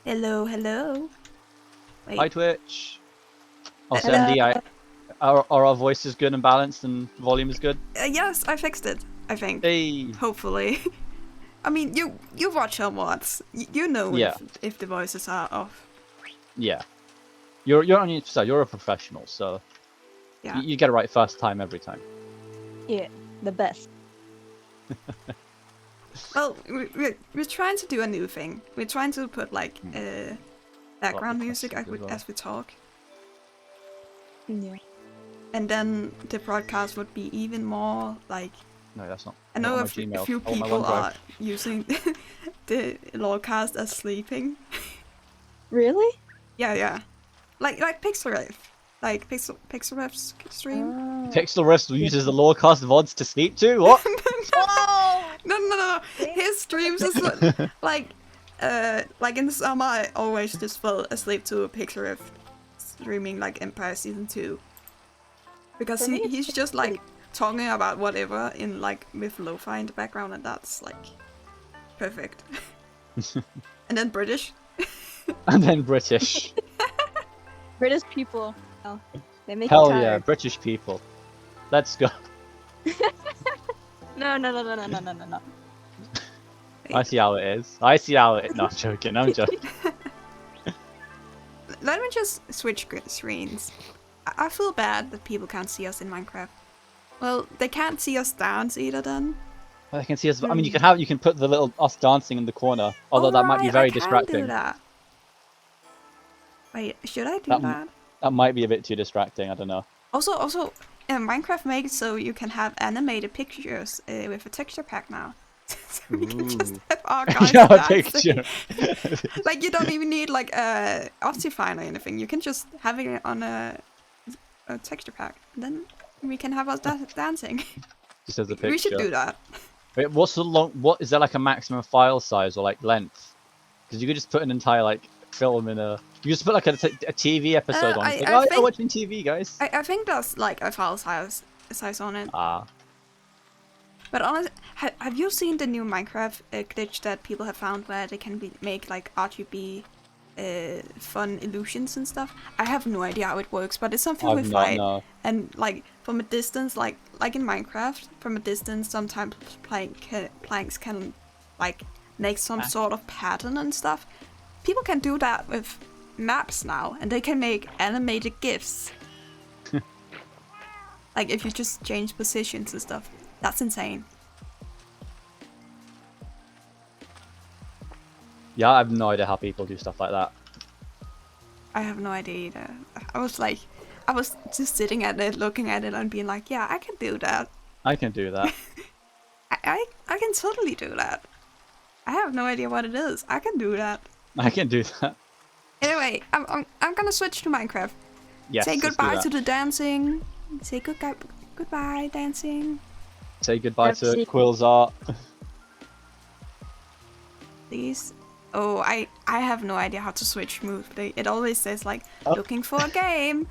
Hello, hello. Wait. Hi Twitch. Also, Hello. MD, are our voices good and balanced and volume is good? Yes, I fixed it. I think. Hey. Hopefully. I mean, you watch our mods. You know Yeah. if the voices are off. Yeah. You're on your side. You're a professional, so Yeah. you get it right first time every time. Yeah, the best. Well, we're trying to do a new thing. We're trying to put like background music as we talk, Yeah. and then the broadcast would be even more like. No, that's not. I know not a my Gmail. few Oh, my people OneDrive. are using the Lorecast as sleeping. Really? Yeah. Like Pixelriff. Like Pixelriff's stream. Oh. Pixel Rest uses the Lorecast VODs to sleep to? What? No. His streams is like in the summer I always just fell asleep to a Pixelriff streaming like Empire Season 2. Because For me, it's he's just like talking about whatever in like with lo-fi in the background, and that's like perfect. And then British. And then British. British people. Oh, they make Hell you yeah, tired. British people. Let's go. No. I see how it is. I see how it is. No, I'm joking. I'm joking. Let me just switch screens. I feel bad that people can't see us in Minecraft. Well, they can't see us dance either then. I can see us. I mean, you can put the little us dancing in the corner. Although that might be Alright, very I can distracting. do that. Wait, should I do that? That might be a bit too distracting. I don't know. Also, Minecraft makes so you can have animated pictures with a texture pack now. So we can just have our guys Yeah, a dancing. picture. Like you don't even need like a Optifine or anything. You can just have it on a texture pack. Then we can have us dancing. Just as a picture. We should do that. Wait, what's the long? What is there like a maximum file size or like length? Because you could just put an entire like film in a. You just put like a TV episode on. It's like, I oh, think- you're watching TV, guys. I think there's like a file size on it. Ah, But honestly, have you seen the new Minecraft glitch that people have found where they can make like RGB fun illusions and stuff? I have no idea how it works, but it's something I've with not light. know. And like from a distance, like in Minecraft, from a distance, sometimes planks can like make some sort of pattern and stuff. People can do that with maps now, and they can make animated GIFs. Like if you just change positions and stuff. That's insane. Yeah, I have no idea how people do stuff like that. I have no idea either. I was just sitting at it, looking at it, and being like, yeah, I can do that. I can do that. I can totally do that. I have no idea what it is. I can do that. I can do that. Anyway, I'm gonna switch to Minecraft. Yes. Say let's do goodbye that. to the dancing. Say goodbye, dancing. Say goodbye to Pepsi. Quill's art. Please. Oh, I have no idea how to switch smoothly. It always says like Oh. looking for a game.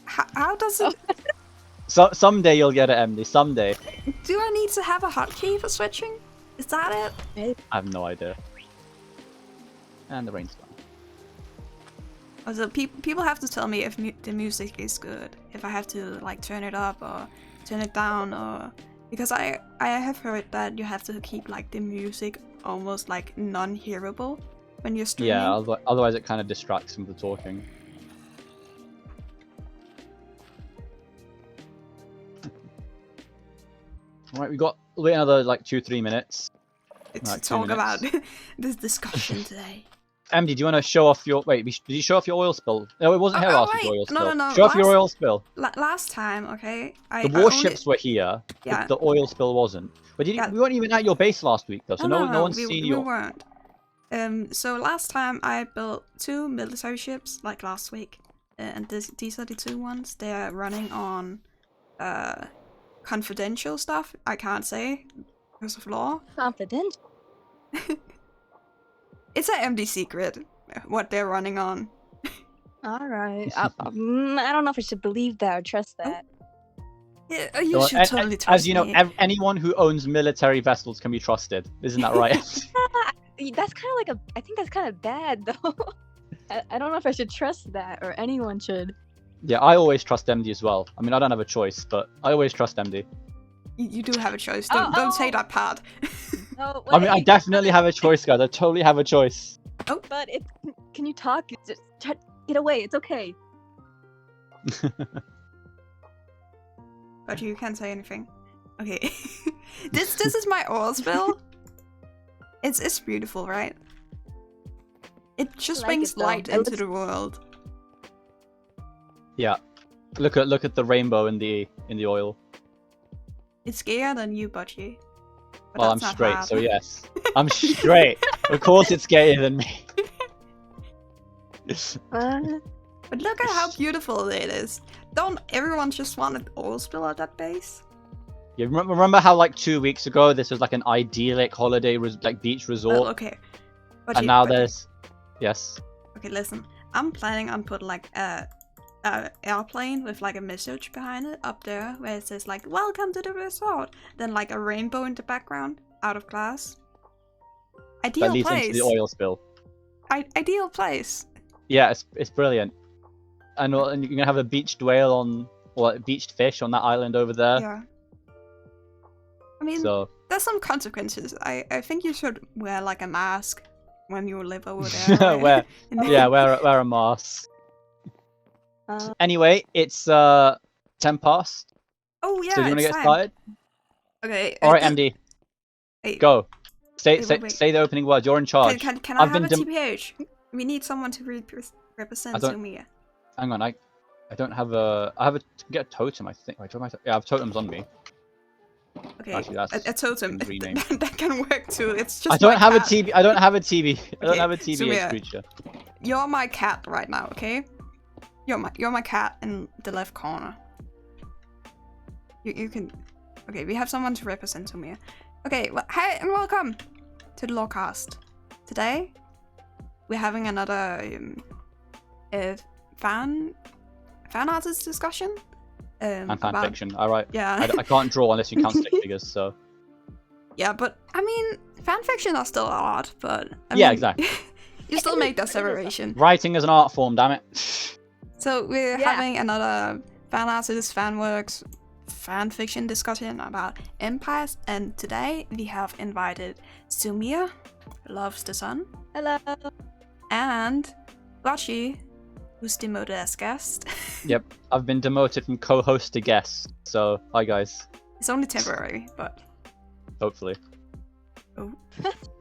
How does it? So someday you'll get it, Emily. Someday. Do I need to have a hotkey for switching? Is that it? Maybe. I have no idea. And the rain's gone. Also, people have to tell me if the music is good. If I have to like turn it up or turn it down, or because I have heard that you have to keep like the music almost like non-hearable when you're streaming. Yeah, otherwise it kind of distracts from the talking. Alright, we got wait another like 2-3 minutes. It's Right, to 2 talk about minutes. this discussion today. MD, do you want to show off your did you show off your oil spill? No, it wasn't here last week. wait. Oil No, spill. no. Show off your Last- oil spill. Last time, okay, The warships were here. Yeah. The oil spill wasn't. But Yeah. we weren't even at your base last week though, so no one's we, seen we your. weren't. So last time I built 2 military ships, like last week, and these are the 2 ones. They're running on confidential stuff. I can't say because of law. Confidential. It's an MD secret what they're running on. All right. I don't know if I should believe that or trust that. Yeah, you Well, should totally trust as you know, me. anyone who owns military vessels can be trusted. Isn't that right? That's kind of like I think that's kind of bad though. I don't know if I should trust that or anyone should. Yeah, I always trust MD as well. I mean, I don't have a choice, but I always trust MD. You do have a choice. Don't say that part. Oh, I mean, I wait. definitely have a choice, guys. I totally have a choice. But can you talk? Just try, get away. It's okay. But you can't say anything. Okay. This is my oil spill. It's beautiful, right? It just I like brings it, though. light It into looks- the world. Yeah. Look at the rainbow in the oil. It's gayer than you, Budgie. But Well, I'm that's not straight, hard. so yes. I'm straight. Of course it's gayer than me. But look at how beautiful it is. Don't everyone just want an oil spill at that base? You remember how like 2 weeks ago this was like an idyllic holiday like beach resort, Well, okay. Budgie, and now Budgie. there's yes. Okay, listen. I'm planning on putting like a airplane with like a message behind it up there where it says like "Welcome to the resort." Then like a rainbow in the background, out of glass. That Ideal leads place. into the oil spill. Ideal place. Yeah, it's brilliant. And you're gonna have a beached whale or a beached fish on that island over there. Yeah. I mean, So there's some consequences. I think you should wear like a mask when you live over there. right? wear In- wear a mask. Uh, Anyway, it's 10 past. Oh yeah. So do you want to it's get time. started? Okay. All right, th- MD, Wait, go. Say wait. say the opening words. You're in charge. Can I've I have a been TPH? We need someone to represent I don't- Sumi. Hang on, I don't have a. I have a get a totem. I think. Wait, yeah, I have totems on me. Okay, Actually, that's a totem. been renamed. that can work too. It's just I don't my have a cat. TB. I don't have a TB. I don't Okay, have a Sumi, TBH creature. You're my cat right now, okay? You're my cat in the left corner. You can. Okay, we have someone to represent Sumi. Okay, well, hi and welcome to the Lorecast. Today we're having another fan artist discussion. And fan about- fiction. All right. Yeah. I can't draw unless you count stick figures. So Yeah, but I mean, fanfiction are still art, but I yeah, mean, exactly. you still make that separation. Writing is an art form. Damn it. So we're Yeah. having another fan artist, fan works, fan fiction discussion about empires, and today we have invited Sumia, loves the sun, hello. and Rashi, who's demoted as guest. Yep. I've been demoted from co-host to guest. So hi guys. It's only temporary, but Hopefully. Oh.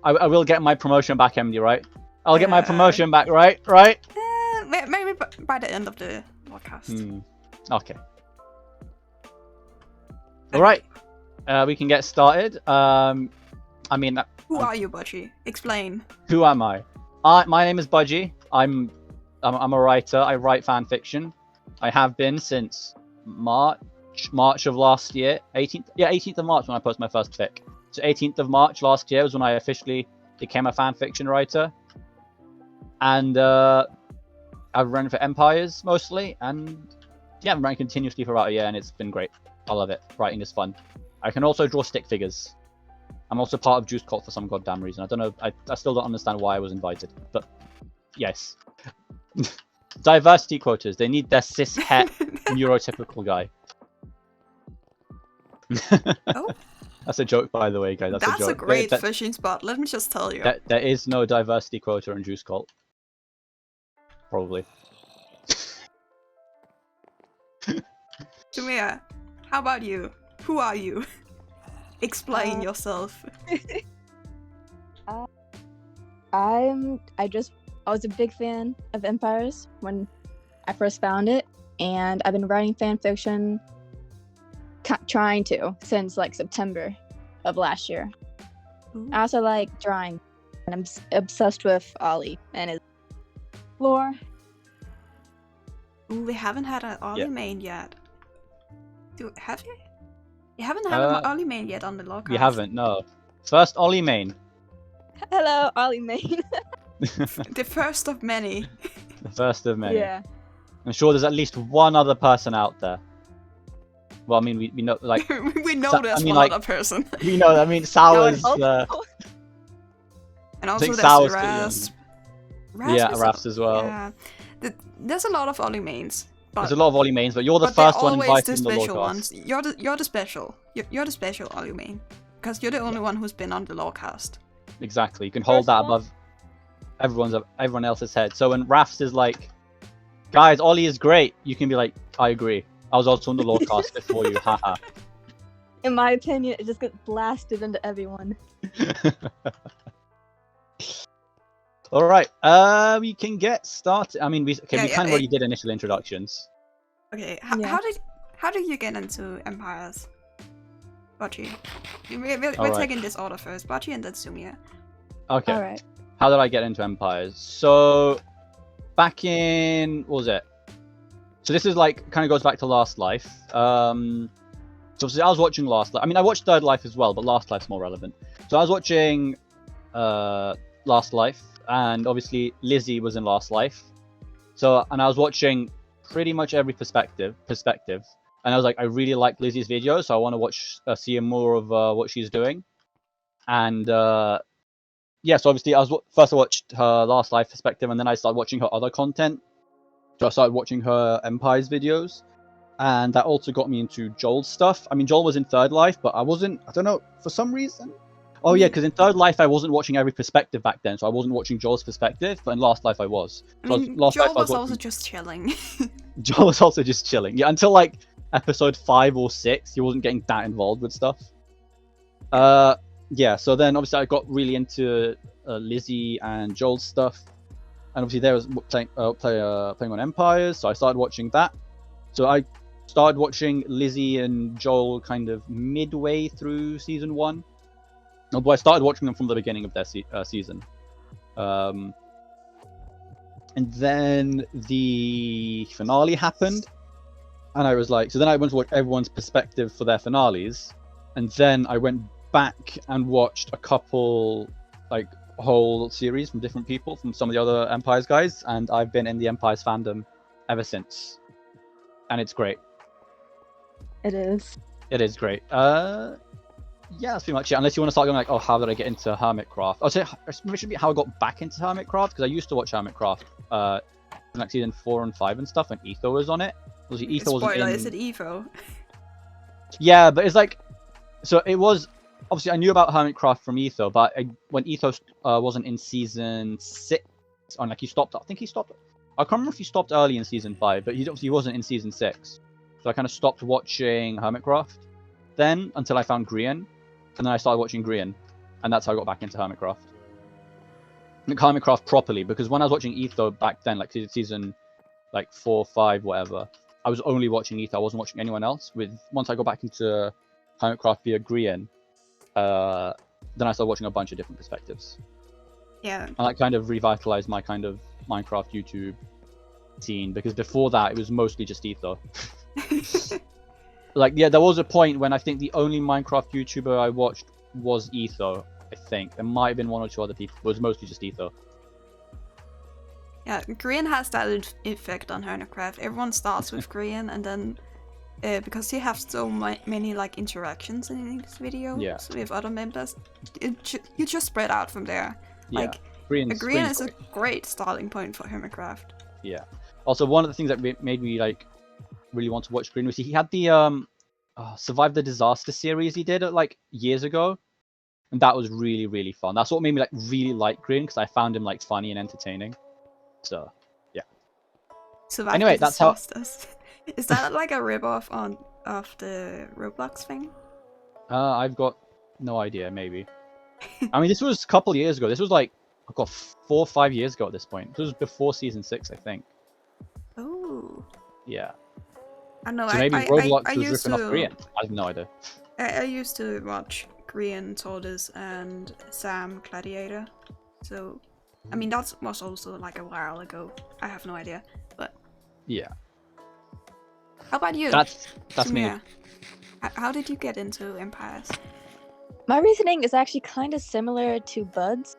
I will get my promotion back, MD. Right. I'll get my Yeah. promotion back. Right. Right. maybe by the end of the podcast. Okay. All right. We can get started. I mean, Who are you, Budgie? Explain. who am I? My name is Budgie. I'm a writer. I write fan fiction. I have been since March of last year. 18th of March when I posted my first fic. So 18th of March last year was when I officially became a fan fiction writer. And I've run for Empires mostly, and yeah, I've run continuously for about a year, and it's been great. I love it. Writing is fun. I can also draw stick figures. I'm also part of Juice Cult for some goddamn reason. I don't know. I still don't understand why I was invited, but yes. Diversity quotas. They need their cis het neurotypical guy. Oh. That's a joke, by the way, guys. That's a joke. great There- fishing spot. Let me just tell you. there is no diversity quota in Juice Cult. Probably. Sumia, how about you? Who are you? Explain yourself. I was a big fan of Empires when I first found it, and I've been writing fan fiction, trying to, since like September of last year. Ooh. I also like drawing, and I'm obsessed with Ollie and his lore. Ooh, we haven't had an Ollie Yeah. main yet. Have you? You haven't had an Ollie main yet on the Lorecast. You haven't, no. First Ollie main. Hello, Ollie Main. The first of many. The first of many. Yeah. I'm sure there's at least one other person out there. Well, I mean, we know, like, We know So- there's I mean, one like- other person. we know, I mean, Sala's, Oh, And also think there's Sal's Rasp. Yeah, Rasp as well. Yeah. There's a lot of Ollie mains. There's a lot of Ollie mains, but you're the but they're first one always invited the in the special Lorecast. ones. You're the special. You're the special Ollie main. Because you're the only one who's been on the Lorecast. Exactly. You can hold that above everyone else's head. So when Rafts is like, guys, Ollie is great, you can be like, I agree. I was also on the Lorecast before you, haha. In my opinion, it just gets blasted into everyone. All right, we can get started. I mean, we kind of already did initial introductions. Okay, Yeah. how did you get into Empires? Budgie. We're Alright. taking this order first. Budgie and then Sumia. Okay. All right. How did I get into Empires? So, back in, what was it? So this is like, kind of goes back to Last Life. So obviously I was watching Last Life. I mean, I watched Third Life as well, but Last Life's more relevant. So I was watching Last Life, and obviously Lizzie was in Last Life. So, and I was watching pretty much every perspective. And I was like, I really like Lizzie's videos, so I want to watch, see more of what she's doing. And yeah, so obviously I watched her Last Life perspective, and then I started watching her other content. So I started watching her Empires videos, and that also got me into Joel's stuff. I mean, Joel was in Third Life, but I don't know, for some reason. Oh yeah, because in Third Life I wasn't watching every perspective back then, so I wasn't watching Joel's perspective, but in Last Life I was. So I mean, Joel was also just chilling. Joel was also just chilling. Yeah, until like episode 5 or 6, he wasn't getting that involved with stuff. Yeah, so then obviously I got really into Lizzie and Joel's stuff, and obviously there was playing on Empires, so I started watching that. So I started watching Lizzie and Joel kind of midway through season 1. Although I started watching them from the beginning of their season. And then the finale happened, and I was like, so then I went to watch everyone's perspective for their finales, and then I went back and watched a couple, like, whole series from different people, from some of the other Empires guys, and I've been in the Empires fandom ever since. And it's great. It is. It is great. Yeah, that's pretty much it. Unless you want to start going like, oh, how did I get into Hermitcraft? I'll say it should be how I got back into Hermitcraft, because I used to watch Hermitcraft in like season 4 and 5 and stuff, and Etho was on it. Etho wasn't Spoiler, in... is it Evo? Yeah, but it's like, so it was, obviously I knew about Hermitcraft from Etho, but when Etho wasn't in season 6, or like he stopped, I think he stopped, I can't remember if he stopped early in season 5, but he wasn't in season 6. So I kind of stopped watching Hermitcraft then until I found Grian, and then I started watching Grian, and that's how I got back into Hermitcraft. Like Hermitcraft properly, because when I was watching Etho back then, like season like 4, 5, whatever, I was only watching Etho, I wasn't watching anyone else. Once I got back into Hermitcraft via Grian, then I started watching a bunch of different perspectives. Yeah. And that kind of revitalized my kind of Minecraft YouTube scene, because before that it was mostly just Etho. Like, yeah, there was a point when I think the only Minecraft YouTuber I watched was Etho, I think. There might have been 1 or 2 other people, but it was mostly just Etho. Yeah, Grian has that effect on Hermitcraft. Everyone starts with Grian, and then because he has so many like interactions in his videos with other members, you just spread out from there. Yeah. Like, Grian is a great starting point for Hermitcraft. Yeah. Also, one of the things that made me like really want to watch Grian was he had the Survive the Disaster series he did like years ago, and that was really, really fun. That's what made me like really like Grian, because I found him like funny and entertaining. So yeah. Survive anyway, the that's how. Disasters. Is that like a ripoff of the Roblox thing? I've got no idea. Maybe. I mean, this was a couple years ago. This was like, I've got 4 or 5 years ago at this point. This was before season 6, I think. Oh. Yeah. I know. So maybe I Roblox was used ripping to. off Grian. I have no idea. I used to watch Grian, Tortoise, and Sam Gladiator. So, I mean, that was also like a while ago. I have no idea, but Yeah. how about you? That's me. Sumia? How did you get into Empires? My reasoning is actually kind of similar to Bud's.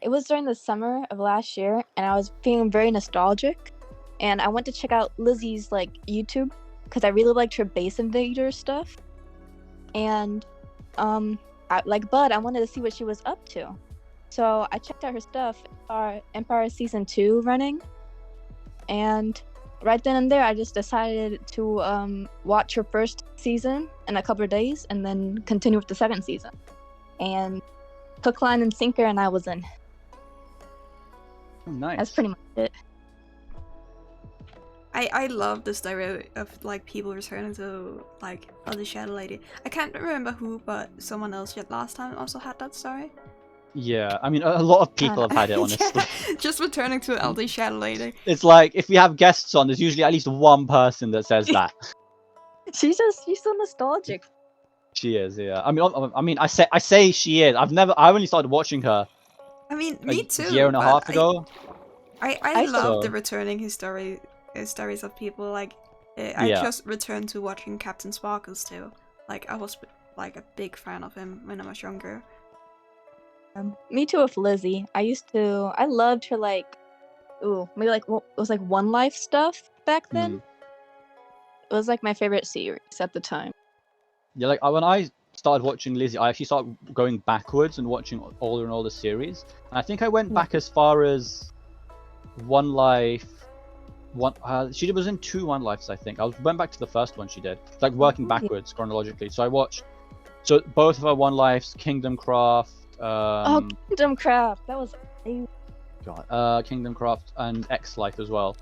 It was during the summer of last year, and I was feeling very nostalgic, and I went to check out Lizzie's like YouTube, because I really liked her Base Invader stuff. And like Bud, I wanted to see what she was up to. So I checked out her stuff. Our Empire Season 2 running. And right then and there, I just decided to watch her first season in a couple of days and then continue with the second season. And hook, line, and sinker, and I was in. Oh, nice. That's pretty much it. I love the story of like people returning to like the Shadow Lady. I can't remember who, but someone else yet last time also had that story. Yeah, I mean, a lot of people have had it, honestly. Yeah, just returning to LD Shadow Lady. It's like, if we have guests on, there's usually at least one person that says that. She's so nostalgic. She is, yeah. I mean, I say she is. I only started watching her I mean, me too. a year and a but half ago. I love the So- returning stories of people. Like, I Yeah. just returned to watching Captain Sparkles too. Like, I was like a big fan of him when I was younger. Me too with Lizzie. I loved her maybe like what was like One Life stuff back then. It was like my favorite series at the time. Yeah, like when I started watching Lizzie, I actually started going backwards and watching older and older series. And I think I went back as far as One Life. She was in 2 One Lives, I think. Went back to the first one she did, like working backwards chronologically. So I watched, both of her One Lives, Kingdom Craft. Kingdom Craft. That was Kingdom Craft and X Life as well.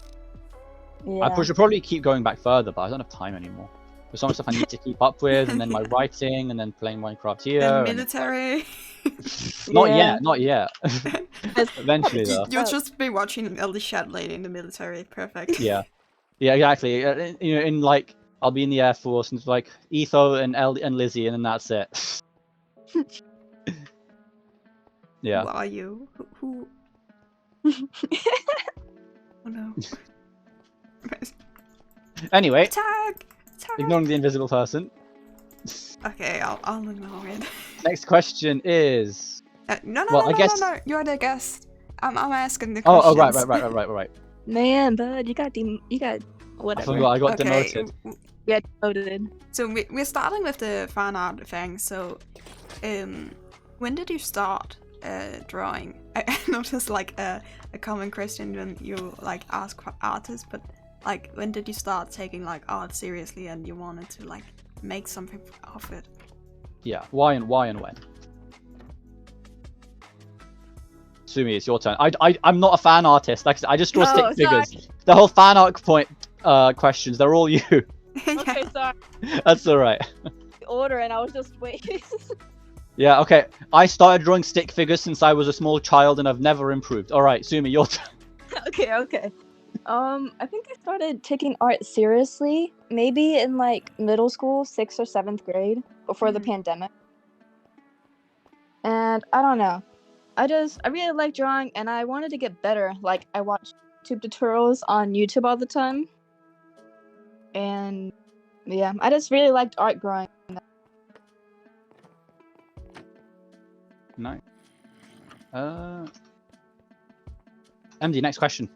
yeah. I should probably keep going back further, but I don't have time anymore. There's so much stuff I need to keep up with, and then my writing, and then playing Minecraft here. The and- military. Not yet. Eventually, though. You'll just be watching LD Shadow Lady in the military. Perfect. Yeah, exactly. In like, I'll be in the Air Force, and it's like Etho and Lizzie, and then that's it. Yeah. Who are you? Who? Oh no. Anyway, Attack! ignoring the invisible person. Okay, I'll ignore it. Next question is. No, Well, I guess- no. You're the guest. I'm asking the Oh, questions. right. Man, Bud, you got I whatever. forgot. I got Okay, demoted. Yeah, demoted. So we're starting with the fan art thing. So, when did you start drawing? I noticed like a common question when you like ask artists, but like when did you start taking like art seriously and you wanted to like make something of it? Yeah. Why and when? Sumi, it's your turn. I'm not a fan artist. Like I said, I just draw No, stick figures. The whole fan art questions, they're all you. Okay, sorry. That's all right. Order, and I was just waiting. Yeah. Okay. I started drawing stick figures since I was a small child, and I've never improved. All right, Sumi, your turn. Okay. I think I started taking art seriously maybe in like middle school, 6th or 7th grade, before the pandemic. And I don't know. I really like drawing, and I wanted to get better. Like, I watched YouTube tutorials on YouTube all the time. And yeah, I just really liked art growing. Nice. MD, next question.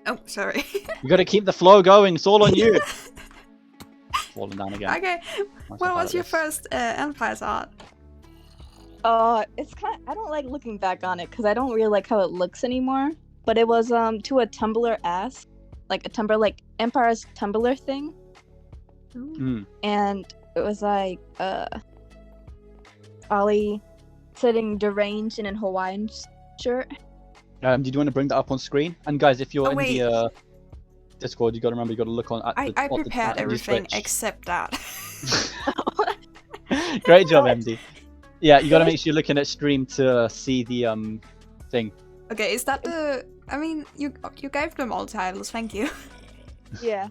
Oh, sorry. You gotta keep the flow going. It's all on you. Falling down again. Okay. Myself What out was of your this. first Empire's art? It's I don't like looking back on it because I don't really like how it looks anymore. But it was to a Tumblr ass, like a Tumblr, like Empire's Tumblr thing, Mm. and it was like Ollie sitting deranged in a Hawaiian shirt. Did you want to bring that up on screen? And guys, if you're Oh, in wait. the Discord, you gotta remember you gotta look on. I prepared everything Switch. except that. Great job, MD. Yeah, you gotta make sure you're looking at stream to see the thing. Okay, is that the? I mean, you gave them all titles. Thank you. Yeah.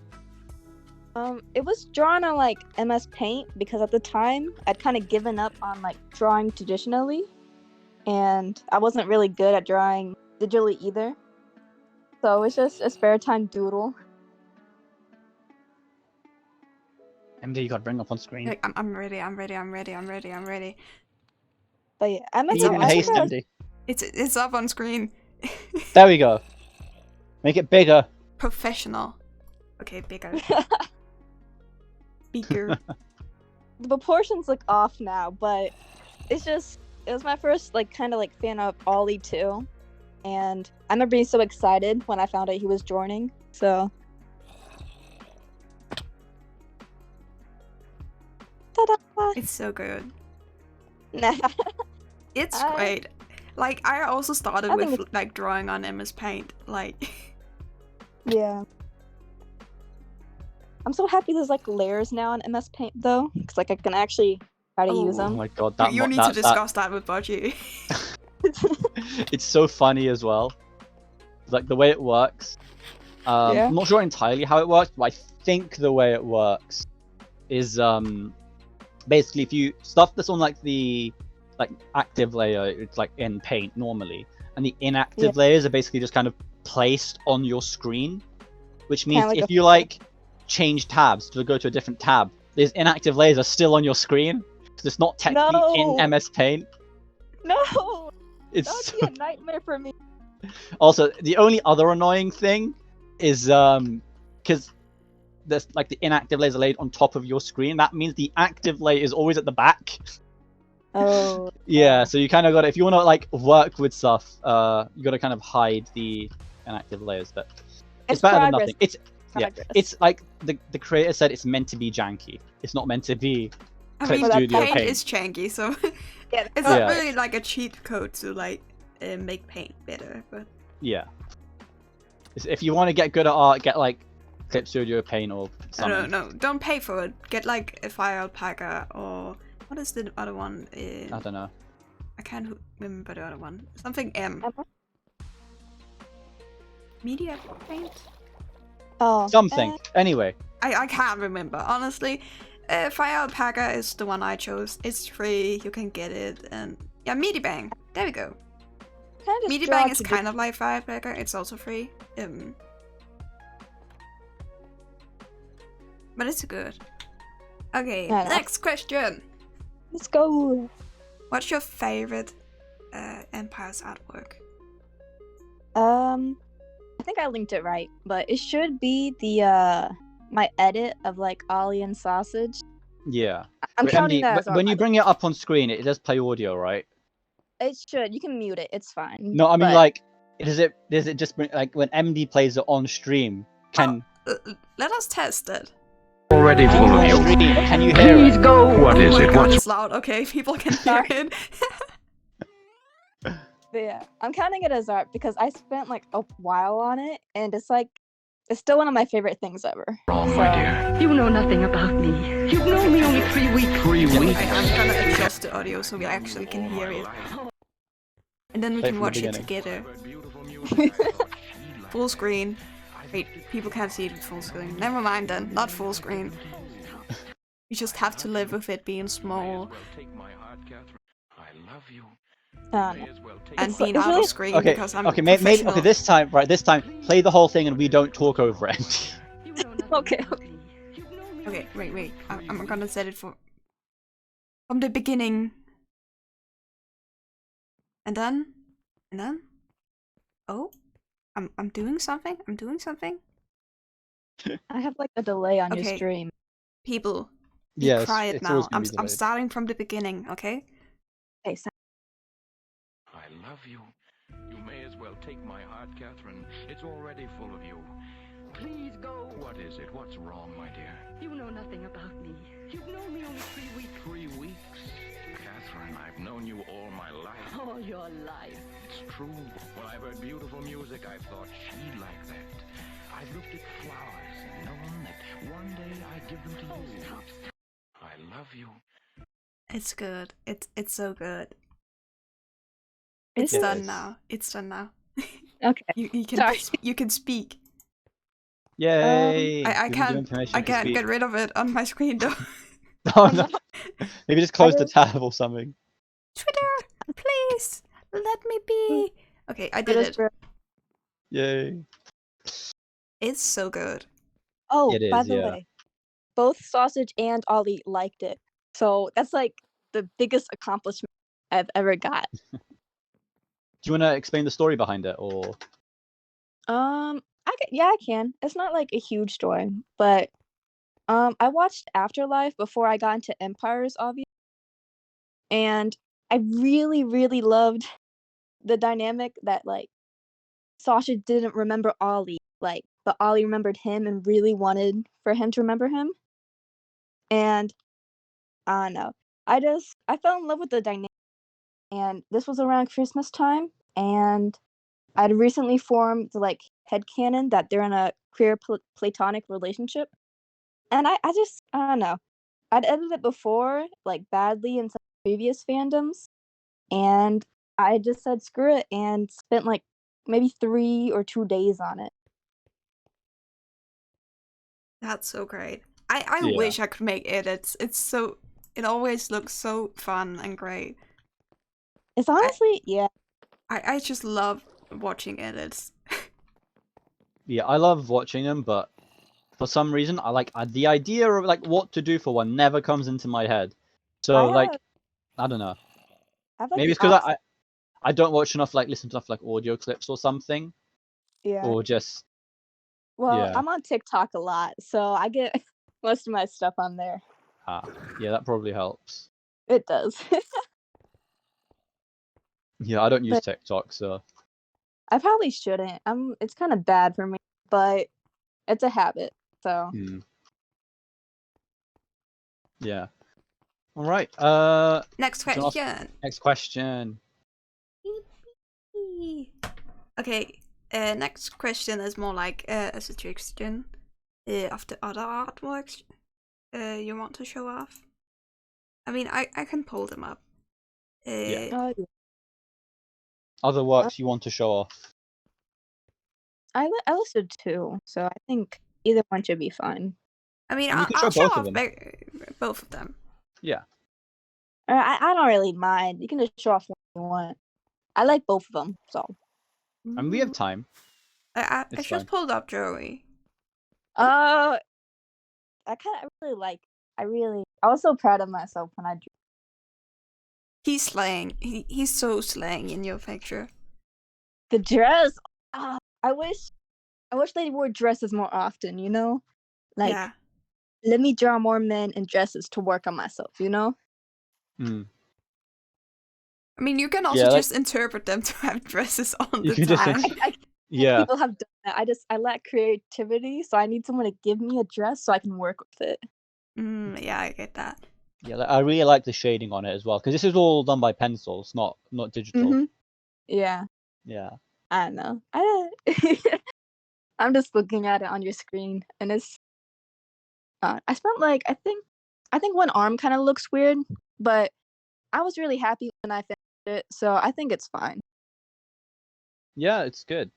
It was drawn on like MS Paint because at the time I'd kind of given up on like drawing traditionally, and I wasn't really good at drawing digitally either. So it was just a spare time doodle. MD, you gotta bring up on screen. Like, I'm ready. But yeah, I meant Speed to. and I haste, think I was- MD. It's up on screen. There we go. Make it bigger. Professional. Okay, bigger. Bigger. the proportions look off now, but it's just it was my first like kind of like fan of Ollie too, and I remember being so excited when I found out he was joining. So. Ta-da! It's so good. Nah. It's great. Like I also started I think with like drawing on MS Paint. Like Yeah. I'm so happy there's like layers now in MS Paint though, because like I can actually try to use Oh them. my god, you need to discuss that with Budgie. It's so funny as well. Like the way it works. Yeah. I'm not sure entirely how it works, but I think the way it works is basically if you stuff this on like the active layer, it's like in Paint normally, and the inactive layers are basically just kind of placed on your screen, which means Kinda like if you like change tabs to go to a different tab, these inactive layers are still on your screen because it's not technically in MS Paint. No, It's that so... would be a nightmare for me. Also, the only other annoying thing is because there's like the inactive layers are laid on top of your screen. That means the active layer is always at the back. Oh. Yeah, so you kind of got to, if you want to like work with stuff, you got to kind of hide the inactive layers. But it's better than nothing. It's like the creator said, it's meant to be janky. It's not meant to be. I mean, Studio Paint Paint is janky, so Yeah, it's not really like a cheat code to like make Paint better. But yeah, if you want to get good at art, get like Clip Studio Paint or something. No, don't pay for it. Get like a Fire Alpaca or what is the other one? I don't know. I can't remember the other one. Something M. Media Paint? Oh. Something. Anyway. I can't remember, honestly. Fire Alpaca is the one I chose. It's free, you can get it, and yeah, Medibang. There we go. Medibang is kind of like Fire Alpaca, it's also free. But it's good. Okay, next question. Let's go. What's your favorite Empire's artwork? I think I linked it right, but it should be the my edit of like Ollie and Sausage. Yeah. I'm counting that as when you bring it up on screen, it does play audio, right? It should. You can mute it. It's fine. No, I mean like, does it just bring, like when MD plays it on stream? Can let us test it. Already full of you. Can you hear it? Go. What is it? What's loud? Okay, people can hear it. But yeah, I'm counting it as art because I spent like a while on it, and it's still one of my favorite things ever. Wrong, my dear. You know nothing about me. You've known me only 3 weeks. 3 weeks. I'm gonna adjust the audio so we actually can hear it. And then we can watch it together. Full screen. Wait, people can't see it in full screen. Never mind then, not full screen. You just have to live with it being small. And being out of screen because I'm professional. Okay, this time, play the whole thing and we don't talk over it. Okay. Okay, wait. I'm gonna set it from the beginning. And then? Oh? I'm doing something? I have like a delay on your stream. People, be quiet now. I'm starting from the beginning, okay? Okay, so I love you. You may as well take my heart, Catherine. It's already full of you. Please go. What is it? What's wrong, my dear? You know nothing about me. You've known me only 3 weeks. 3 weeks? Catherine, I've known you all my life. All your life. It's true. When I've heard beautiful music, I've thought she'd like that. I've looked at flowers and known that one day I'd give them to you. I love you. It's good. It's so good. It's done now. okay. You can speak. Yay! I can't get rid of it on my screen though. Oh no. Maybe just close the tab or something. Twitter, please let me be. Okay, I did it. Yay! It's so good. Oh, it is, by the way, both Sausage and Ollie liked it, so that's like the biggest accomplishment I've ever got. Do you want to explain the story behind it, or? I can. It's not like a huge story, but I watched Afterlife before I got into Empires, obviously, and I really, really loved the dynamic that like Sasha didn't remember Ollie, like, but Ollie remembered him and really wanted for him to remember him. And I don't know. I fell in love with the dynamic, and this was around Christmas time, and I'd recently formed like headcanon that they're in a queer platonic relationship. And I don't know. I'd edited it before, like badly in some previous fandoms, and I just said screw it and spent like maybe 3 or 2 days on it. That's so great. I Yeah. wish I could make edits. It always looks so fun and great. It's honestly, yeah. I just love watching edits. Yeah, I love watching them, but for some reason, the idea of like what to do for one never comes into my head. So like, I don't know. I have like Maybe the it's because opposite. I don't watch enough, like listen to enough like audio clips or something, Yeah. or just Well, yeah. I'm on TikTok a lot, so I get most of my stuff on there. Yeah, that probably helps. It does. Yeah, I don't use But- TikTok, so I probably shouldn't. It's kind of bad for me, but it's a habit. So yeah. All right. Next do you wanna ask- question. Next question. Okay, next question is more like a suggestion of the other artworks you want to show off. I mean, I can pull them up. Yeah. Other works you want to show off? I listed 2, so I think either one should be fine. I mean, And you can I'll show show both of off them. both of them. Yeah. I don't really mind. You can just show off one you want. I like both of them, so. And we have time. I It's just fine. pulled up Joey. I was so proud of myself when I drew. He's slaying. He's so slaying in your picture. The dress. I wish they wore dresses more often, you know? Like, Yeah. let me draw more men in dresses to work on myself, you know? Mm. I mean, you can also Yeah, like- just interpret them to have dresses on You the can just time. Yeah. People have done that. I lack creativity, so I need someone to give me a dress so I can work with it. Yeah, I get that. Yeah, I really like the shading on it as well, because this is all done by pencils, not digital. Mm-hmm. Yeah, Yeah. I don't know. I'm just looking at it on your screen, and it's. I spent like I think one arm kind of looks weird, but I was really happy when I finished it, so I think it's fine. Yeah, it's good.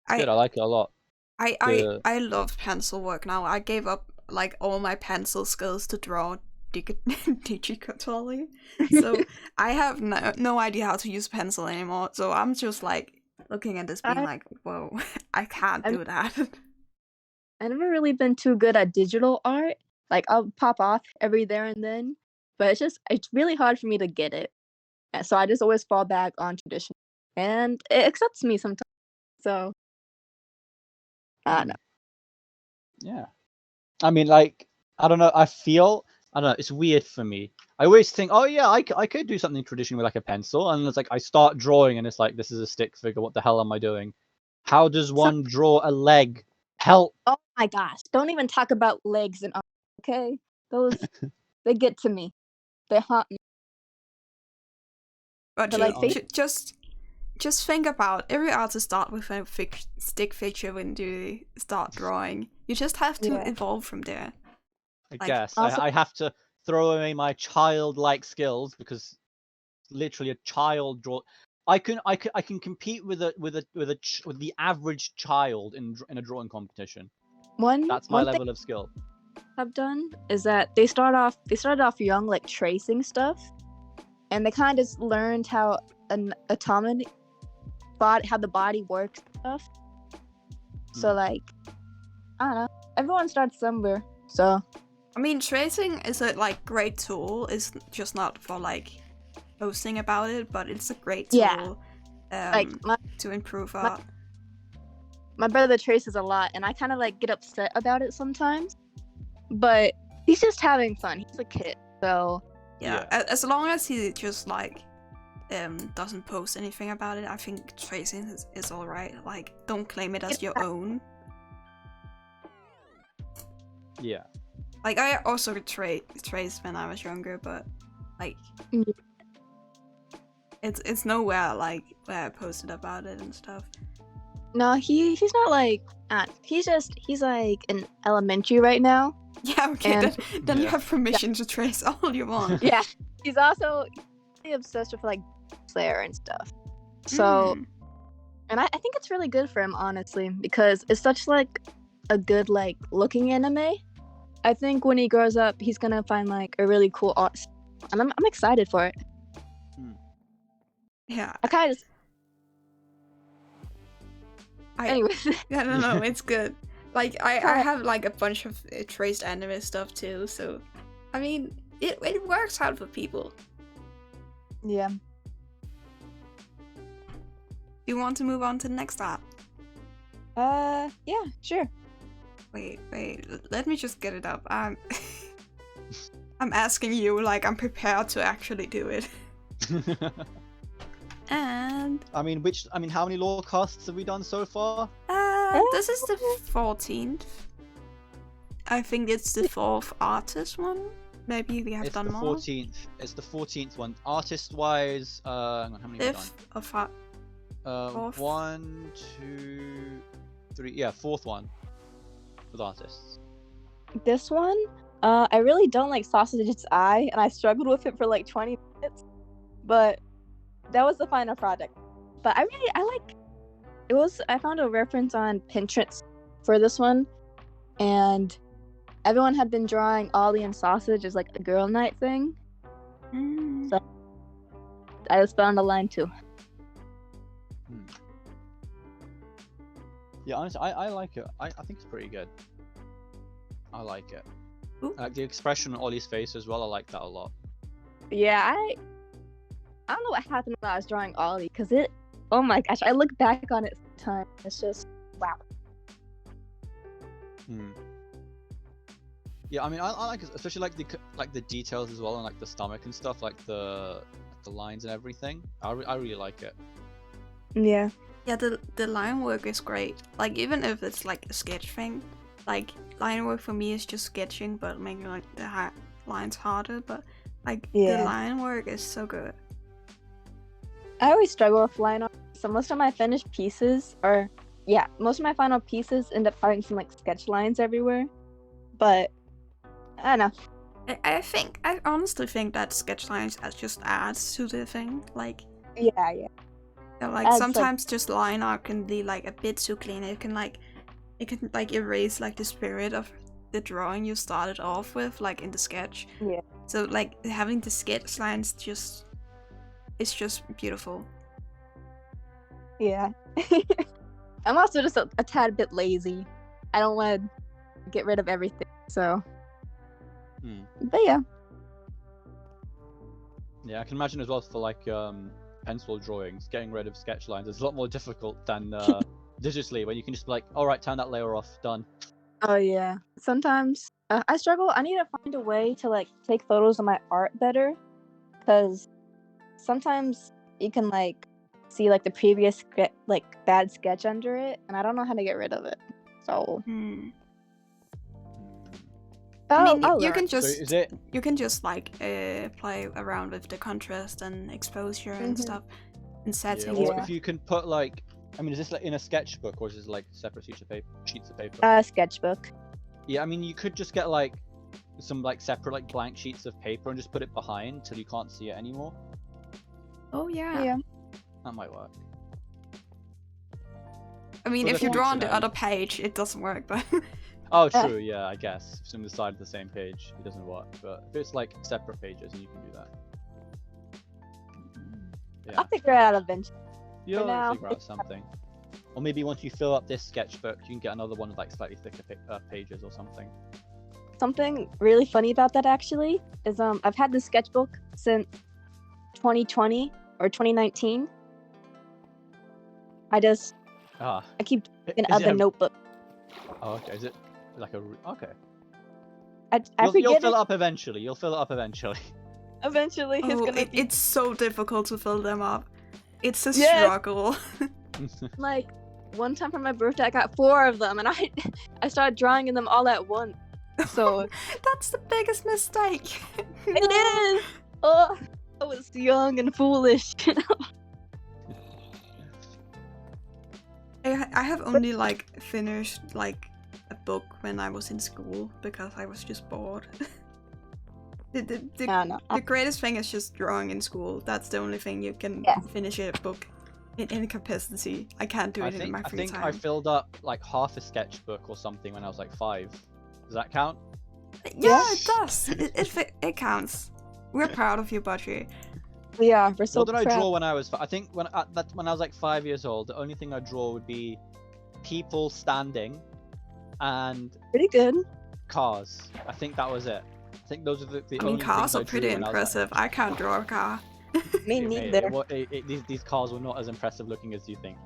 It's good. I like it a lot. I love pencil work now. I gave up like all my pencil skills to draw digitally. So I have no idea how to use pencil anymore. So I'm just like looking at this being like, whoa, I can't do that. I've never really been too good at digital art. Like I'll pop off every there and then, but it's really hard for me to get it. And so I just always fall back on tradition, and it accepts me sometimes. So I don't know. Yeah. I mean, like, I don't know. I don't know. It's weird for me. I always think, oh yeah, I could do something traditional with like a pencil, and it's like I start drawing, and it's like this is a stick figure. What the hell am I doing? How does one draw a leg? Help! Oh my gosh! Don't even talk about legs and arms, okay? Those they get to me. They haunt me. But But, like, just think about every artist start with a stick figure when you start drawing. You just have to evolve from there. I guess I have to throw away my childlike skills because literally a child draw. I can compete with the average child in a drawing competition. That's my level of skill. Have done is that they started off young, like tracing stuff, and they kind of just learned how how the body works and stuff. So like, I don't know. Everyone starts somewhere. So I mean, tracing is a like great tool. It's just not for like posting about it, but it's a great tool. Like to improve art. My brother traces a lot, and I kind of like get upset about it sometimes. But he's just having fun. He's a kid, so yeah. As long as he just like doesn't post anything about it, I think tracing is alright. Like, don't claim it as your own. Yeah. Like, I also traced when I was younger, but like, Mm. it's nowhere like where I posted about it and stuff. No, he's not like he's like in elementary right now. Yeah, okay, And- then you Yeah. have permission to trace all you want. Yeah, he's also really obsessed with like Slayer and stuff. So, Mm. and I think it's really good for him, honestly, because it's such like a good like looking anime. I think when he grows up, he's gonna find like a really cool art, and I'm excited for it. Yeah, I kind of just, I anyways. I don't know, it's good. Like, I Alright. have like a bunch of traced anime stuff too, so I mean, it works out for people. Yeah. Do you want to move on to the next app? Yeah, sure. Wait, let me just get it up. I'm asking you like I'm prepared to actually do it. And I mean, how many lore casts have we done so far? this is the 14th. I think it's the 4th artist one. Maybe we have It's done the more. 14th. It's the 14th one. Artist-wise, hang on, how many have we 5th or 5th. done? fourth. 1, 2, 3. Yeah, 4th one with artists. This one, I really don't like Sausage's Eye, and I struggled with it for like 20 minutes. But that was the final product. But I like it was. I found a reference on Pinterest for this one, and everyone had been drawing Ollie and Sausage as like a girl night thing. Mm. So I just found a line too. Yeah, honestly, I like it. I think it's pretty good. I like it. Ooh. I like the expression on Ollie's face as well. I like that a lot. Yeah, I don't know what happened when I was drawing Ollie, because it. Oh my gosh, I look back on it sometimes. It's just wow. Yeah, I mean, I like it, especially like the details as well, and like the stomach and stuff, like the lines and everything. I really like it. Yeah. Yeah, the line work is great. Like, even if it's like a sketch thing, like line work for me is just sketching, but making like the lines harder. But like the Yeah. line work is so good. I always struggle with line art, so most of my finished pieces most of my final pieces end up having some like sketch lines everywhere. But I don't know. I honestly think that sketch lines just adds to the thing. Like, Yeah. yeah, like Adds, like- sometimes just line art can be like a bit too clean. It can erase like the spirit of the drawing you started off with, like in the sketch. Yeah. So like having the sketch lines it's just beautiful. Yeah. I'm also just a tad bit lazy. I don't want to get rid of everything. So. But yeah. Yeah, I can imagine as well for like pencil drawings, getting rid of sketch lines is a lot more difficult than digitally, when you can just be like, all right, turn that layer off, done. Oh yeah. Sometimes I struggle. I need to find a way to like take photos of my art better, because sometimes you can like see like the previous like bad sketch under it, and I don't know how to get rid of it. So I mean, I'll you learn. can So just is it? you can just like play around with the contrast and exposure and Mhm. stuff and Yeah, settings. or Yeah. if you can put like, I mean, is this like in a sketchbook or is this like separate sheets of paper? Sketchbook. Yeah, I mean, you could just get like some like separate like blank sheets of paper and just put it behind till you can't see it anymore. Oh yeah. Yeah. That might work. I mean, For if the you draw on the functionality. other page, it doesn't work. But Oh, true. Yeah, I guess if it's on the side of the same page, it doesn't work. But if it's like separate pages, then you can do that. Yeah, I'll figure it out eventually. you'll now, figure out something. Or maybe once you fill up this sketchbook, you can get another one with like slightly thicker pages or something. Something really funny about that actually is I've had this sketchbook since 2020 or 2019. I keep thinking Is of it the a- notebook. Oh, okay. Is it like a okay? I You'll forget fill it. it up eventually. You'll fill it up eventually. Eventually, he's Oh, gonna be it's so difficult to fill them up. It's a Yes. struggle. like. One time for my birthday, I got 4 of them, and I started drawing in them all at once. So That's the biggest mistake. it is. Oh, I was young and foolish. I have only like finished like a book when I was in school because I was just bored. The greatest thing is just drawing in school. That's the only thing you can finish a book in any capacity. I can't do it in my free time. I filled up like half a sketchbook or something when I was like 5. Does that count? Yeah, it does. It counts. We're proud of you, Budgie. Yeah, we're so What did I proud. draw when I was? I think when I was like 5 years old, the only thing I draw would be people standing and Pretty good. cars. I think that was it. I think those are the I mean, only cars things I are drew pretty when I was, like, impressive. I can't draw a car. Me It- neither. these cars were not as impressive looking as you think.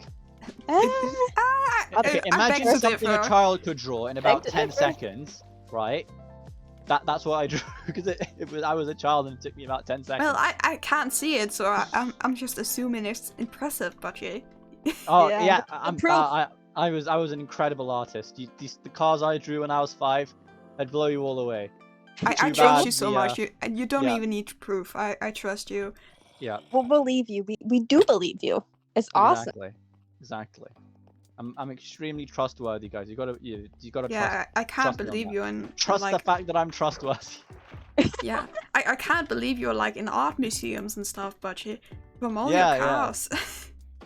Okay, I imagine beg to something a differ. child could draw in about to 10 differ. seconds, right? That's what I drew because I was a child and it took me about 10 seconds. Well, I can't see it, so I'm just assuming it's impressive, Budgie. Oh Yeah, yeah, the proof. I was an incredible artist. The cars I drew when I was 5, I'd blow you all away. I Too trust bad you so the, much. You don't yeah. even need proof. I trust you. Yeah, We'll believe you. We do believe you. It's awesome. exactly. I'm extremely trustworthy, guys. You gotta Yeah, I can't trust me on believe that. you and trust like the fact that I'm trustworthy. yeah. I can't believe you're like in art museums and stuff, Budgie. From all Yeah, your yeah. cars.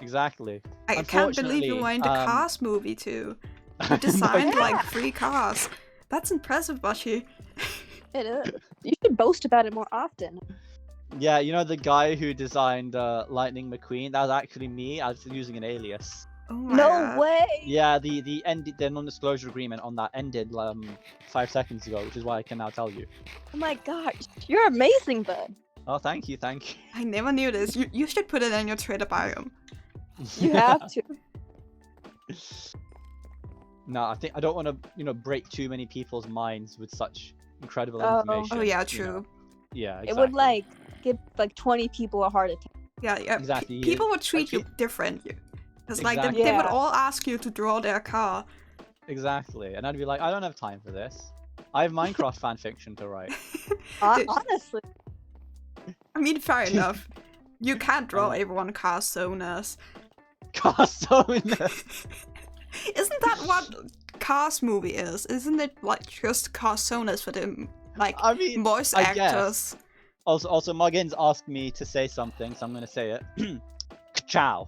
Exactly. I can't believe you were in the Cars movie too. You designed like 3 cars. That's impressive, Budgie. It is. You should boast about it more often. Yeah, you know the guy who designed Lightning McQueen? That was actually me. I was using an alias. Oh my No god. way. Yeah, the non-disclosure agreement on that ended 5 seconds ago, which is why I can now tell you. Oh my gosh, you're amazing, bud. Oh, thank you. I never knew this. You should put it in your Twitter bio. You have to. No, I think I don't want to, break too many people's minds with such incredible Oh. information. Oh yeah, you know. true. Yeah, exactly. It would like give like 20 people a heart attack. Yeah, yeah. Exactly, People would treat you actually- different. Because like Exactly. they would Yeah. all ask you to draw their car. Exactly, and I'd be like, I don't have time for this. I have Minecraft fanfiction to write. Honestly. I mean, fair enough. You can't draw Um, everyone car sonas. Carsona. Isn't that what Cars movie is? Isn't it like just car sonas for them, like I mean, voice I actors? guess. Also, Muggins asked me to say something, so I'm gonna say it. Ciao.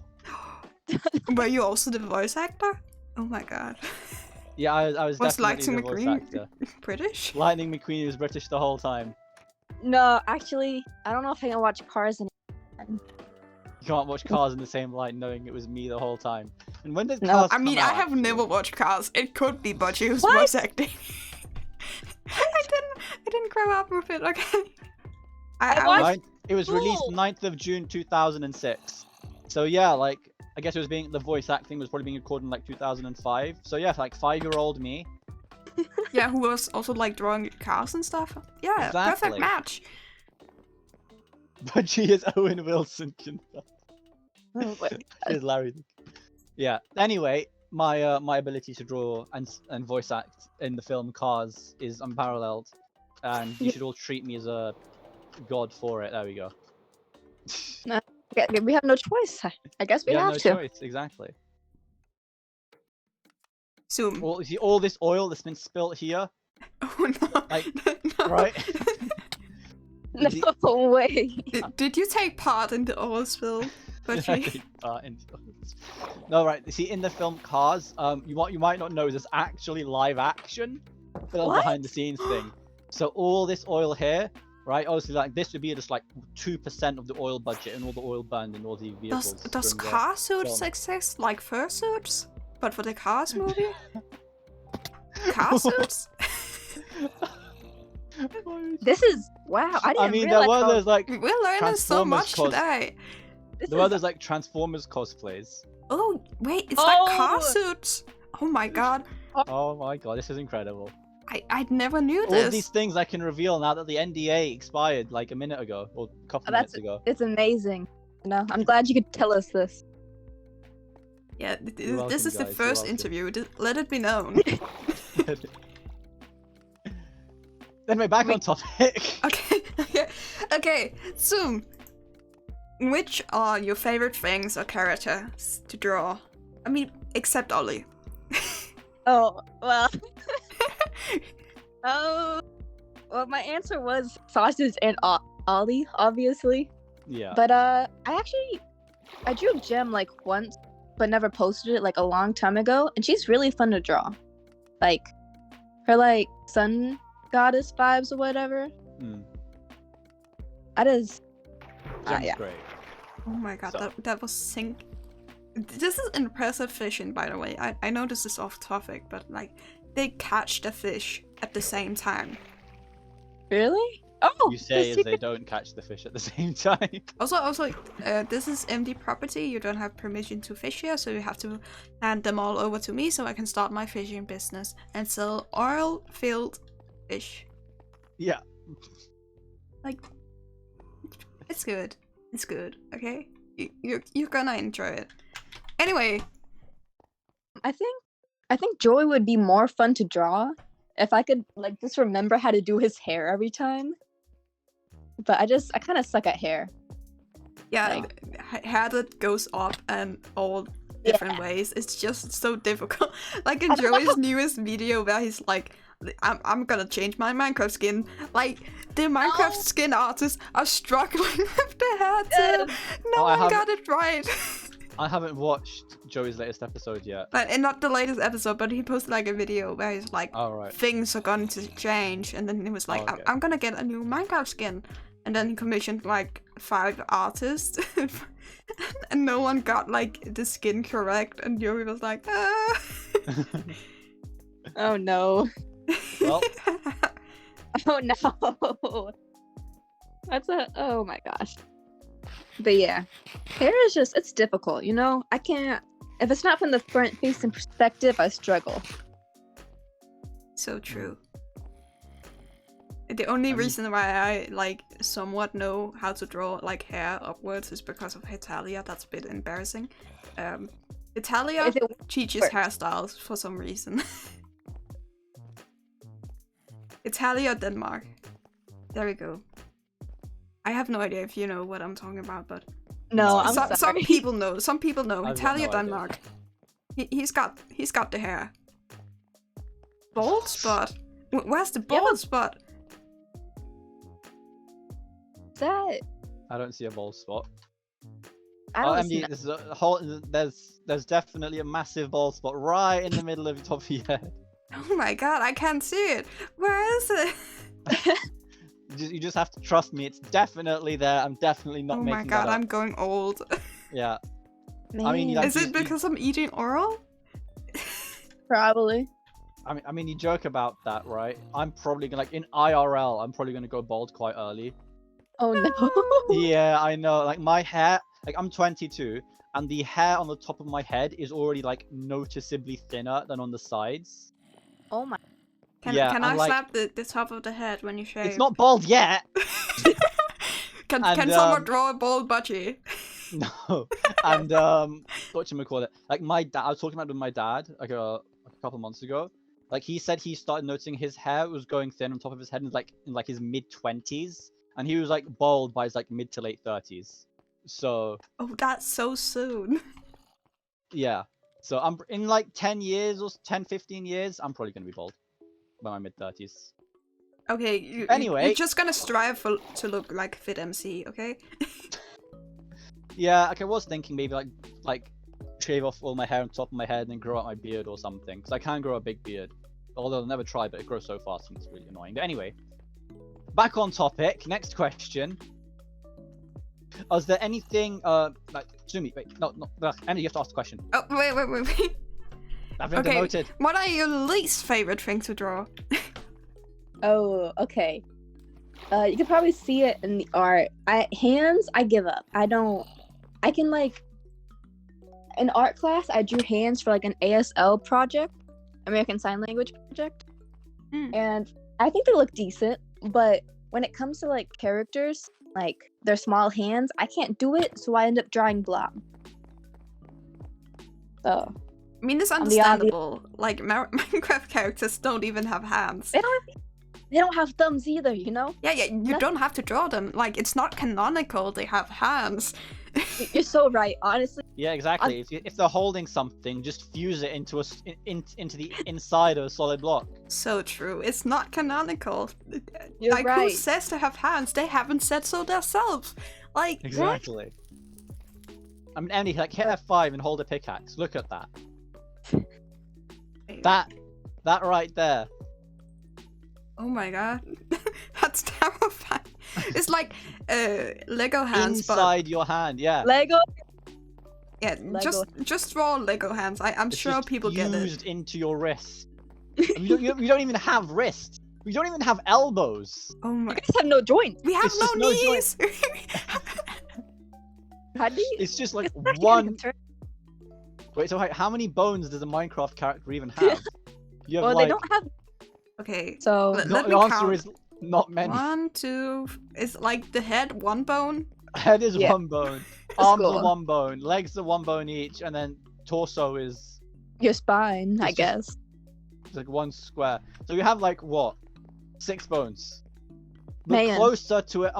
Were you also the voice actor? Oh my god. Yeah, I was Was definitely the Lightning voice McQueen actor. British? Lightning McQueen was British the whole time. No, actually, I don't know if I can watch Cars anymore. You can't watch Cars in the same light knowing it was me the whole time. And when did No, Cars I mean, come I out, have actually? never watched Cars. It could be Budgie who's What? voice acting. I didn't grow up with it. Okay. I I watched- It was released Cool. 9th of June 2006. So yeah, like I guess the voice acting was probably being recorded in like 2005. So yeah, like 5-year-old me. yeah, who was also like drawing cars and stuff. Yeah, Exactly. perfect match. But she is Owen Wilson. Oh, wait. Is Larry. Yeah. Anyway, my ability to draw and voice act in the film Cars is unparalleled, and you should all treat me as a god for it. There we go. Okay, we have no choice. I guess we You have no to. choice. Exactly. Zoom. All this oil that's been spilt here, Oh no. like, No. right? No way. Did you take part in the oil spill, Budgie? No, right. You see, in the film Cars, you might not know there's actually live action film What? behind the scenes thing. So all this oil here, right? Obviously, like this would be just like 2% of the oil budget and all the oil burned in all the vehicles. Does from the car suits film. exist like fursuits, but for the Cars movie? Car suits? This is wow. I didn't I mean, there realize. were those like We're learning so Transformers much today. This there were is- those like Transformers cosplays. Oh wait, it's like car Oh. suits. Oh my god. Oh my god, this is incredible. I never knew All this. these things I can reveal now that the NDA expired like a minute ago or a couple minutes ago. It's amazing. You know, I'm glad you could tell us this. Yeah, You're welcome, this is the guys, you're first welcome. interview. Let it be known. Anyway, back on topic. Okay. Zoom. Which are your favorite things or characters to draw? I mean, except Ollie. Oh, well. Oh, well, my answer was Sausage and Ollie, obviously. Yeah. But I drew Gem like once, but never posted it like a long time ago, and she's really fun to draw. Like her like sun goddess vibes or whatever. That is. Gem's Yeah. great. Oh my god, So- that was sync. This is impressive fishing, by the way. I know this is off topic, but like they catch the fish at the same time. Really? Oh, You say the as they secret- don't catch the fish at the same time. Also, this is empty property. You don't have permission to fish here, so you have to hand them all over to me so I can start my fishing business and sell oil-filled fish. Yeah. Like, it's good. It's good. Okay, you're gonna enjoy it. Anyway, I think Joey would be more fun to draw if I could like just remember how to do his hair every time. But I kind of suck at hair. yeah, Like- hair that goes up and all different ways. It's just so difficult. Like in Joey's newest video where he's like, I'm gonna change my Minecraft skin. Like the Minecraft Oh. skin artists are struggling with the hair too. No Oh, I one have- got it right. I haven't watched Joey's latest episode yet. And not the latest episode, but he posted like a video where he's like, Oh, right. things are going to change, and then he was like, Oh, okay. I'm gonna get a new Minecraft skin, and then he commissioned like 5 artists, and no one got like the skin correct, and Joey was like, ah. Oh no. Well, Oh no. Oh my gosh. But yeah, hair is just, it's difficult, you know? I can't, if it's not from the front facing perspective, I struggle. So true. The only I mean- reason why I like somewhat know how to draw like hair upwards is because of Hetalia. That's a bit embarrassing. Hetalia If it teaches works. hairstyles for some reason. Italia, Denmark. There we go. I have no idea if you know what I'm talking about, but No, I'm some sorry. people know. Some people know. I've got Italia, no idea. Denmark. He's got the hair. Bald spot. Where's the Yeah, bald but- spot? That, I don't see a bald spot. I Oh, don't Emily, this is a whole. There's definitely a massive bald spot right in the middle of your top of your head. Oh my god, I can't see it. Where is it? You just have to trust me. It's definitely there. I'm definitely not Oh making my god, that up. I'm going old. Yeah. I mean, Man, like- Is it you- because I'm eating oral? probably. I mean, you joke about that, right? I'm probably gonna like in IRL. I'm probably gonna go bald quite early. Oh no. Yeah, I know. Like my hair, like I'm 22, and the hair on the top of my head is already like noticeably thinner than on the sides. Oh my. Can Yeah, I and, like- slap the top of the head when you shave? It's not bald yet. Can and, someone draw a bald budgie? No. And whatchamacallit? Like my dad, I was talking about it with my dad like a couple months ago. Like he said he started noticing his hair was going thin on top of his head in like his mid-20s, and he was like bald by his like mid to late 30s. So Oh, that's so soon. yeah. So I'm in like 10 years or 10, 15 years, I'm probably gonna be bald by my mid-30s. Okay, Anyway. you're just gonna strive to look like Fit MC, okay? Yeah, like I was thinking maybe like shave off all my hair on top of my head and then grow out my beard or something, because I can grow a big beard. Although I'll never try, but it grows so fast and it's really annoying. But anyway, back on topic. Next question. Was there anything like Sumi? Wait, no, Emily, you have to ask the question. Oh, wait. I've been Okay. demoted. What are your least favorite thing to draw? Oh, okay. You can probably see it in the art. Hands, I give up. I can like in art class I drew hands for like an ASL project, American Sign Language project. and I think they look decent. But when it comes to like characters, like their small hands, I can't do it, so I end up drawing Blob. So I mean, it's understandable. Like Minecraft characters don't even have hands. they don't have thumbs either, you know? Yeah, you don't have to draw them. Like, it's not canonical they have hands. You're so right, honestly. Yeah, exactly. If they're holding something, just fuse it into into the inside of a solid block. So true. It's not canonical. You're like, right. who says to have hands? They haven't said so themselves. Like, Exactly. I mean, Emily, like hit F5 and hold a pickaxe. Look at that. That right there. Oh my god. That's terrifying. It's like Lego hands, Inside your hand, yeah. Lego. yeah, Lego. just draw Lego hands. I'm It's sure just people get it. fused into your wrist. You don't even have wrists. We don't even have elbows. Oh my. You guys have no joints. We have It's no just no knees. How do you? It's just like It's not even one. turn- Wait, so how many bones does a Minecraft character even have? You have Well, like. they don't have. Okay. So Let- No, me the answer count. is not many. 1, 2. Is like the head one bone? Head is Yeah. one bone. Arms cool. are one bone. Legs are one bone each, and then torso is your spine, I It's just- guess. like one square. So you have like what? 6 bones. Look Man. closer to it.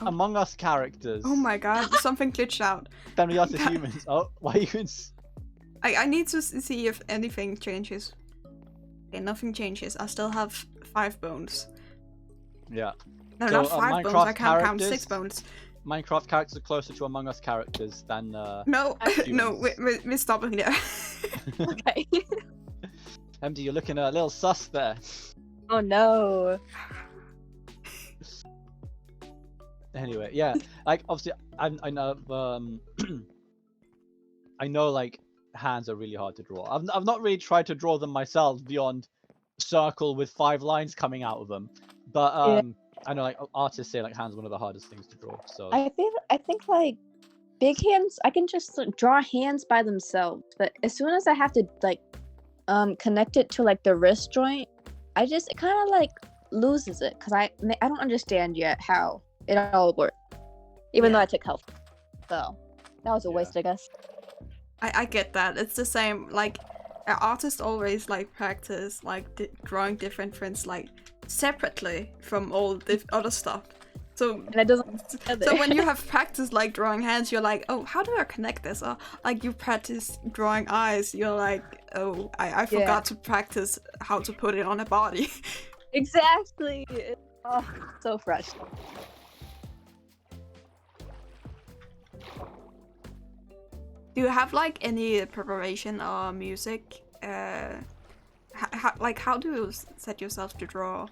Among Us characters Oh my god, something glitched out. than we are to humans. Oh, why you? I need to see if anything changes. Okay, nothing changes. I still have 5 bones. Yeah. No, So, not 5 bones. I Minecraft can't count 6 characters- bones. Minecraft characters are closer to Among Us characters than. No, Humans. no, we're stopping there. Okay. MD, you're looking a little sus there. Oh no. Anyway, yeah, like obviously, I know, I know, like hands are really hard to draw. I've not really tried to draw them myself beyond circle with 5 lines coming out of them, but I know like artists say like hands are one of the hardest things to draw. So I think like big hands, I can just like, draw hands by themselves, but as soon as I have to like connect it to like the wrist joint, it kind of like loses it because I don't understand yet how it all works. Even though Yeah. I took health, so that was a waste, I guess. I get that. It's the same. Like, artists always like practice like drawing different things like separately from all the other stuff. So And it doesn't. So when you have practiced like drawing hands, you're like, oh, how do I connect this? Or like you practice drawing eyes, you're like, oh, I forgot to practice how to put it on a body. Exactly. Oh, so fresh. Do you have like any preparation or music? How do you set yourself to draw?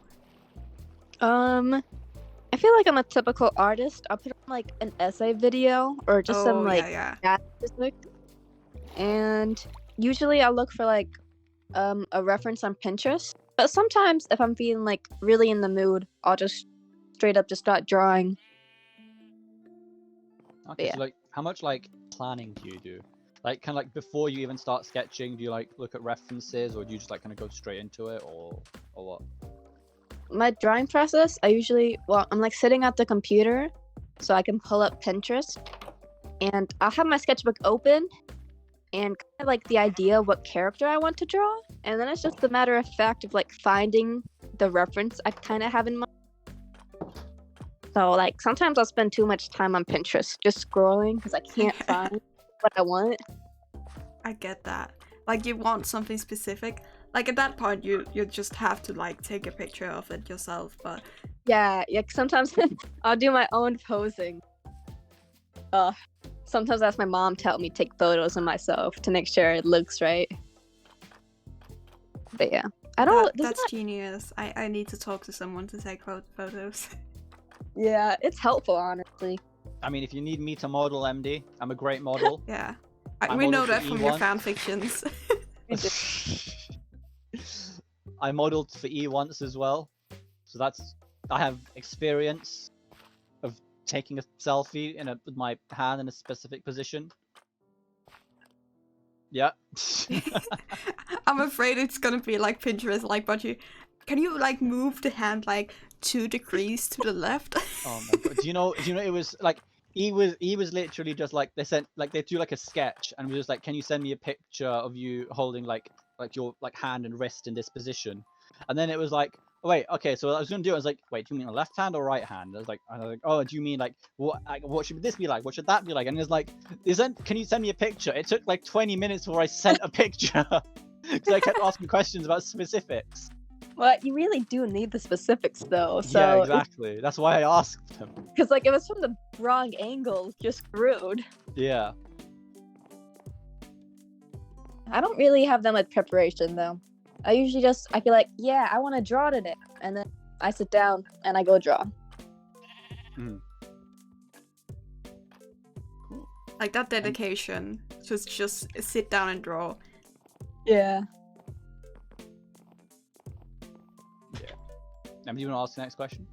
I feel like I'm a typical artist. I'll put on like an essay video or just some like yeah. music. And usually I'll look for like a reference on Pinterest. But sometimes if I'm feeling like really in the mood, I'll just straight up just start drawing. okay, yeah. so like how much like planning do you do? Like kind of like before you even start sketching, do you like look at references, or do you just like kind of go straight into it, or what? My drawing process, I'm like sitting at the computer so I can pull up Pinterest, and I'll have my sketchbook open and kind of like the idea of what character I want to draw, and then it's just a matter of fact of like finding the reference I kind of have in mind. So like sometimes I'll spend too much time on Pinterest just scrolling because I can't find what I want. I get that. Like you want something specific. Like at that point, you just have to like take a picture of it yourself. But Yeah, sometimes I'll do my own posing. Sometimes I ask my mom to help me take photos of myself to make sure it looks right. But yeah, that's genius. I need to talk to someone to take photos. Yeah, it's helpful, honestly. I mean, if you need me to model, MD, I'm a great model. Yeah, I we know modeled that for from your E1. fan fictions. I modeled for E once as well, so I have experience of taking a selfie with my hand in a specific position. Yeah. I'm afraid it's gonna be like Pinterest, like Budgie. can you like move the hand like 2 degrees to the left? Oh my god! Do you know? It was like he was literally just like they do like a sketch and was just like, can you send me a picture of you holding like your like hand and wrist in this position? And then it was like, oh, wait, okay, so I was gonna do it. I was like, wait, do you mean a left hand or right hand? I was like, oh, do you mean like what should this be like? What should that be like? And it's like, can you send me a picture? It took like 20 minutes before I sent a picture because I kept asking questions about specifics. Well, you really do need the specifics though. So Yeah, exactly. That's why I asked him. Because like if it's from the wrong angle, you're screwed. Yeah. I don't really have that much preparation though. I usually I feel like, yeah, I want to draw today, and then I sit down and I go draw. Mm. Like that dedication, just sit down and draw. Yeah. Do you want to ask the next question?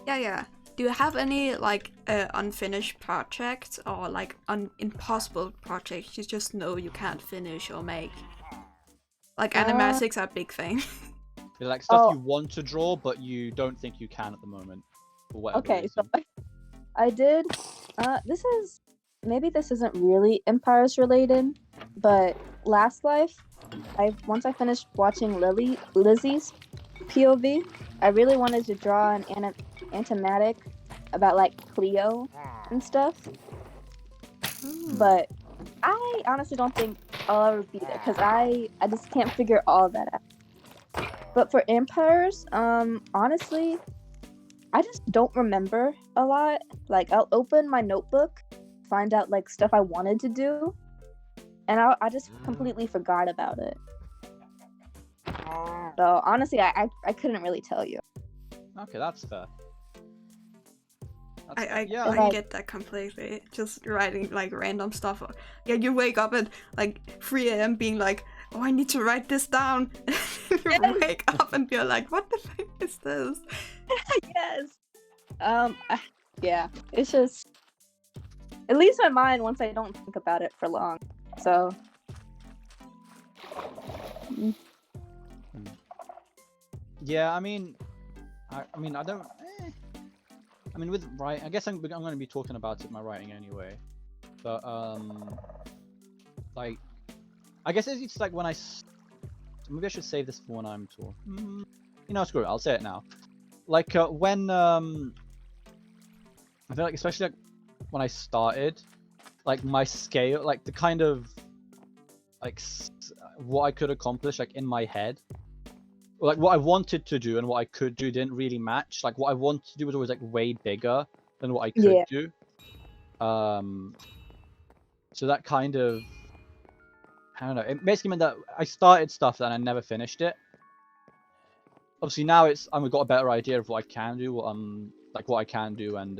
Yeah. Do you have any like unfinished projects or like impossible projects you just know you can't finish or make? Like animatics are a big thing. Like stuff you want to draw but you don't think you can at the moment, for whatever Okay, reason. so I did. This isn't really Empires related, but Last Life. Once I finished watching Lizzie's POV, I really wanted to draw an animatic about like Cleo and stuff. But I honestly don't think I'll ever be there because I just can't figure all that out. But for Empires, honestly, I just don't remember a lot. Like I'll open my notebook, find out like stuff I wanted to do, and I just completely forgot about it. So honestly, I couldn't really tell you. Okay, that's fair. I Yeah. get that completely. Just writing like random stuff. Yeah, you wake up at like 3 a.m. being like, oh, I need to write this down. You wake up and you're like, what the fuck is this? Yes. Yeah. It's just it leaves my mind once I don't think about it for long. So. Yeah, I mean, I don't. I mean, with writing, I guess I'm going to be talking about it in my writing anyway. But like, I guess it's like when maybe I should save this for when I'm talking. Screw it. I'll say it now. Like when I feel like, especially like when I started, like my scale, like the kind of like what I could accomplish, like in my head. Like what I wanted to do and what I could do didn't really match. Like what I wanted to do was always like way bigger than what I could do. So that kind of, I don't know. It basically meant that I started stuff and I never finished it. Obviously now I've got a better idea of what I can do, what I can do and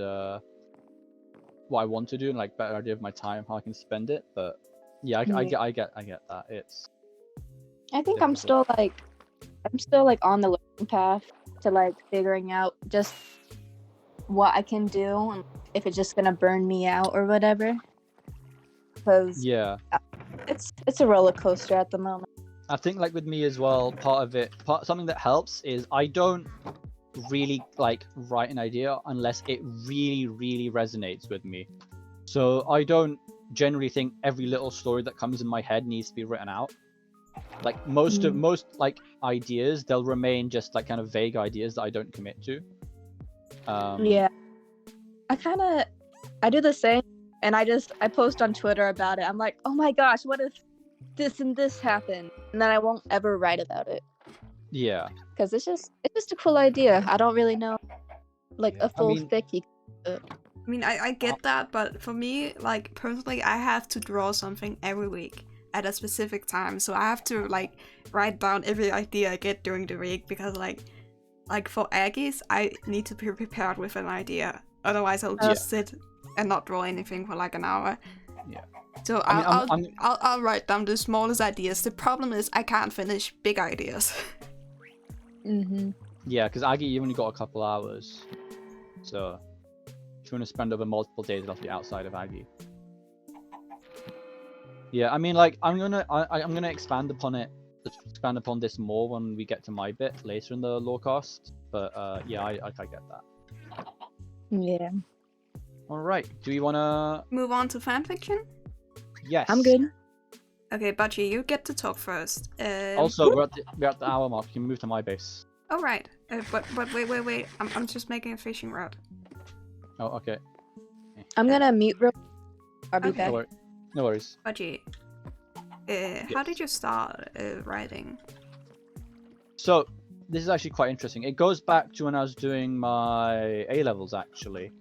what I want to do, and like better idea of my time, how I can spend it. But yeah, I get that. It's. I think I'm still like on the learning path to like figuring out just what I can do and if it's just gonna burn me out or whatever. Because it's a roller coaster at the moment. I think like with me as well, something that helps is I don't really like write an idea unless it really, really resonates with me. So I don't generally think every little story that comes in my head needs to be written out. Like most like ideas, they'll remain just like kind of vague ideas that I don't commit to. Yeah, I do the same, and I post on Twitter about it. I'm like, oh my gosh, what if this and this happened? And then I won't ever write about it. Yeah, because it's just a cool idea. I don't really know like a full thick. I mean, I get that, but for me, like personally, I have to draw something every week at a specific time, so I have to like write down every idea I get during the week, because like for Aggies, I need to be prepared with an idea, otherwise I'll just sit and not draw anything for like an hour. Yeah. So I'll write down the smallest ideas. The problem is I can't finish big ideas. Yeah, because Aggie, you only got a couple hours, so if you want to spend over multiple days, it'll be outside of Aggie. Yeah, I mean, like I'm gonna expand upon it expand upon this more when we get to my bit later in the Lorecast. But yeah, I get that. Yeah. All right. Do you wanna? Move on to fanfiction? Yes. I'm good. Okay, Budgie, you get to talk first. Also, we're at the hour mark. You can move to my base. Oh, right. But wait. I'm just making a fishing rod. Oh, okay. I'm gonna mute real. I'll be Okay. back. No worries. Budgie, how did you start writing? So this is actually quite interesting. It goes back to when I was doing my A levels actually.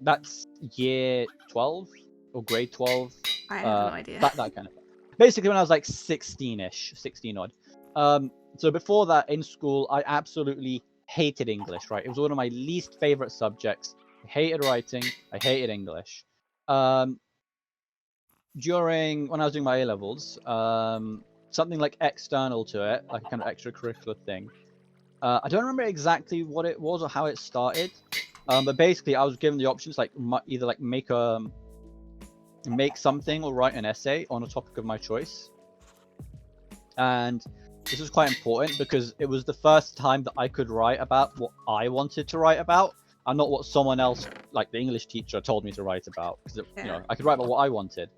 That's year 12 or grade 12. I have no idea. That kind of. Basically, when I was like 16-ish, 16 odd. So before that, in school, I absolutely hated English. Right, it was one of my least favorite subjects. I hated writing. I hated English. During when I was doing my A levels, something like external to it, like a kind of extracurricular thing. I don't remember exactly what it was or how it started, but basically I was given the options like either like make something or write an essay on a topic of my choice. And this was quite important because it was the first time that I could write about what I wanted to write about and not what someone else, like the English teacher, told me to write about. Because you know, I could write about what I wanted.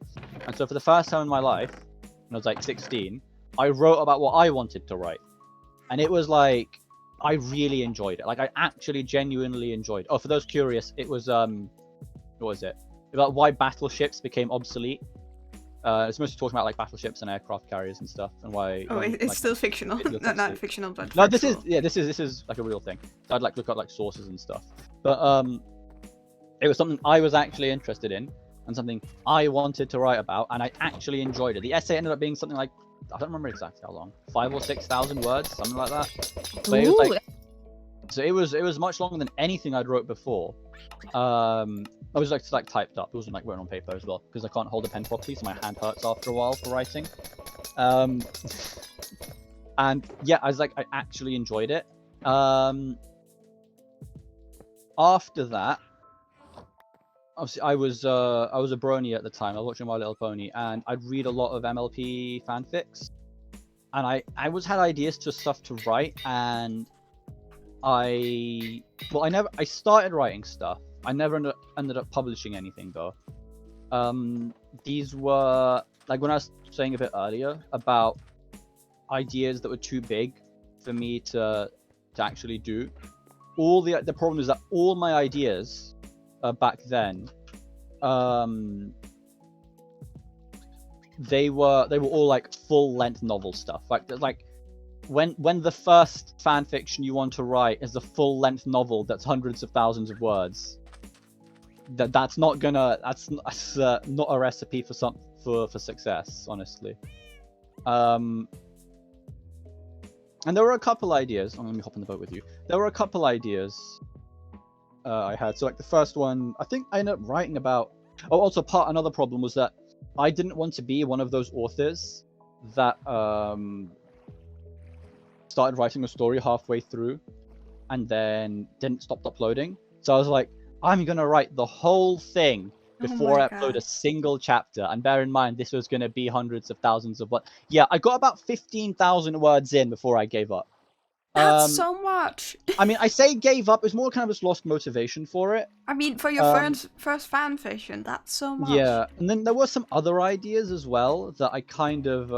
And so for the first time in my life, when I was like 16, I wrote about what I wanted to write. And it was like, I really enjoyed it. Like, I actually genuinely enjoyed it. Oh, for those curious, it was, what was it? About why battleships became obsolete. It's mostly talking about, like, battleships and aircraft carriers and stuff, and why... Oh, it's like, still fictional. Not fictional, but no, this factual. is, this is, like, a real thing. So I'd, like, look up, like, sources and stuff. But, it was something I was actually interested in, and something I wanted to write about, and I actually enjoyed it. The essay ended up being something like, I don't remember exactly how long, 5,000 or 6,000 words, something like that. But it was like, so it was much longer than anything I'd wrote before. I was like typed up. It wasn't like written on paper as well because I can't hold a pen properly, so my hand hurts after a while for writing. And yeah, I was like, I actually enjoyed it. After that, obviously, I was a brony at the time. I was watching My Little Pony, and I'd read a lot of MLP fanfics, and I had ideas to stuff to write, and I started writing stuff. I never ended up publishing anything though. These were like when I was saying a bit earlier about ideas that were too big for me to actually do. All the problem is that all my ideas back then, they were all like full length novel stuff. Like when the first fan fiction you want to write is a full length novel that's hundreds of thousands of words, that's not a recipe for success, honestly. And there were a couple ideas. I'm gonna hop on the boat with you. There were a couple ideas I had. So like the first one, I think I ended up writing about. Oh, also another problem was that I didn't want to be one of those authors that started writing a story halfway through and then didn't stop uploading. So I was like, I'm gonna write the whole thing before I upload a single chapter. And bear in mind, this was gonna be hundreds of thousands of words. Yeah, I got about 15,000 words in before I gave up. That's so much. I mean, I say gave up. It was more kind of just lost motivation for it. I mean, for your first fan fiction, that's so much. Yeah, and then there were some other ideas as well that I kind of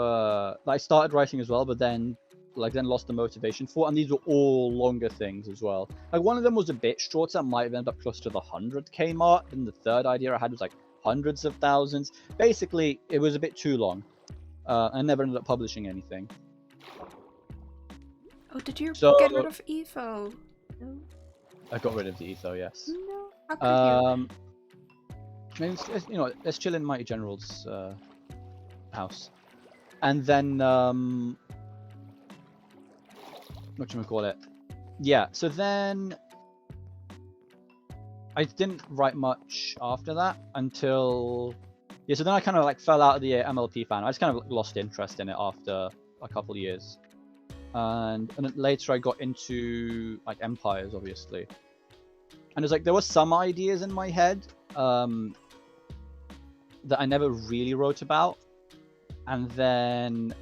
I started writing as well, but then lost the motivation for. And these were all longer things as well. Like one of them was a bit shorter. It might have ended up close to the 100k mark. And the third idea I had was like hundreds of thousands. Basically, it was a bit too long. I never ended up publishing anything. Oh, did you get rid of Etho? No. I got rid of the Etho, yes. No. How could you? Maybe let's chill in Mighty General's house, and then whatchamacallit? Yeah. So then I didn't write much after that until So then I kind of like fell out of the MLP fan. I just kind of lost interest in it after a couple of years. And then later I got into like Empires, obviously. And it's like there were some ideas in my head that I never really wrote about. And then,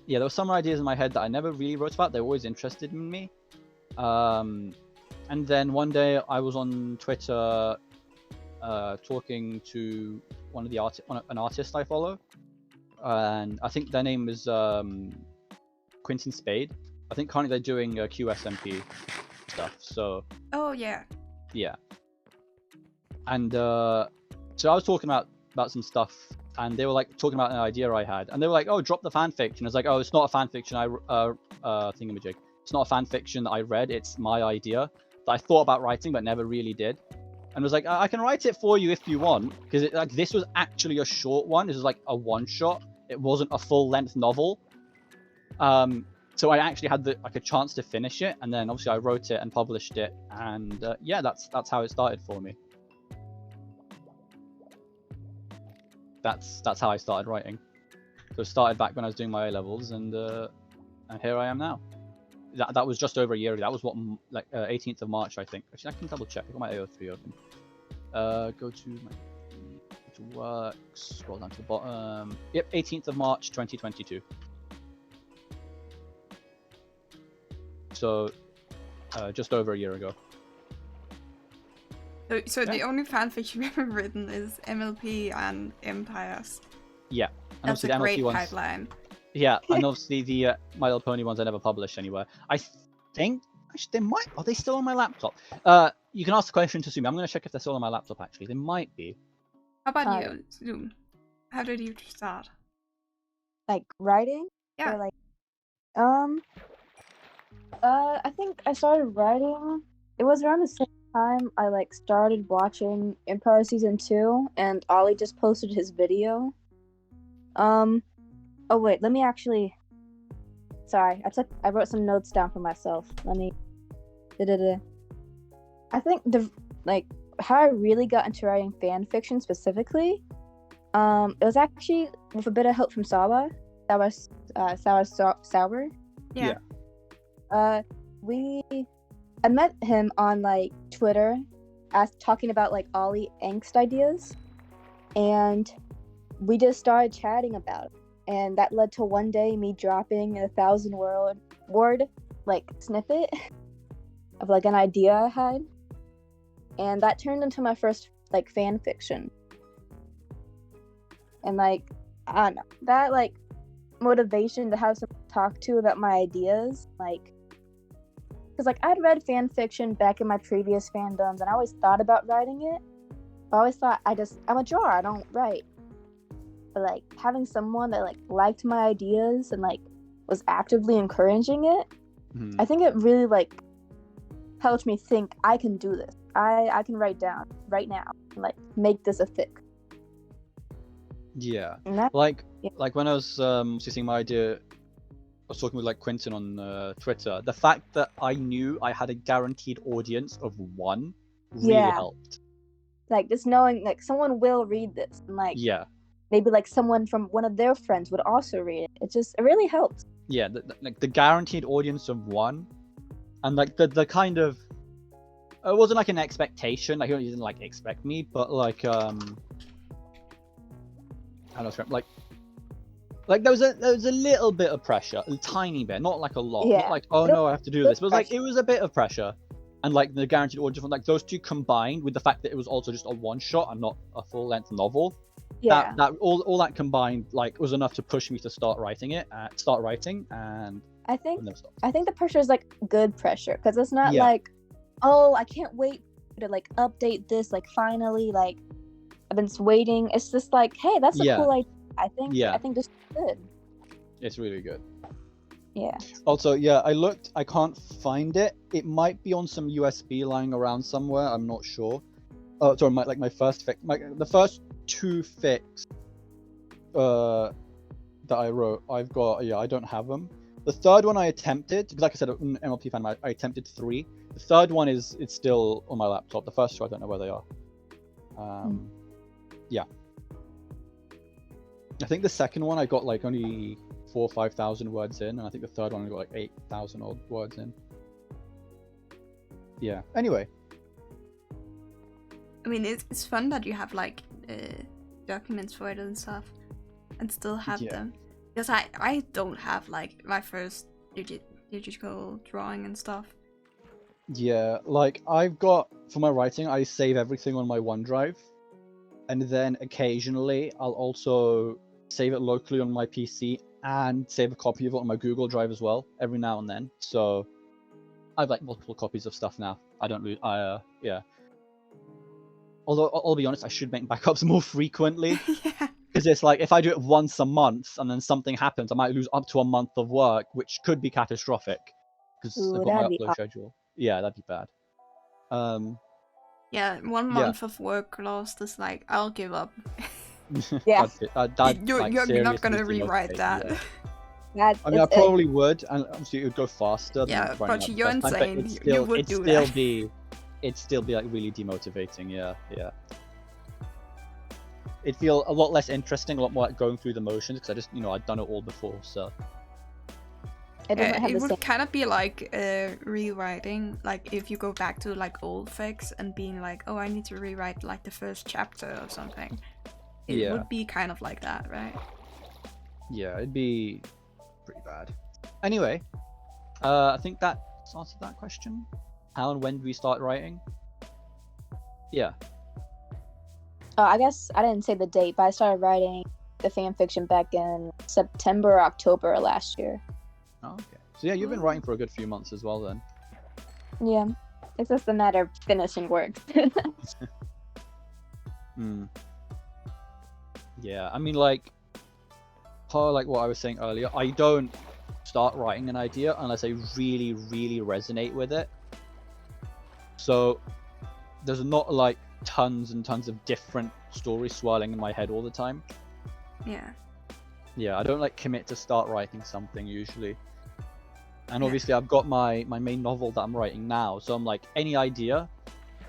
yeah, there were some ideas in my head that I never really wrote about. They were always interested in me. And then one day I was on Twitter talking to one of the an artist I follow, and I think their name is Quentin Spade. I think currently they're doing QSMP stuff. So Oh yeah. yeah, and so I was talking about some stuff, and they were like talking about an idea I had, and they were like, "Oh, drop the fan fiction." I was like, "Oh, it's not a fan fiction. Thingamajig. It's not a fan fiction that I read. It's my idea that I thought about writing but never really did." And was like, "I can write it for you if you want," because like this was actually a short one. This was like a one shot. It wasn't a full length novel. So I actually had a chance to finish it, and then obviously I wrote it and published it, and yeah, that's how it started for me. That's how I started writing. So it started back when I was doing my A levels, and here I am now. That was just over a year ago. That was what, like 18th of March, I think. Actually, I can double check. I got my AO3 open. Go to work. Scroll down to the bottom. Yep, 18th of March, 2022. So, just over a year ago. So the only fanfiction we've ever written is MLP and Empires. Yeah, and That's a the great MLP ones. pipeline. Yeah, and obviously the My Little Pony ones I never published anywhere. I think actually they might. Are they still on my laptop? You can ask the question to Sumi. I'm going to check if they're still on my laptop. Actually, they might be. How about you, Zoom? How did you start? Like writing? Yeah. Or like, I think I started writing. It was around the same time I like started watching Empire Season 2, and Ollie just posted his video. Oh wait, let me actually. Sorry, I wrote some notes down for myself. Let me. I think how I really got into writing fan fiction specifically, it was actually with a bit of help from Sawa. That was Sour. Yeah. I met him on like Twitter, talking about like Ollie angst ideas, and we just started chatting about it. And that led to one day me dropping a 1,000-word like snippet of like an idea I had, and that turned into my first like fan fiction. And like I don't know, that like motivation to have someone to talk to about my ideas, like, because like I'd read fan fiction back in my previous fandoms, and I always thought about writing it. I always thought I'm a drawer, I don't write. But like having someone that like liked my ideas and like was actively encouraging it, I think it really like helped me think I can do this. I can write down right now, and, like make this a fic. Yeah, And like when I was seeing my idea, I was talking with like Quentin on Twitter. The fact that I knew I had a guaranteed audience of 1 really helped. Like just knowing like someone will read this, and like maybe like someone from one of their friends would also read it. It really helped. Yeah, the guaranteed audience of 1, and like the kind of, it wasn't like an expectation. Like he didn't like expect me, but like I don't know, like there was a little bit of pressure, a tiny bit, not like a lot. Not like, oh no, I have to do this, but like it was a bit of pressure. And like the guaranteed audience, like those two combined with the fact that it was also just a one shot and not a full length novel. Yeah. That all that combined like was enough to push me to start writing, and I think the pressure is like good pressure, because it's not like, oh, I can't wait to like update this, like finally, like I've been waiting. It's just like, hey, that's a cool idea. I think this is good. It's really good. Yeah. Also, I looked. I can't find it. It might be on some USB lying around somewhere. I'm not sure. Oh, sorry. My first fic. The first 2 fics that I wrote, I've got. I don't have them. The third one I attempted, because like I said, an MLP fan, I attempted 3. The third one it's still on my laptop. The first 2 I don't know where they are. Yeah. I think the second one I got like only 4,000 or 5,000 words in, and I think the third one I got like 8,000 odd words in. Yeah. Anyway. I mean, it's fun that you have like documents for it and stuff. and still have Yeah. them. Because I don't have like my first digital drawing and stuff. Yeah, like I've got for my writing, I save everything on my OneDrive, and then occasionally I'll also save it locally on my PC and save a copy of it on my Google Drive as well every now and then. So I've like multiple copies of stuff now. I don't lose. Yeah. Although I'll be honest, I should make backups more frequently. Yeah. Because it's like if I do it once a month and then something happens, I might lose up to a month of work, which could be catastrophic. Because Ooh, I've got my that'd be upload schedule. Yeah, that'd be bad. Yeah, 1 Yeah. month of work lost is like, I'll give up. Yeah. You're not gonna rewrite that. I mean, I probably would, and obviously it would go faster. Yeah, than writing but out you're the first time, but insane. You would do that. It'd still be like really demotivating. Yeah. It'd feel a lot less interesting, a lot more like going through the motions because I just, I'd done it all before. So It doesn't have it the would same. kind of be like rewriting, like if you go back to like old fics and being like, oh, I need to rewrite like the first chapter or something. It Yeah. would be kind of like that, right? yeah, it'd be pretty bad. Anyway, I think that answered that question. How and when do we start writing? Yeah. I guess I didn't say the date, but I started writing the fan fiction back in September or October last year. Oh, okay. So yeah, you've been writing for a good few months as well then. Yeah, it's just a matter of finishing work. Yeah, I mean, like, part of, like what I was saying earlier, I don't start writing an idea unless I really, really resonate with it. So there's not like tons and tons of different stories swirling in my head all the time. Yeah. Yeah, I don't like commit to start writing something usually. And Yeah. obviously I've got my main novel that I'm writing now, so I'm like, any idea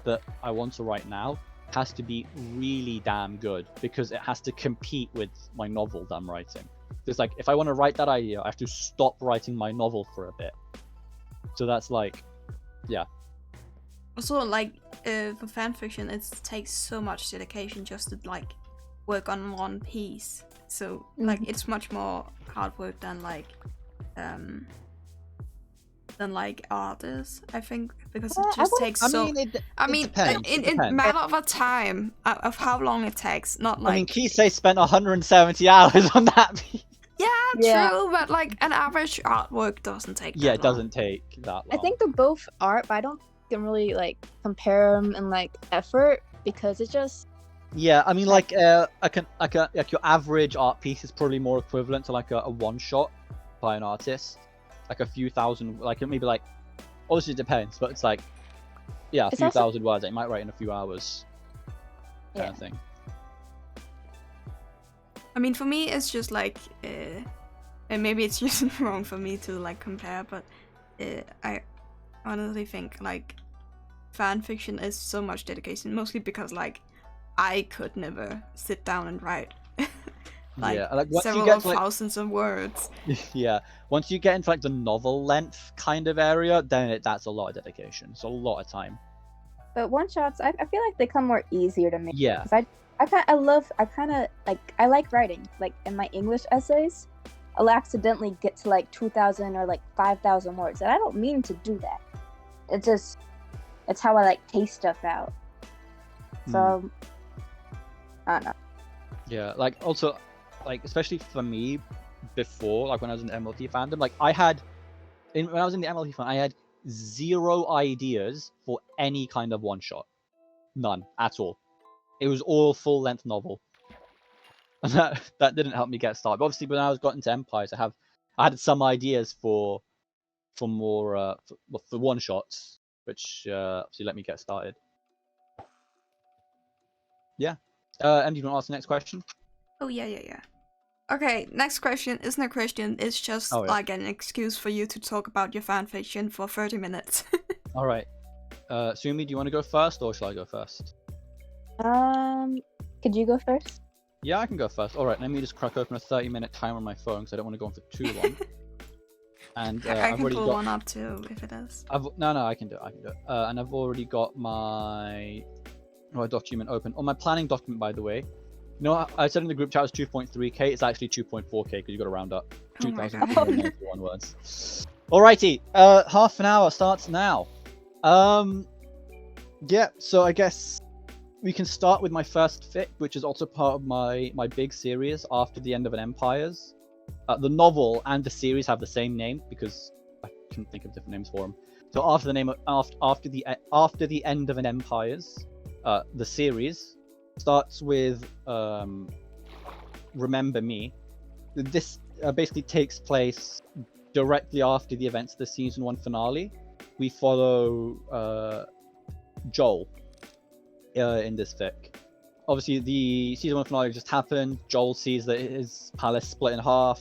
that I want to write now has to be really damn good because it has to compete with my novel that I'm writing. It's like, if I want to write that idea, I have to stop writing my novel for a bit. So that's like, yeah. Also, like, for fanfiction, it takes so much dedication just to, like, work on one piece. So, like, it's much more hard work than, like, artists, I think, because it just takes so... I mean, depends. It in depends. matter of a time, of how long it takes, not like... I mean, Kisei spent 170 hours on that piece. Yeah. True, but, like, an average artwork doesn't take that Yeah, it long. doesn't take that long. I think they're both art, but I don't can really like compare them in like effort because it just Yeah, I mean, like your average art piece is probably more equivalent to like a one shot by an artist, like a few thousand, like maybe like, obviously it depends, but it's like, yeah, a It's few also- thousand words that you might write in a few hours, kind Yeah. of thing. I mean, for me, it's just like, and maybe it's just wrong for me to like compare, but I honestly think like fan fiction is so much dedication, mostly because like I could never sit down and write like, Yeah, like once you several get to, like, thousands of words. yeah, once you get into like the novel length kind of area, then that's a lot of dedication. It's a lot of time. but one shots I feel like they come more easier to make. Yeah. 'Cause I like writing. Like in my English essays, I'll accidentally get to like 2,000 or like 5,000 words, and I don't mean to do that. It's how I like taste stuff out. So I don't know. Yeah, like also, like especially for me, before, like when I was in the MLT fandom, like when I was in the MLT fandom, I had 0 ideas for any kind of one shot, none at all. It was all full length novel, and that didn't help me get started. But obviously, when I got into Empires, I had some ideas for more for one shots, which obviously let me get started. Yeah. And do you want to ask the next question? Oh yeah. Okay, next question isn't a question. It's just Oh, yeah. like an excuse for you to talk about your fan fiction for 30 minutes. All right. Sumi, do you want to go first, or shall I go first? Could you go first? Yeah, I can go first. All right, let me just crack open a 30-minute timer on my phone because I don't want to go on for too long. And I I've can already pull got. one up too if it is. No, I can do it. And I've already got my document open. On my planning document, by the way, No, I said in the group chat it was 2.3k. It's actually 2.4k because you got to round up. Oh my God. 2,491 words. Alrighty, half an hour starts now. Yeah, so I guess we can start with my first fic, which is also part of my big series after the end of an Empires. The novel and the series have the same name because I couldn't think of different names for them. So after the end of an Empires, the series starts with Remember Me. This basically takes place directly after the events of the season 1 finale. We follow Joel in this fic. Obviously, the season 1 finale just happened. Joel sees that his palace split in half,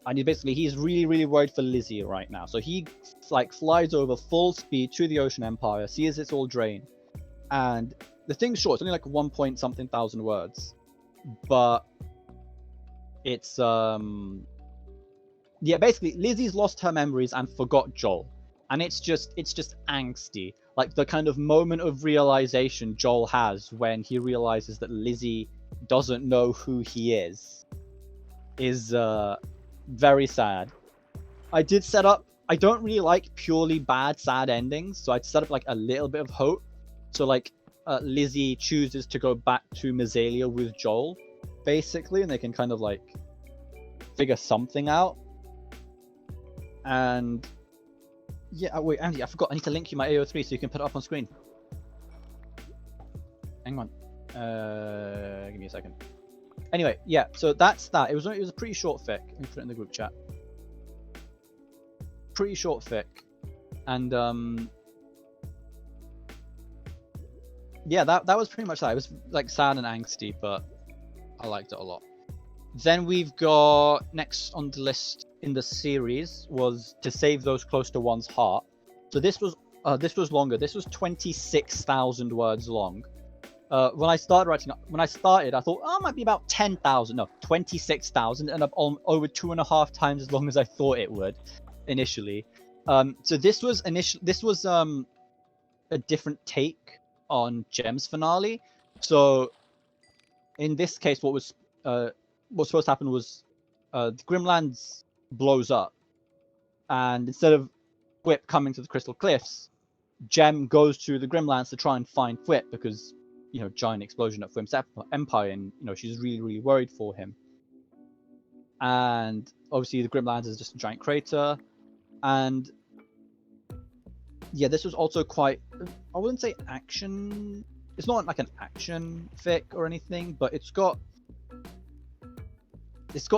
and he's really worried for Lizzie right now. So he flies over full speed to the Ocean Empire, sees it's all drained, and the thing's short. It's only like 1 point something thousand words, but it's basically Lizzie's lost her memories and forgot Joel, and it's just angsty. Like the kind of moment of realization Joel has when he realizes that Lizzie doesn't know who he is very sad. I did set up. I don't really like purely bad sad endings, so I'd set up like a little bit of hope. So like Lizzie chooses to go back to Mazalia with Joel, basically, and they can kind of like figure something out. And yeah, wait, Andy, I forgot. I need to link you my AO3 so you can put it up on screen. Hang on. Give me a second. Anyway, yeah. So that's that. It was a pretty short fic. Let me put it in the group chat. Pretty short fic, and yeah, that was pretty much that. It was like sad and angsty, but I liked it a lot. Then we've got next on the list in the series was To Save Those Close to One's Heart. So this was longer. This was 26,000 words long. When I started, I thought, I might be about 10,000. No, 26,000, and over 2.5 times as long as I thought it would initially. So this was a different take on Gem's finale. So in this case, what's supposed to happen was the Grimlands blows up, and instead of Whip coming to the Crystal Cliffs, Gem goes to the Grimlands to try and find Whip because, you know, giant explosion at Whip's empire, and you know she's really worried for him. And obviously the Grimlands is just a giant crater, and yeah, this was also quite, I wouldn't say action. It's not like an action fic or anything, but it's got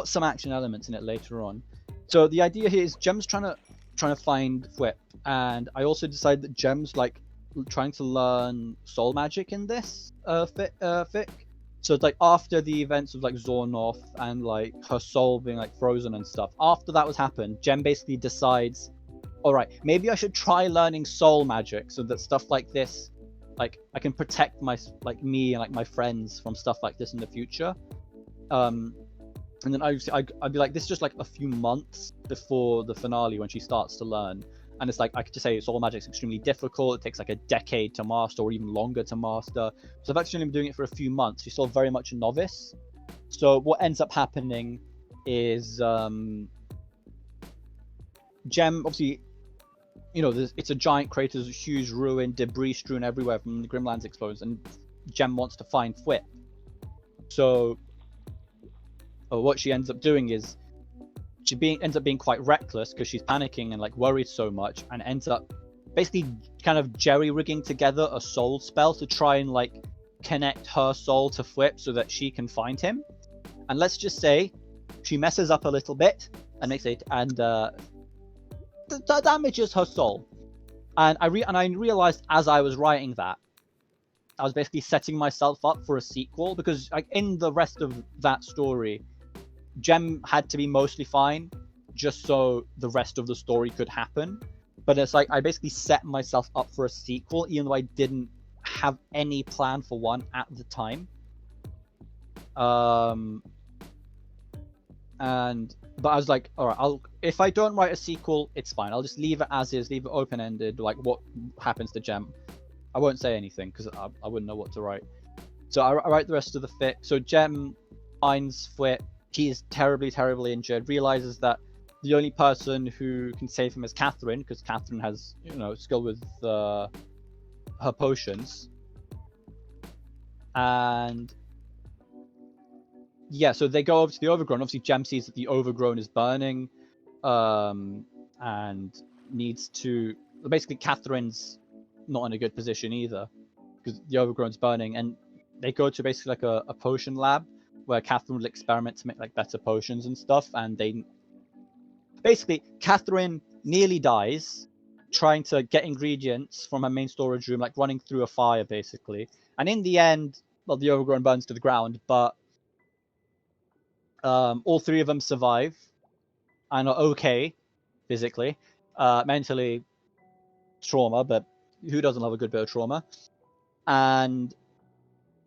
some action elements in it later on. So the idea here is Gem's trying to find Whip, and I also decided that Gem's like trying to learn soul magic in this fic. So it's like after the events of like Zornoth and like her soul being like frozen and stuff. After that was happened, Gem basically decides, all right, maybe I should try learning soul magic so that stuff like this, like I can protect me and like my friends from stuff like this in the future. And then I'd be like, this is just like a few months before the finale when she starts to learn. And it's like, I could just say soul magic's extremely difficult. It takes like a decade to master or even longer to master. So I've actually been doing it for a few months. She's still very much a novice. So what ends up happening is Gem, obviously, you know, it's a giant crater, there's a huge ruin, debris strewn everywhere from the Grimlands explosion, and Gem wants to find Whip. So what she ends up doing is ends up being quite reckless because she's panicking and like worried so much, and ends up basically kind of jerry-rigging together a soul spell to try and like connect her soul to Whip so that she can find him. And let's just say she messes up a little bit and makes it, and that damages her soul. And I realized as I was writing that I was basically setting myself up for a sequel, because like in the rest of that story, Gem had to be mostly fine just so the rest of the story could happen. But it's like I basically set myself up for a sequel even though I didn't have any plan for one at the time. But I was like, all right, if I don't write a sequel, it's fine. I'll just leave it as is, leave it open-ended, like what happens to Gem. I won't say anything because I wouldn't know what to write. So I write the rest of the fic. So Jem finds Fwit. He's terribly injured. Realizes that the only person who can save him is Catherine, because Catherine has, skill with her potions. And yeah, so they go over to the Overgrown. Obviously, Jem sees that the Overgrown is burning, and needs to. Basically, Catherine's not in a good position either, because the Overgrown's burning, and they go to basically like a potion lab where Catherine will experiment to make like better potions and stuff, and they basically Catherine nearly dies trying to get ingredients from her main storage room, like running through a fire basically, and in the end, well, the Overgrown burns to the ground, but all three of them survive and are okay physically. Mentally, trauma, but who doesn't love a good bit of trauma? And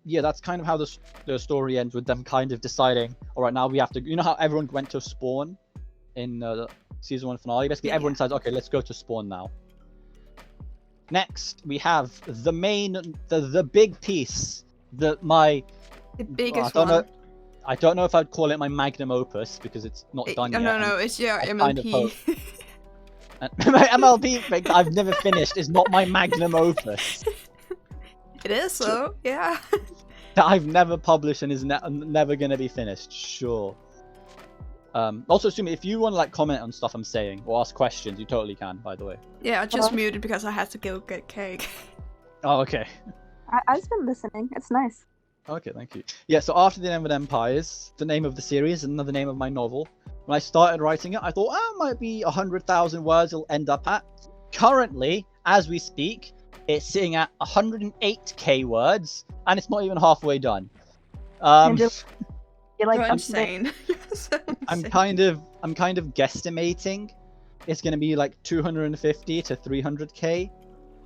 yeah, that's kind of how the story ends, with them kind of deciding, all right, now we have to, how everyone went to spawn in the season 1 finale? Basically, everyone decides, okay, let's go to spawn now. Next, we have the big piece, the biggest one. I don't know if I'd call it my magnum opus, because it's not done yet. No, it's your MLP. My MLP thing that I've never finished is not my magnum opus. It is, though, yeah. That I've never published and is never going to be finished, sure. Also, Sumi, if you want to comment on stuff I'm saying or ask questions, you totally can, by the way. Yeah, I just muted because I had to go get cake. Oh, okay. I've just been listening. It's nice. Okay, thank you. Yeah, so After the Inevitable Empires, the name of the series and another name of my novel. When I started writing it, I thought, it might be 100,000 words it'll end up at. Currently, as we speak, it's sitting at 108k words, and it's not even halfway done. You're You're insane. I'm kind of guesstimating it's going to be like 250 to 300k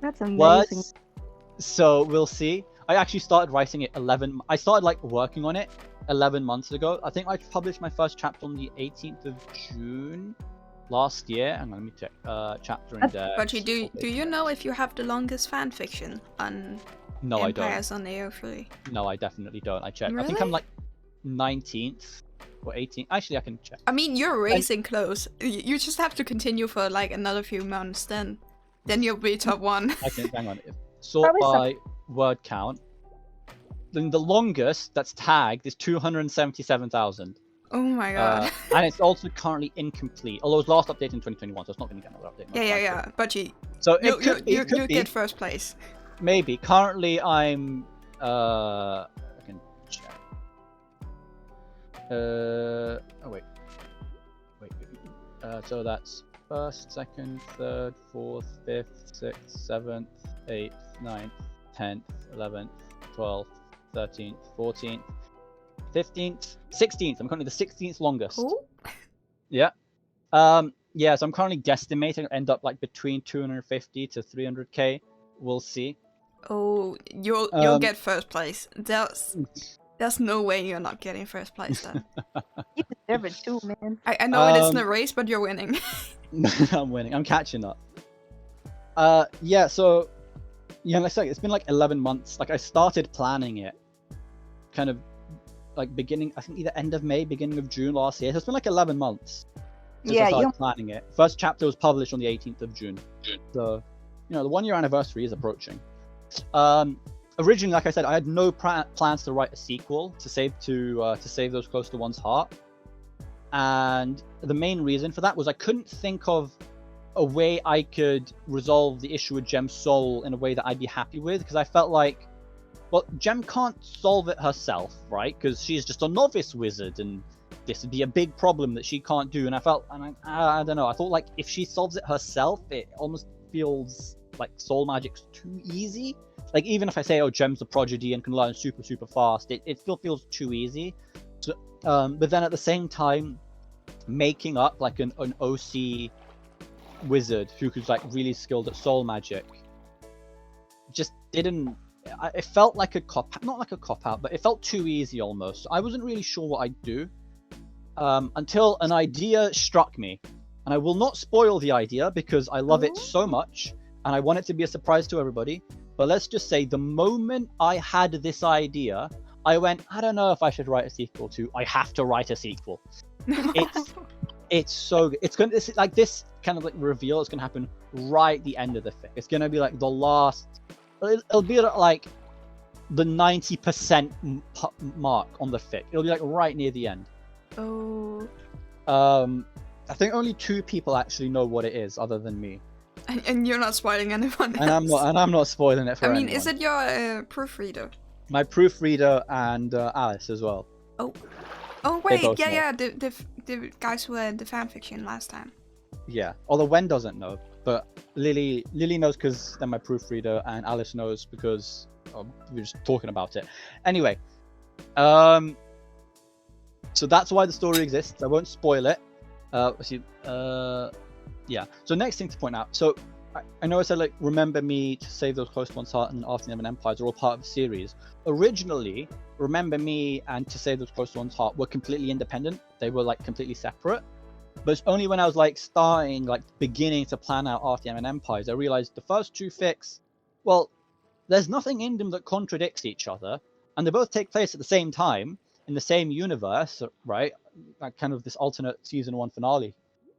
That's amazing. words. So we'll see. I actually started writing it I started working on it 11 months ago. I think I published my first chapter on the 18th of June last year. Hang on, let me check. Chapter index. But do you know if you have the longest fanfiction on No, I Empires don't. on AO3? No, I definitely don't. I checked. Really? I think I'm 19th or 18th. Actually, I can check. I mean, you're racing close. You just have to continue for another few months, then you'll be top 1. I can hang on. Sort by word count. Then the longest that's tagged is 277,000. Oh my god. And it's also currently incomplete. Although it was last updated in 2021, so it's not going to get another update. Yeah. But So you could be. get first place. Maybe. Currently, I'm. I can check. Oh wait. So that's first, second, third, fourth, fifth, sixth, seventh, 8th, 9th, 10th, 11th, 12th, 13th, 14th, 15th, 16th. I'm currently the 16th longest. Cool. Yeah. Yeah, so I'm currently guesstimating it'll end up between 250 to 300k. We'll see. Oh, you'll get first place. There's no way you're not getting first place then. You deserve it too, man. I know it isn't a race, but you're winning. I'm winning. I'm catching up. Yeah, so let's say it's been 11 months. I started planning it kind of beginning, I think either end of May, beginning of June last year. So it's been 11 months since I started planning it. First chapter was published on the 18th of June. So, the 1-year anniversary is approaching. Originally, like I said, I had no plans to write a sequel to save those close to one's heart. And the main reason for that was I couldn't think of a way I could resolve the issue with Jem's soul in a way that I'd be happy with, because I felt well, Jem can't solve it herself, right? Because she's just a novice wizard, and this would be a big problem that she can't do. And I don't know, I thought if she solves it herself, it almost feels like soul magic's too easy. Even if I say, oh, Jem's a prodigy and can learn super, super fast, it still feels too easy. So, but then at the same time, making up an OC wizard who was really skilled at soul magic just didn't. It felt like a not like a cop out, but it felt too easy almost. I wasn't really sure what I'd do until an idea struck me, and I will not spoil the idea because I love it so much and I want it to be a surprise to everybody. But let's just say the moment I had this idea, I went, I don't know if I should write a sequel to. I have to write a sequel. It's so good. It's like this kind of like reveal is gonna happen right at the end of the fic. It's gonna be like the last. It'll be like the 90% mark on the fic. It'll be like right near the end. Oh. I think only 2 people actually know what it is, other than me. And you're not spoiling anyone else. And I'm not spoiling it for anyone. I mean, is it your proofreader? My proofreader and Alice as well. Oh wait, both yeah, know. the guys who were in the fanfiction last time. Yeah, although Wen doesn't know, but Lily knows because they're my proofreader, and Alice knows because we were just talking about it. Anyway, so that's why the story exists. I won't spoil it. Yeah. So next thing to point out. So I know I said like Remember Me, To Save Those Close to One's Heart, and After the Never Empires are all part of the series. Originally, Remember Me and To Save Those Close to One's Heart were completely independent. They were like completely separate. But it's only when I was like beginning to plan out After the Never Empires, I realized the first 2 fics, well, there's nothing in them that contradicts each other, and they both take place at the same time in the same universe, right? Like kind of this alternate season 1 finale.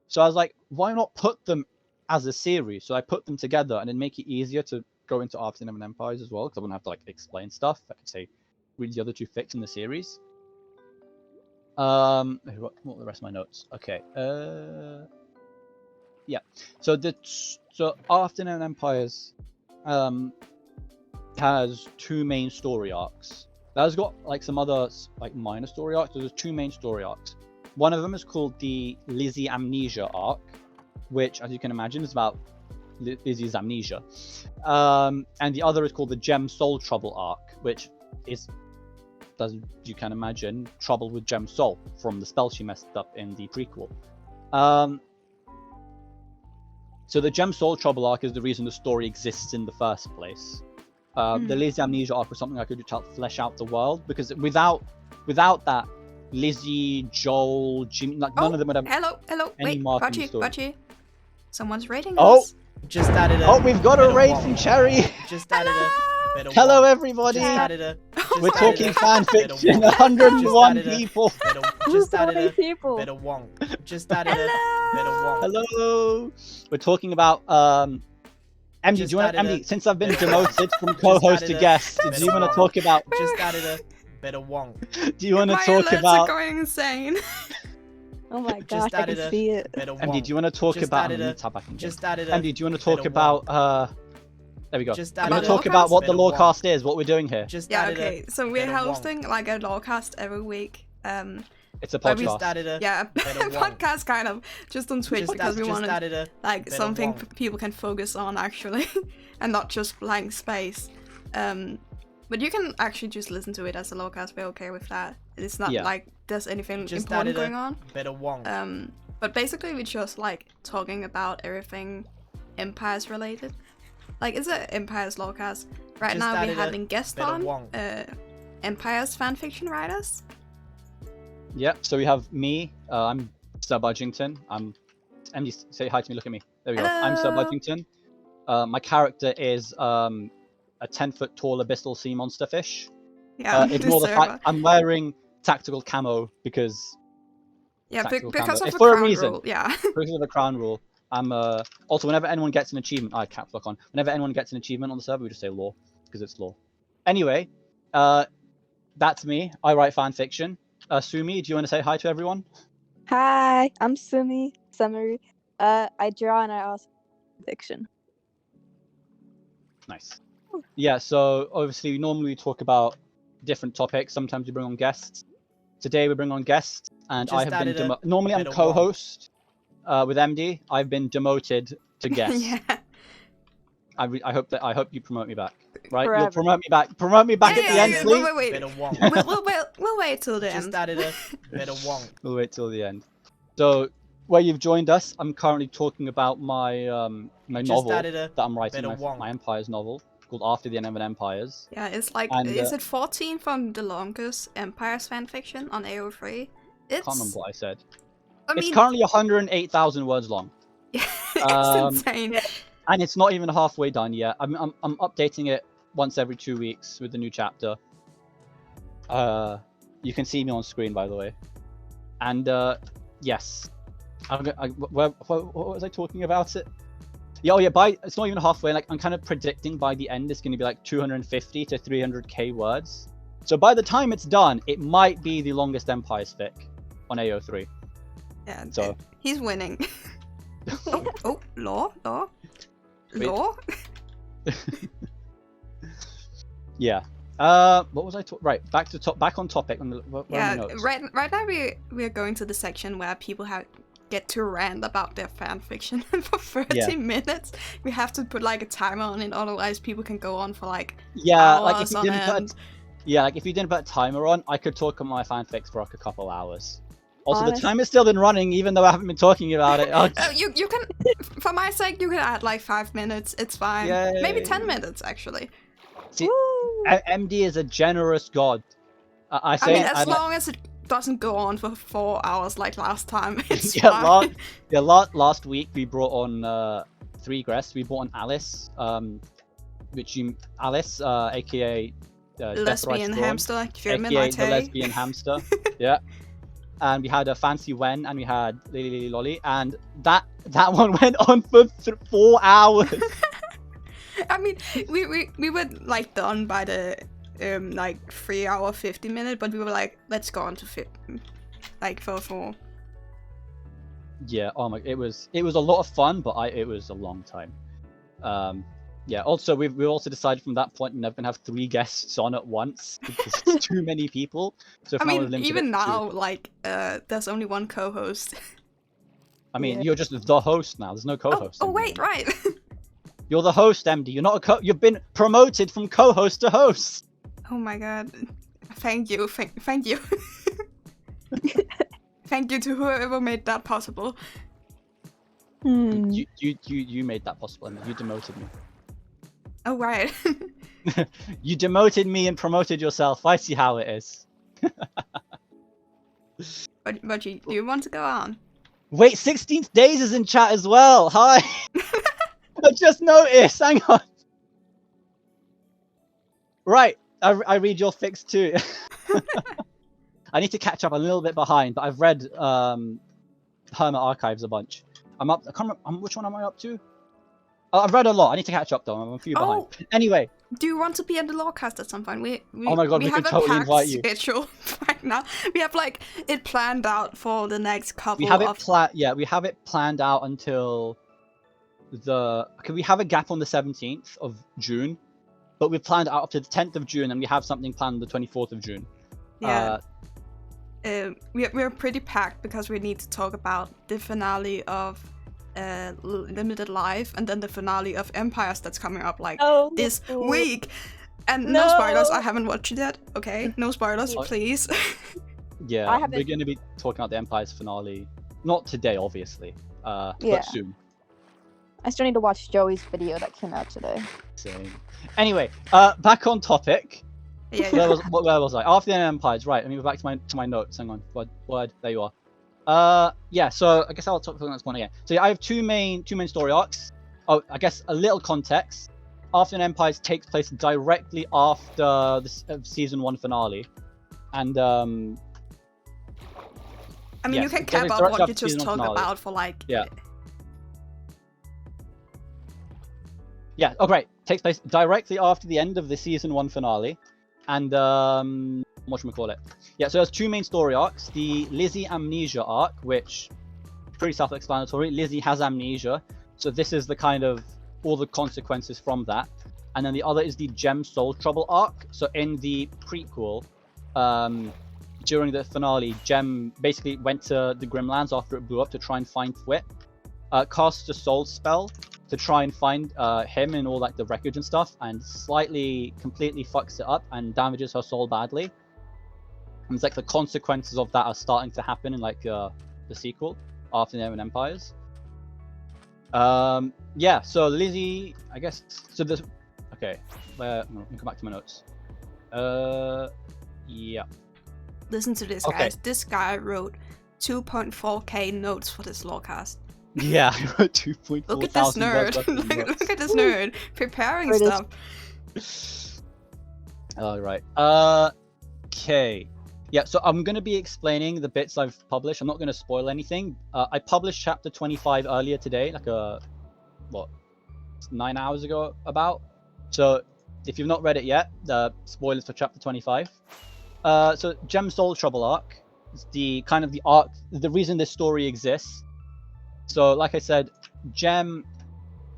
So I was like, why not put them as a series? So I put them together and then make it easier to go into After the Never Empires as well, because I wouldn't have to like explain stuff. I could say read the other 2 fics in the series. What were the rest of my notes? Okay. Yeah. So After the Never Empires has 2 main story arcs. That's got like some other like minor story arcs. There's 2 main story arcs. One of them is called the Lizzie Amnesia arc, which, as you can imagine, is about Lizzie's amnesia. And the other is called the Gem Soul Trouble arc, which is, as you can imagine, trouble with Gem Soul from the spell she messed up in the prequel. So the Gem Soul Trouble arc is the reason the story exists in the first place. The Lizzie Amnesia arc was something I could do to flesh out the world, because without that, Lizzie, Joel, Jimmy, none of them would have Hello, any wait, mark in the story. Budgie. Someone's rating Oh! us. Just added a. Oh, we've got a bit of raid wonk. from Cherry! Just added a bit of Hello, wonk. everybody! Just added a. We're just talking added a bit of fanfiction, wonk. 101 Just added a people! bit of- Just added a people. bit of wonk. Just added a bit of wonk. Hello! We're talking about, MD, Just do you want to, added a MD, since I've been bit of- demoted from co-host added to a guest, bit do you of want to wonk. talk about, Just added a bit of wonk. do you want to My talk alerts about, are going insane. Oh my Just gosh, I added can a see it. bit of MD, wonk. do you want to talk Just about, added a- tab back in. Just added a. MD, do you want to bit talk of about, wonk. there we go. Just Do you want added to a talk about what bit the of wonk. Lorecast is, what we're doing here? Just Yeah, added a okay. So bit we're of wonk. hosting like a Lorecast every week. It's a but we podcast. Just added a. Yeah, bit of wonk. podcast kind of just on Twitch because we just wanted added a like bit of something wonk. people can focus on actually, and not just blank space. But you can actually just listen to it as a Lorecast. We're okay with that. It's not Yeah. like there's anything Just important added a going on. bit of wonk. But basically we're just like talking about everything Empires related. Like it's a Empires Lorecast. Right Just now we're added a having guests bit of on wonk. Empires fanfiction writers. Yeah, so we have me, I'm Sir Budgington. MD, say hi to me, look at me. There we go. I'm Sir Hello. Budgington. My character is a 10-foot tall abyssal sea monster fish. Yeah, Ignore the this fact server. I'm wearing tactical camo because Yeah, tactical because camo. of It's the for a crown reason. rule. Yeah. because of the crown rule. I'm also whenever anyone gets an achievement, I caps lock on. Whenever anyone gets an achievement on the server, we just say law because it's law. Anyway, that's me. I write fan fiction. Sumi, do you want to say hi to everyone? Hi, I'm Sumi. Summary. I draw and I also fiction. Nice. Yeah, so obviously normally we talk about different topics. Sometimes we bring on guests. Today we bring on guests, and I Just have been added a normally I'm bit of co-host with MD. I've been demoted to guest. yeah. I hope you promote me back. Right? You'll Forever. promote me back. Promote me back Yeah, at the yeah, end, yeah. please. Wait. Bit of wonk. We'll wait till the Just end. added a bit of wonk. We'll wait till the end. So, where you've joined us, I'm currently talking about my my Just novel added a that I'm writing, bit of wonk. my Empires novel called After the Never Empires. Yeah, it's like And, is it 14 from the longest Empires fanfiction on AO3? It's Can't remember what I said. I It's mean, currently 108,000 words long, it's um, insane. and it's not even halfway done yet. I'm updating it once every 2 weeks with the new chapter. You can see me on screen, by the way. And yes, what was I talking about it? Yeah, it's not even halfway. Like, I'm kind of predicting by the end it's going to be like 250 to 300k words. So by the time it's done, it might be the longest Empires fic on AO3. Yeah, So he's winning. Law. Yeah. What was I talking? Right, back on topic. Right now we are going to the section where people get to rant about their fan fiction for 30 minutes. We have to put like a timer on it, otherwise people can go on for like hours on end. Like if you didn't put a timer on, I could talk about my fanfics for like a couple hours. Also, the timer's still been running, even though I haven't been talking about it. You can, for my sake, you can add like 5 minutes. It's fine. Yay. Maybe 10 minutes actually. See, MD is a generous god. I mean, as long as it doesn't go on for 4 hours like last time, it's fine. Last week we brought on 3 guests. We brought on Alice, aka lesbian hamster, aka the lesbian hamster. Yeah. And we had a Fancy Wen, and we had Lily Lolly, and that one went on for 4 hours. I mean, we were like done by the like 3 hour 50 minute, but we were like, let's go on to for 4. Yeah. Oh my! It was a lot of fun, but it was a long time. Yeah. Also, we also decided from that point we're never gonna have 3 guests on at once because it's too many people. So I mean, even now, like, there's only 1 co-host. I mean, you're just the host now. There's no co-host. Oh wait, right. You're the host, MD. You're not a You've been promoted from co-host to host. Oh my god! Thank you, thank you. Thank you to whoever made that possible. You made that possible, and you demoted me. Oh right. You demoted me and promoted yourself. I see how it is. Budgie, do you want to go on? Wait, 16th Days is in chat as well. Hi. I just noticed. Hang on. Right, I read your fics too. I need to catch up a little bit behind, but I've read Hermit Archives a bunch. I can't remember which one am I up to? I've read a lot. I need to catch up though. I'm a few behind. Anyway. Do you want to be at the Lorecast at some point? Oh my god, we can totally invite you. Schedule right now. We have like it planned out for the next couple. We have it planned out until we have a gap on the 17th of June, but we've planned out up to the 10th of June, and we have something planned on the 24th of June. Yeah. We're pretty packed because we need to talk about the finale of Limited Life, and then the finale of Empires that's coming up this week. And no spoilers, I haven't watched it yet. Okay, no spoilers, please. Yeah, we're going to be talking about the Empires finale. Not today, obviously, but soon. I still need to watch Joey's video that came out today. Same. Anyway, back on topic. Yeah. Where was I? After the Empires, right? Let me go back to my notes. Hang on. Word. There you are. Yeah. So I guess I'll talk about the next one again. So yeah, I have two main story arcs. Oh, I guess a little context. After the Empires takes place directly after the season 1 finale, and I mean, you can cap up what you just talked about for like. Yeah. Yeah. Oh, great. Takes place directly after the end of the season 1 finale, and whatchamacallit? Yeah. So there's 2 main story arcs: the Lizzie amnesia arc, which is pretty self-explanatory. Lizzie has amnesia, so this is the kind of all the consequences from that. And then the other is the Gem Soul Trouble arc. So in the prequel, during the finale, Gem basically went to the Grimlands after it blew up to try and find Thwip, cast a soul spell to try and find him and all like the wreckage and stuff, and completely fucks it up and damages her soul badly. And it's like the consequences of that are starting to happen in like the sequel, After the Empires. Yeah, so Lizzie, I guess, so there's, okay, let me come back to my notes. Yeah. Listen to this, guys. This guy wrote 2.4k notes for this Lorecast. Yeah, I wrote 2.4 Look at this nerd. Look at this nerd preparing stuff. All right. Okay. Yeah, so I'm going to be explaining the bits I've published. I'm not going to spoil anything. I published chapter 25 earlier today, like 9 hours ago about. So if you've not read it yet, spoilers for chapter 25. So Gem Soul Trouble arc is the kind of the arc, the reason this story exists. So like I said, Gem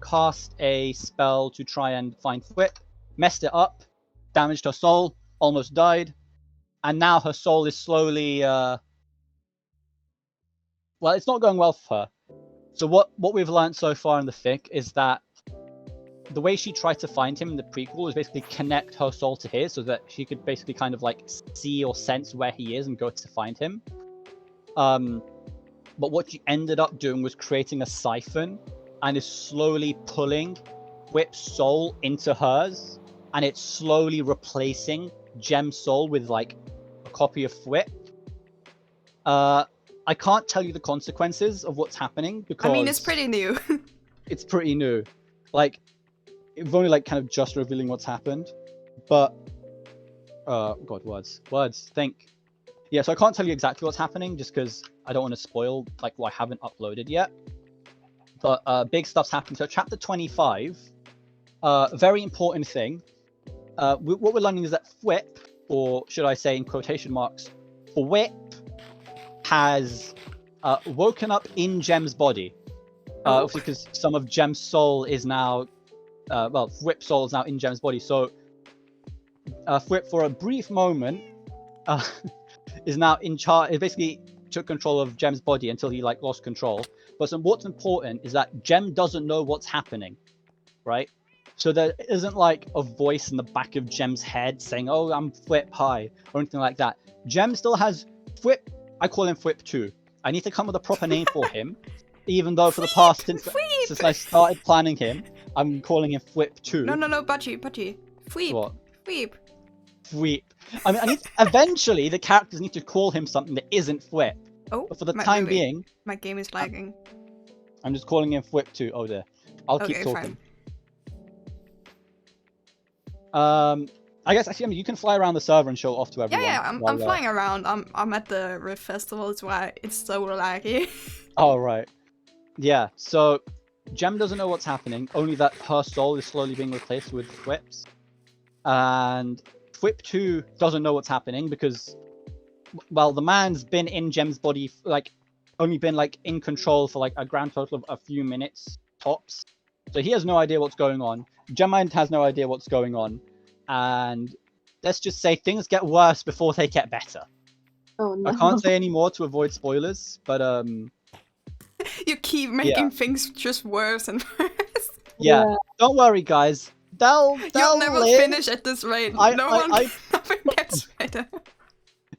cast a spell to try and find Whip, messed it up, damaged her soul, almost died. And now her soul is slowly, well, it's not going well for her. So what we've learned so far in the fic is that the way she tried to find him in the prequel is basically connect her soul to his, so that she could basically kind of like see or sense where he is and go to find him. But what she ended up doing was creating a siphon and is slowly pulling Whip's soul into hers, and it's slowly replacing Gem's soul with like a copy of Whip. I can't tell you the consequences of what's happening because I mean, it's pretty new. It's pretty new. Like, it's only like kind of just revealing what's happened, but God, words. Think. Yeah, so I can't tell you exactly what's happening just because I don't want to spoil like what I haven't uploaded yet. But big stuff's happening. So chapter 25, very important thing. What we're learning is that Whip, or should I say in quotation marks, Whip, has woken up in Gem's body. Because some of Gem's soul is now, Whip's soul is now in Gem's body. So Whip, for a brief moment, is now in charge. It basically took control of Gem's body until he like lost control. But what's important is that Gem doesn't know what's happening, right? So there isn't like a voice in the back of Gem's head saying, "Oh, I'm Whip, hi," or anything like that. Gem still has Whip. I call him Whip 2. I need to come with a proper name for him, even though for the past since I started planning him, I'm calling him Whip 2. No, Budgie. Fweep. What? Fweep. Fweep. I mean, eventually the characters need to call him something that isn't Whip. Oh, but for the time being, my game is lagging. I'm just calling him Whip 2. Oh dear. I'll keep talking. Fine. I guess actually, I mean, you can fly around the server and show it off to everyone. Yeah, I'm flying around. I'm at the Rift Festival. It's why it's so laggy. Oh right. Yeah. So Gem doesn't know what's happening. Only that her soul is slowly being replaced with Whip's, and Whip 2 doesn't know what's happening because, well, the man's been in Gem's body, like, only been like in control for like a grand total of a few minutes tops. So he has no idea what's going on. Gemind has no idea what's going on. And let's just say things get worse before they get better. Oh no. I can't say any more to avoid spoilers, but You keep making things just worse and worse. Yeah. Don't worry, guys. They'll You'll never live. finish at this rate. Nothing gets better.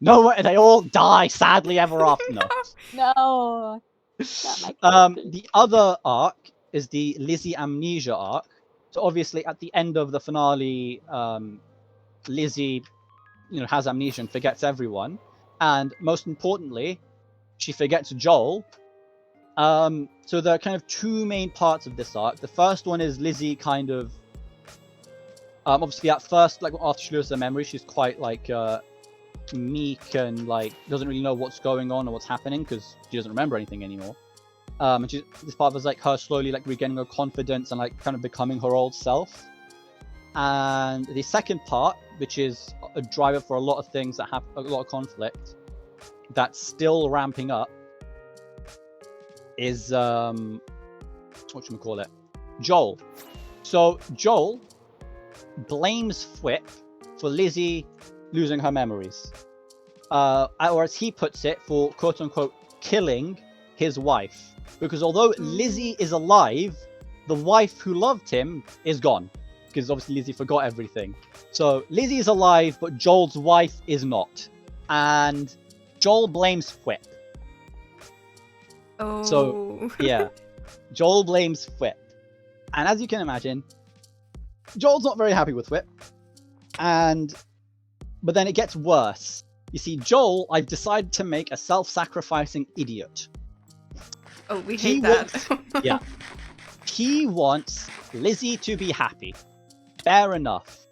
No, they all die sadly ever after. No. No. Not my The other arc is the Lizzie amnesia arc. So obviously at the end of the finale, Lizzie, has amnesia and forgets everyone, and most importantly, she forgets Joel. So there are kind of two main parts of this arc. The first one is Lizzie kind of, obviously at first, like after she loses her memory, she's quite like meek and like doesn't really know what's going on or what's happening because she doesn't remember anything anymore. And this part was like her slowly like regaining her confidence and like kind of becoming her old self. And the second part, which is a driver for a lot of things that have a lot of conflict, that's still ramping up, is whatchamacallit, Joel. So Joel blames Whip for Lizzie losing her memories, or as he puts it, for quote unquote killing his wife. Because although Lizzie is alive, the wife who loved him is gone. Because obviously Lizzie forgot everything. So Lizzie is alive, but Joel's wife is not. And Joel blames Whip. Oh. So, yeah. Joel blames Whip. And as you can imagine, Joel's not very happy with Whip. But then it gets worse. You see, Joel, I've decided to make a self-sacrificing idiot. Oh, we hate that. Yeah. He wants Lizzie to be happy. Fair enough.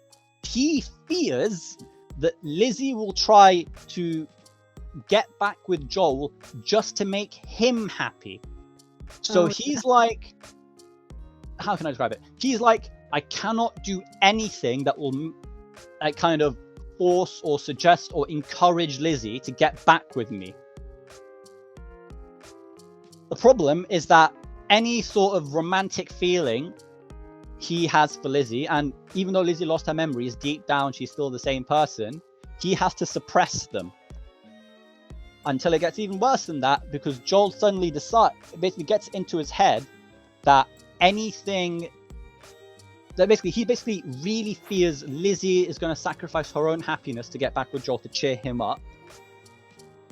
he fears that Lizzie will try to get back with Joel just to make him happy. So he's like, how can I describe it? He's like, I cannot do anything that will like kind of force or suggest or encourage Lizzie to get back with me. The problem is that any sort of romantic feeling he has for Lizzie, and even though Lizzie lost her memories, deep down she's still the same person, he has to suppress them. Until it gets even worse than that, because Joel suddenly basically gets into his head that anything that he basically really fears Lizzie is going to sacrifice her own happiness to get back with Joel to cheer him up.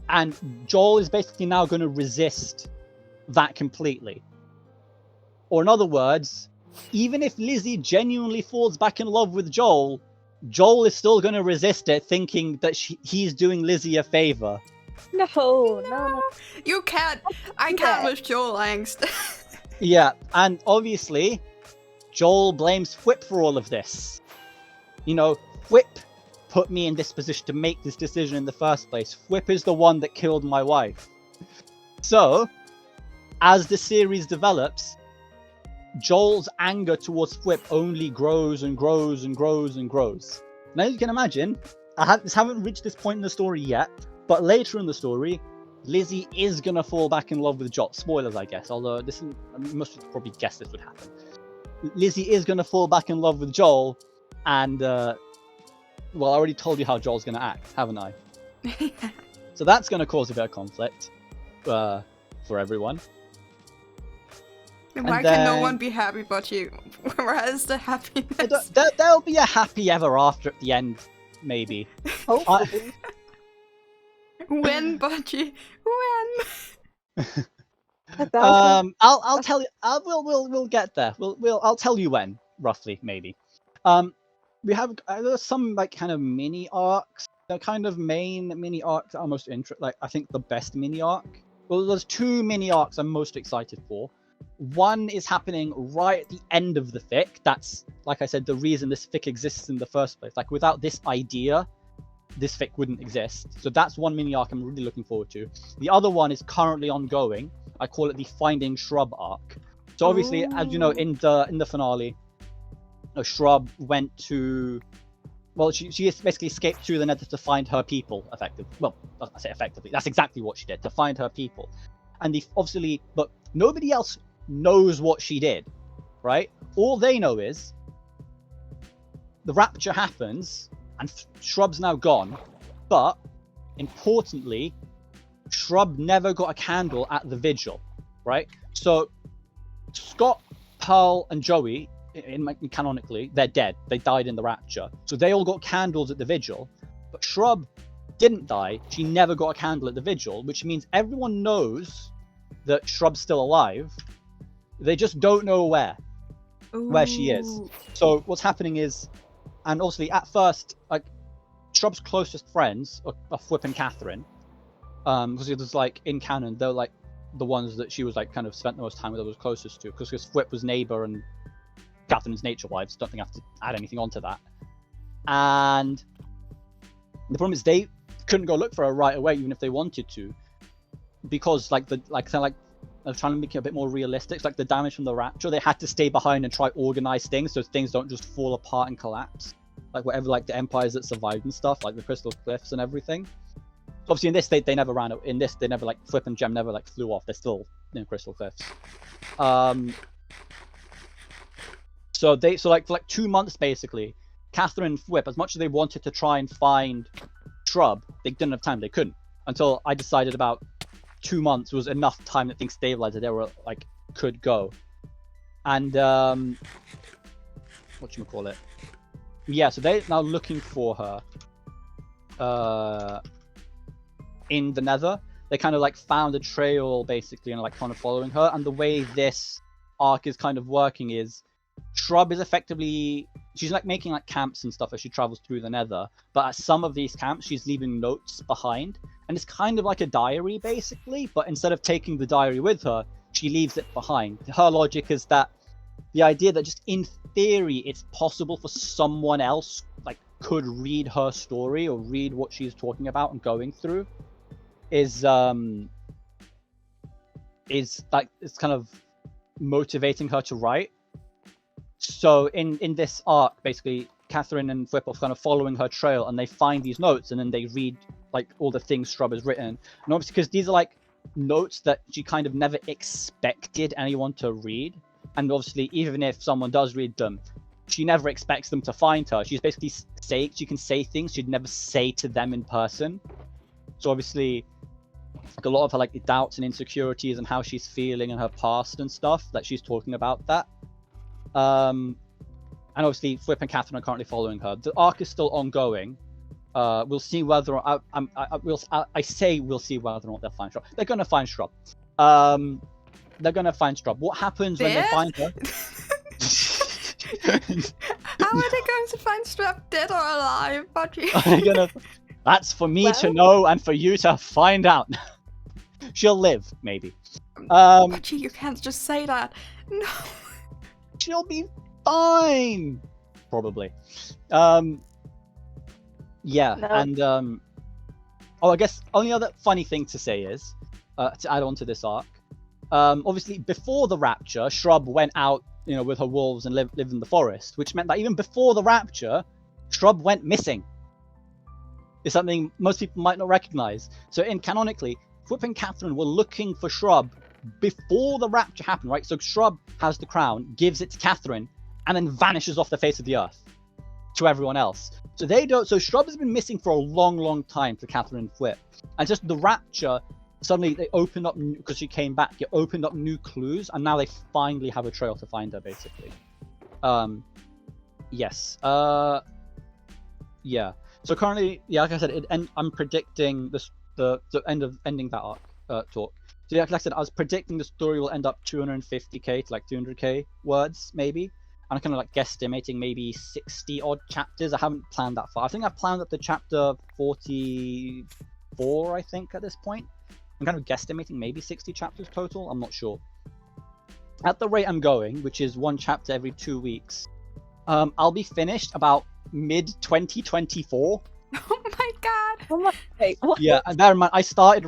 And Joel is basically now going to resist that completely. Or in other words, even if Lizzie genuinely falls back in love with Joel, Joel is still going to resist it, thinking that he's doing Lizzie a favor. No. You can't. I can't with Joel angst. Yeah, and obviously, Joel blames Whip for all of this. You know, Whip put me in this position to make this decision in the first place. Whip is the one that killed my wife. So, as the series develops, Joel's anger towards Whip only grows and grows and grows and grows. Now you can imagine, haven't reached this point in the story yet, but later in the story, Lizzie is gonna fall back in love with Joel. Spoilers, I guess, although most people probably guess this would happen. Lizzie is gonna fall back in love with Joel, and well, I already told you how Joel's gonna act, haven't I? So that's gonna cause a bit of conflict for everyone. Why can no one be happy but you? Where is the happiness? There'll be a happy ever after at the end, maybe. When, Budgie? When? I'll tell you. We'll get there. I'll tell you when, roughly, maybe. We have there's some like kind of mini arcs. The kind of main mini arcs are most like I think the best mini arc. Well, there's two mini arcs I'm most excited for. One is happening right at the end of the fic. That's, like I said, the reason this fic exists in the first place. Like without this idea, this fic wouldn't exist. So that's one mini arc I'm really looking forward to. The other one is currently ongoing. I call it the Finding Shrub arc. So obviously, as you know, in the finale, Shrub went to, well, she basically escaped through the Nether to find her people. Effectively, well, I say effectively. That's exactly what she did, to find her people. And obviously, but nobody else knows what she did, right? All they know is the rapture happens and Shrub's now gone, but importantly, Shrub never got a candle at the vigil, right? So Scott, Pearl, and Joey, canonically, they're dead. They died in the rapture. So they all got candles at the vigil, but Shrub didn't die. She never got a candle at the vigil, which means everyone knows that Shrub's still alive. They just don't know where she is. So what's happening is, and obviously at first, like Shrub's closest friends are Whip and Catherine, because it was like in canon they're like the ones that she was like kind of spent the most time with, that was closest to, because Whip was neighbor and Catherine's nature wives. Don't think I have to add anything onto that. And the problem is they couldn't go look for her right away, even if they wanted to, because they're trying to make it a bit more realistic. It's like the damage from the rapture, they had to stay behind and try organize things so things don't just fall apart and collapse, like whatever, like the empires that survived and stuff, like the Crystal Cliffs and everything. So obviously in this they never ran out. In this they never, like Flip and Gem never like flew off. They're still in Crystal Cliffs. So for 2 months basically, Catherine and Whip, as much as they wanted to try and find Shrub, they didn't have time. They couldn't, until I decided about 2 months was enough time that things stabilized, that they were like could go. And whatchamacallit, yeah, so they're now looking for her in the Nether. They kind of like found a trail basically and like kind of following her. And the way this arc is kind of working is Shrub is effectively, she's like making like camps and stuff as she travels through the Nether, but at some of these camps she's leaving notes behind, and it's kind of like a diary basically, but instead of taking the diary with her, she leaves it behind. Her logic is that the idea that just in theory it's possible for someone else, like could read her story or read what she's talking about and going through is like it's kind of motivating her to write. So in this arc, basically, Catherine and Flip are kind of following her trail, and they find these notes, and then they read like all the things Shrub has written. And obviously, because these are like notes that she kind of never expected anyone to read, and obviously, even if someone does read them, she never expects them to find her. She's basically she can say things she'd never say to them in person. So obviously, like a lot of her like doubts and insecurities and how she's feeling and her past and stuff, that she's talking about that. And obviously Flip and Catherine are currently following her. The arc is still ongoing. We'll see whether we'll see whether or not they'll find Shrub. They're gonna find Shrub. They're gonna find Shrub. What happens when they find her? How are they going to find Strap dead or alive, Budgie? That's for me to know and for you to find out. She'll live, maybe. Budgie, you can't just say that. No. She'll be fine. Probably. Yeah, No. and I guess only other funny thing to say is, to add on to this arc, obviously before the Rapture, Shrub went out, with her wolves and lived in the forest, which meant that even before the Rapture, Shrub went missing. It's something most people might not recognize. So canonically, Flip and Catherine were looking for Shrub before the Rapture happened, right? So Shrub has the crown, gives it to Catherine, and then vanishes off the face of the earth to everyone else. So they don't. So Shrub has been missing for a long, long time to Catherine and Flip, and just the Rapture. Suddenly they opened up, because she came back, it opened up new clues, and now they finally have a trail to find her, basically. Yes. Yeah. So currently, like I said, I'm predicting the ending that arc talk. So like I said, I was predicting the story will end up 250k to like 200k words, maybe. And I'm kind of like guesstimating maybe 60 odd chapters. I haven't planned that far. I think I've planned up to chapter 44, I think, at this point. I'm kind of guesstimating maybe 60 chapters total. I'm not sure. At the rate I'm going, which is one chapter every 2 weeks, I'll be finished about mid-2024. Oh my god. Oh my, wait, what? Yeah, and bear in mind, I started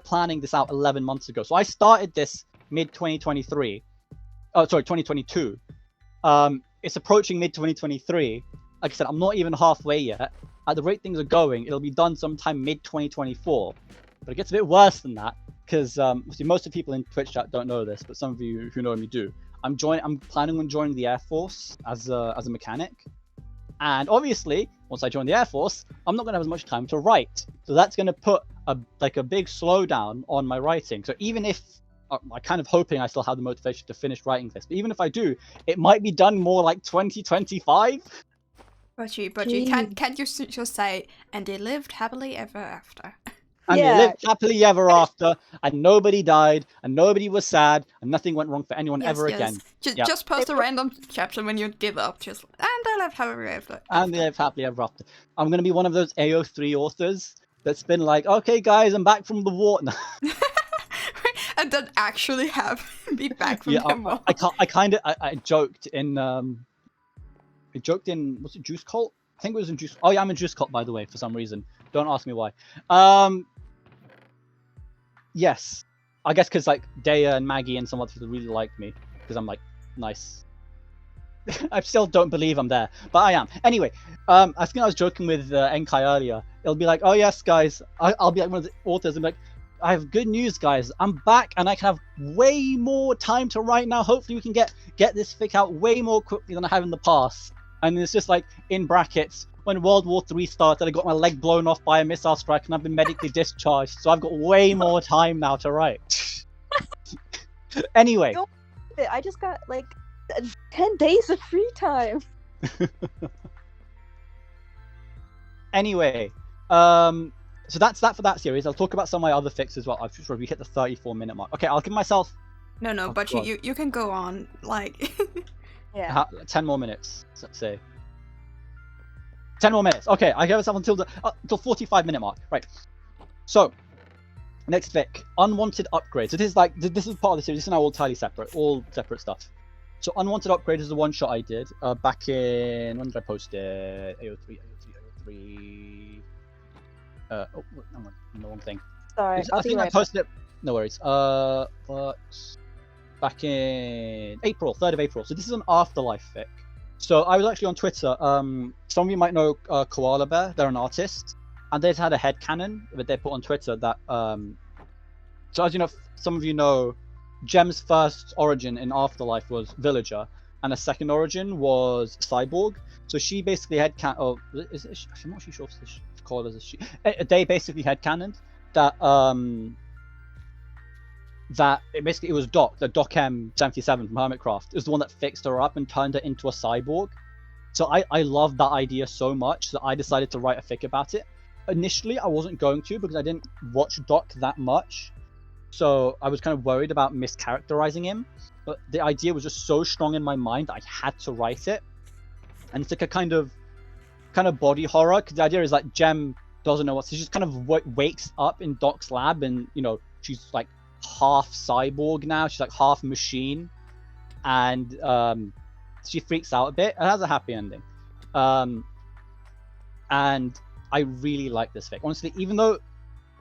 planning this out 11 months ago. So I started this mid-2023. Oh, sorry, 2022. It's approaching mid-2023. Like I said, I'm not even halfway yet. At the rate things are going, it'll be done sometime mid-2024. But it gets a bit worse than that, because most of the people in Twitch chat don't know this, but some of you who know me do. I'm planning on joining the Air Force as a mechanic, and obviously, once I join the Air Force, I'm not going to have as much time to write. So that's going to put a big slowdown on my writing. So even if I'm kind of hoping I still have the motivation to finish writing this, but even if I do, it might be done more like 2025. Budgie, can't you just say, and they lived happily ever after? And they lived happily ever after, and nobody died, and nobody was sad, and nothing went wrong for anyone ever again. Just post a random chapter when you give up, and they lived happily ever after. And they lived happily ever after. I'm going to be one of those AO3 authors that's been like, okay guys, I'm back from the war. And then actually be back from the war. I joked in, was it Juice Cult? I think it was in Juice. Oh yeah, I'm in Juice Cult, by the way, for some reason. Don't ask me why. Yes, I guess because like Daya and Maggie and some other people really like me because I'm like nice. I still don't believe I'm there, but I am. Anyway, I think I was joking with Enkai earlier. It'll be like, oh yes, guys, I'll be like one of the authors and be like, I have good news, guys. I'm back and I can have way more time to write now. Hopefully we can get this fic out way more quickly than I have in the past. And it's just like in brackets. When World War III started, I got my leg blown off by a missile strike and I've been medically discharged. So I've got way more time now to write. Anyway. I just got like 10 days of free time. Anyway, so that's that for that series. I'll talk about some of my other fics as well. I've just we hit the 34-minute mark. Okay, I'll give myself... No, but you can go on, like... Yeah. 10 more minutes, let's say. 10 more minutes. Okay, I give myself until 45-minute mark. Right. So, next fic, unwanted upgrades. So this is part of the series. This is now all entirely separate, all separate stuff. So Unwanted Upgrade is the one shot I did back in, when did I post it? AO3. Oh, hang on, the wrong thing. Sorry, I I'll be think I right back. posted it. No worries. But back in April, 3rd of April. So this is an Afterlife fic. So I was actually on Twitter. Some of you might know Koala Bear. They're an artist, and they've had a headcanon that they put on Twitter that. So as you know, some of you know, Gem's first origin in Afterlife was Villager, and a second origin was Cyborg. So she basically headcanon. Oh, I'm not sure if this called as a she. They basically headcanoned that that it was Doc, the Doc M77 from Hermitcraft, is the one that fixed her up and turned her into a cyborg. So I loved that idea so much that I decided to write a fic about it. Initially, I wasn't going to because I didn't watch Doc that much, so I was kind of worried about mischaracterizing him. But the idea was just so strong in my mind that I had to write it, and it's like a kind of body horror. Because the idea is like Gem doesn't know what, so she just kind of wakes up in Doc's lab, and she's like half cyborg now. She's like half machine, and she freaks out a bit. It has a happy ending, and I really like this fic. Honestly, even though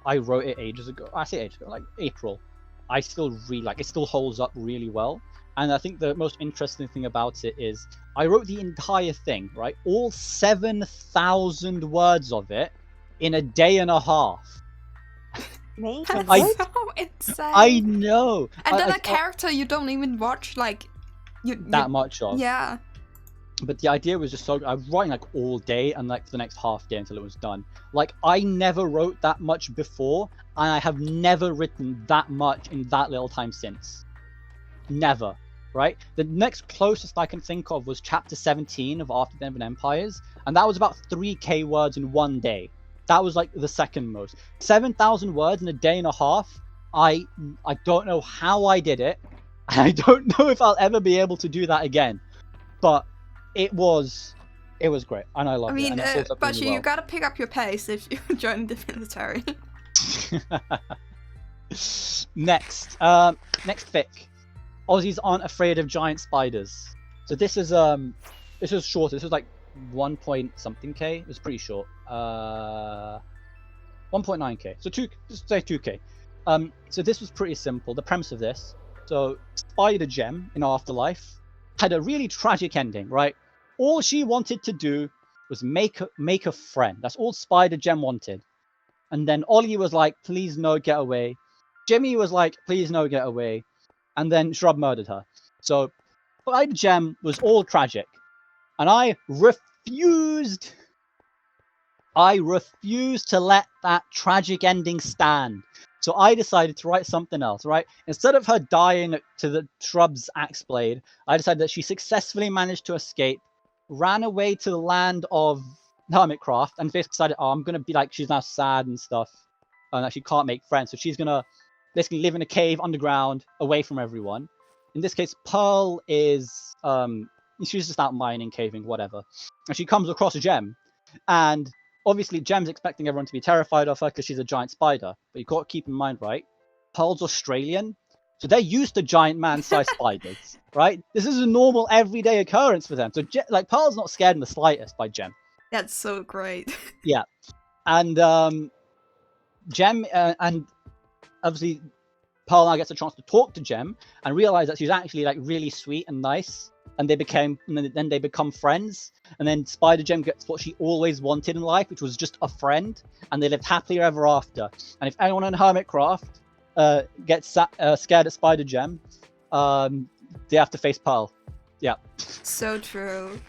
I wrote it ages ago, I say ages ago, like April, I still really like it. Still holds up really well. And I think the most interesting thing about it is I wrote the entire thing, right? All 7,000 words of it in a day and a half. Me? That's I- so insane. I know. And then I a character you don't even watch, like that much of. Yeah. But the idea was just so. I was writing like all day and like for the next half day until it was done. Like I never wrote that much before, and I have never written that much in that little time since. Never. Right? The next closest I can think of was chapter 17 of After the End of Empires, and that was about 3k words in one day. That was like the second most. 7,000 words in a day and a half. I don't know how I did it. I don't know if I'll ever be able to do that again. But it was great, and I loved I mean, it. And it holds up but really you gotta pick up your pace if you join the military. well. Next fic. Aussies aren't afraid of giant spiders. So this is short. This was like 1 point something k. It was pretty short. 1.9k. So just say 2k. So this was pretty simple. The premise of this. So Spider Gem in Afterlife had a really tragic ending, right? All she wanted to do was make a friend. That's all Spider Gem wanted. And then Ollie was like, please no, get away. Jimmy was like, please no, get away. And then Shrub murdered her. So Spider Gem was all tragic. And I refused to let that tragic ending stand. So I decided to write something else, right? Instead of her dying to the Shrub's axe blade, I decided that she successfully managed to escape, ran away to the land of Hermitcraft, and basically decided, I'm going to be like, she's now sad and stuff, and that she can't make friends. So she's going to basically live in a cave underground, away from everyone. In this case, Pearl is, she's just out mining, caving, whatever. And she comes across a Gem, and obviously, Gem's expecting everyone to be terrified of her because she's a giant spider. But you've got to keep in mind, right? Pearl's Australian, so they're used to giant man-sized spiders, right? This is a normal, everyday occurrence for them. So, Pearl's not scared in the slightest by Gem. That's so great. Yeah, and Gem and obviously Pearl now gets a chance to talk to Gem and realize that she's actually like really sweet and nice. And they become friends. And then Spider Gem gets what she always wanted in life, which was just a friend. And they lived happily ever after. And if anyone in Hermitcraft gets scared at Spider Gem, they have to face Pearl. Yeah. So true.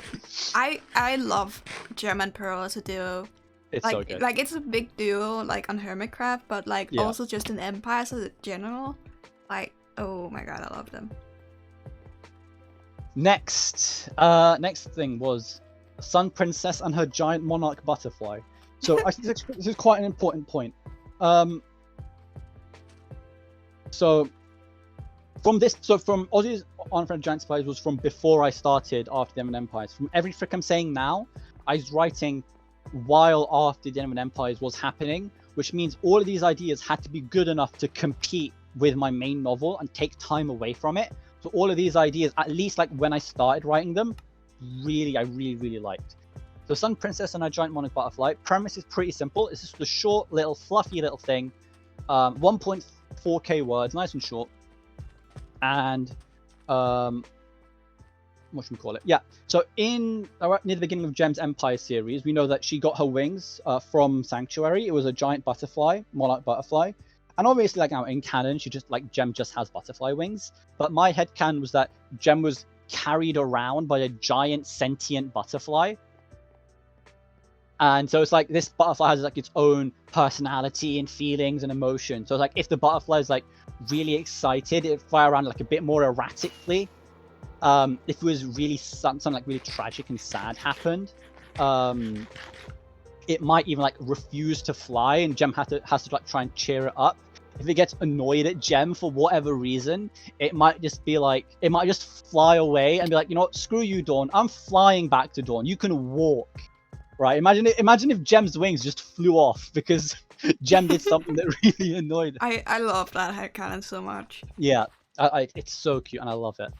I love Gem and Pearl as a duo. It's like, so good. Like it's a big duo, like on Hermitcraft, but like Yeah. also just in Empires as a general. Like, oh my god, I love them. Next thing was Sun Princess and her giant monarch butterfly. So I think this is quite an important point. So from Aussie's on Friend Giant Spiders was from before I started After the End of Empires. From every frick I'm saying now, I was writing while After the End of Empires was happening, which means all of these ideas had to be good enough to compete with my main novel and take time away from it. So all of these ideas, at least like when I started writing them, I really liked. So Sun Princess and a Giant Monarch Butterfly, premise is pretty simple. It's just a short little fluffy little thing, 1.4k words, nice and short. And what should we call it? Yeah. So near the beginning of Gem's Empire series, we know that she got her wings from Sanctuary. It was a giant butterfly, monarch butterfly. And obviously, like now in canon, Gem just has butterfly wings. But my headcanon was that Gem was carried around by a giant sentient butterfly. And so it's like this butterfly has like its own personality and feelings and emotions. So it's like if the butterfly is like really excited, it fly around like a bit more erratically. If it was really something like really tragic and sad happened, it might even like refuse to fly, and Gem has to like try and cheer it up. If it gets annoyed at Gem for whatever reason, it might just fly away and be like, you know what, screw you, Dawn. I'm flying back to Dawn. You can walk. Right? Imagine if Gem's wings just flew off because Gem did something that really annoyed her. I love that headcanon so much. Yeah, it's so cute and I love it.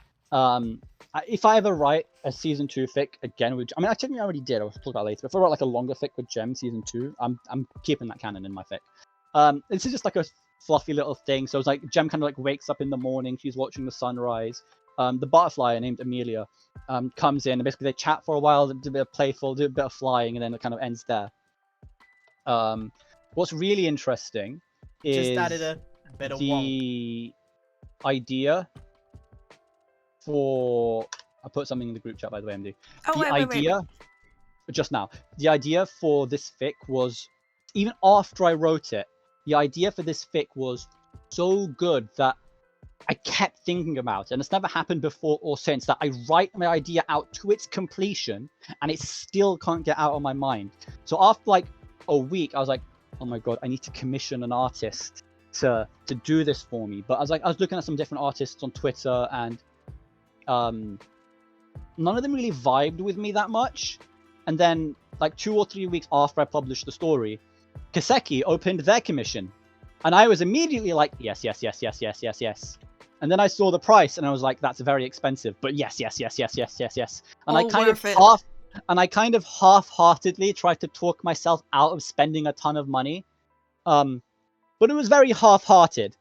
If I ever write a season 2 fic again, which I technically already did, I'll talk about it later. But if I write like a longer fic with Gem season 2, I'm keeping that canon in my fic. This is just like a fluffy little thing. So it's like Gem kind of like wakes up in the morning, she's watching the sunrise. The butterfly named Amelia comes in, and basically they chat for a while, do a bit of playful, do a bit of flying, and then it kind of ends there. What's really interesting is Just added a bit of the idea for... I put something in the group chat, by the way, MD. Oh, The wait. idea, just now, the idea for this fic was, even after I wrote it, the idea for this fic was so good that I kept thinking about it, and it's never happened before or since, that I write my idea out to its completion and it still can't get out of my mind. So after like a week, I was like, oh my god, I need to commission an artist to do this for me. But I was looking at some different artists on Twitter, and none of them really vibed with me that much. And then like 2 or 3 weeks after I published the story, Kaseki opened their commission, and I was immediately like, yes. And then I saw the price and I was like, that's very expensive, but yes. And All I kind worth it. of half-heartedly tried to talk myself out of spending a ton of money. But it was very half-hearted.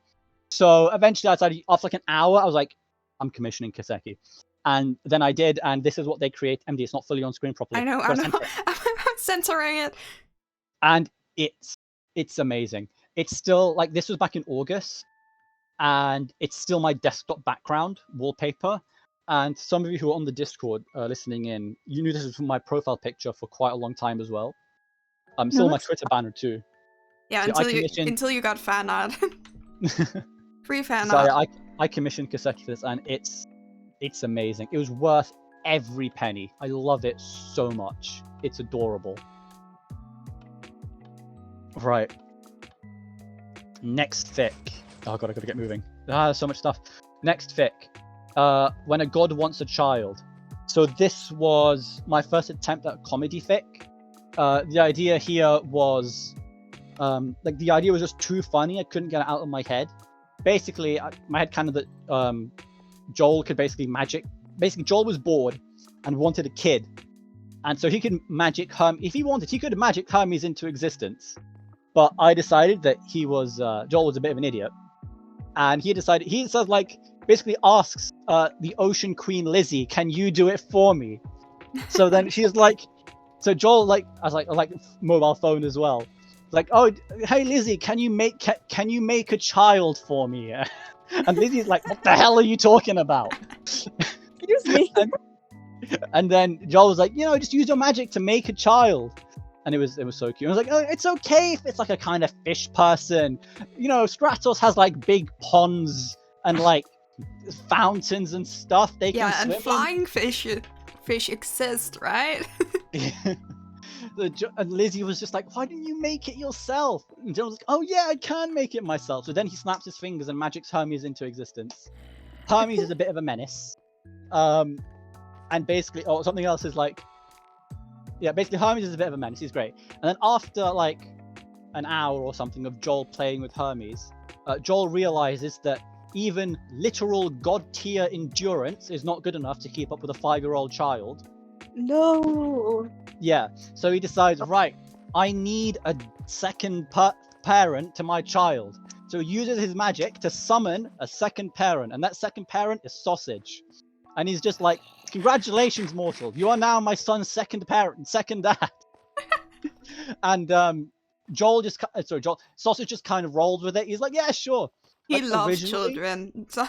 So eventually I decided, after like an hour, I was like, I'm commissioning Kaseki. And then I did, and this is what they create. MD, it's not fully on screen properly. I know. I'm censoring it. And it's amazing. It's still like, this was back in August, and it's still my desktop background wallpaper. And some of you who are on the Discord listening in, you knew this was my profile picture for quite a long time as well. Still my Twitter banner too. Yeah, So until you got fan art. Free fan So art. I commissioned Kaseki for this, and it's amazing. It was worth every penny. I love it so much. It's adorable. Right. Next fic. Oh god, I gotta get moving. There's so much stuff. Next fic. When a God Wants a Child. So this was my first attempt at a comedy fic. The idea here was the idea was just too funny. I couldn't get it out of my head. Basically, my head kind of that Joel could basically magic. Basically, Joel was bored and wanted a kid, and so he could magic if he wanted, he could magic Hermes into existence. But I decided that Joel was a bit of an idiot, and he says like, basically asks the Ocean Queen Lizzie, "Can you do it for me?" So then she's like, so Joel I was like mobile phone as well. Like, oh, hey Lizzie, can you make a child for me? And Lizzie's like, what the hell are you talking about? Excuse me. And then Joel was like, just use your magic to make a child. And it was so cute. I was like, oh, it's okay if it's like a kind of fish person. Stratos has like big ponds and like fountains and stuff they can swim and in. flying fish exist, right? And Lizzie was just like, why didn't you make it yourself? And Joel was like, oh yeah, I can make it myself. So then he snaps his fingers and magics Hermes into existence. Hermes is a bit of a menace. And basically, something else is like, basically Hermes is a bit of a menace. He's great. And then after like an hour or something of Joel playing with Hermes, Joel realizes that even literal god tier endurance is not good enough to keep up with a 5-year-old child. No. Yeah, so he decides, right, I need a second parent to my child. So he uses his magic to summon a second parent, and that second parent is Sausage. And he's just like, congratulations, mortal, you are now my son's second parent, second dad. And Sausage just kind of rolled with it. He's like, yeah, sure. He Like, loves originally- children. So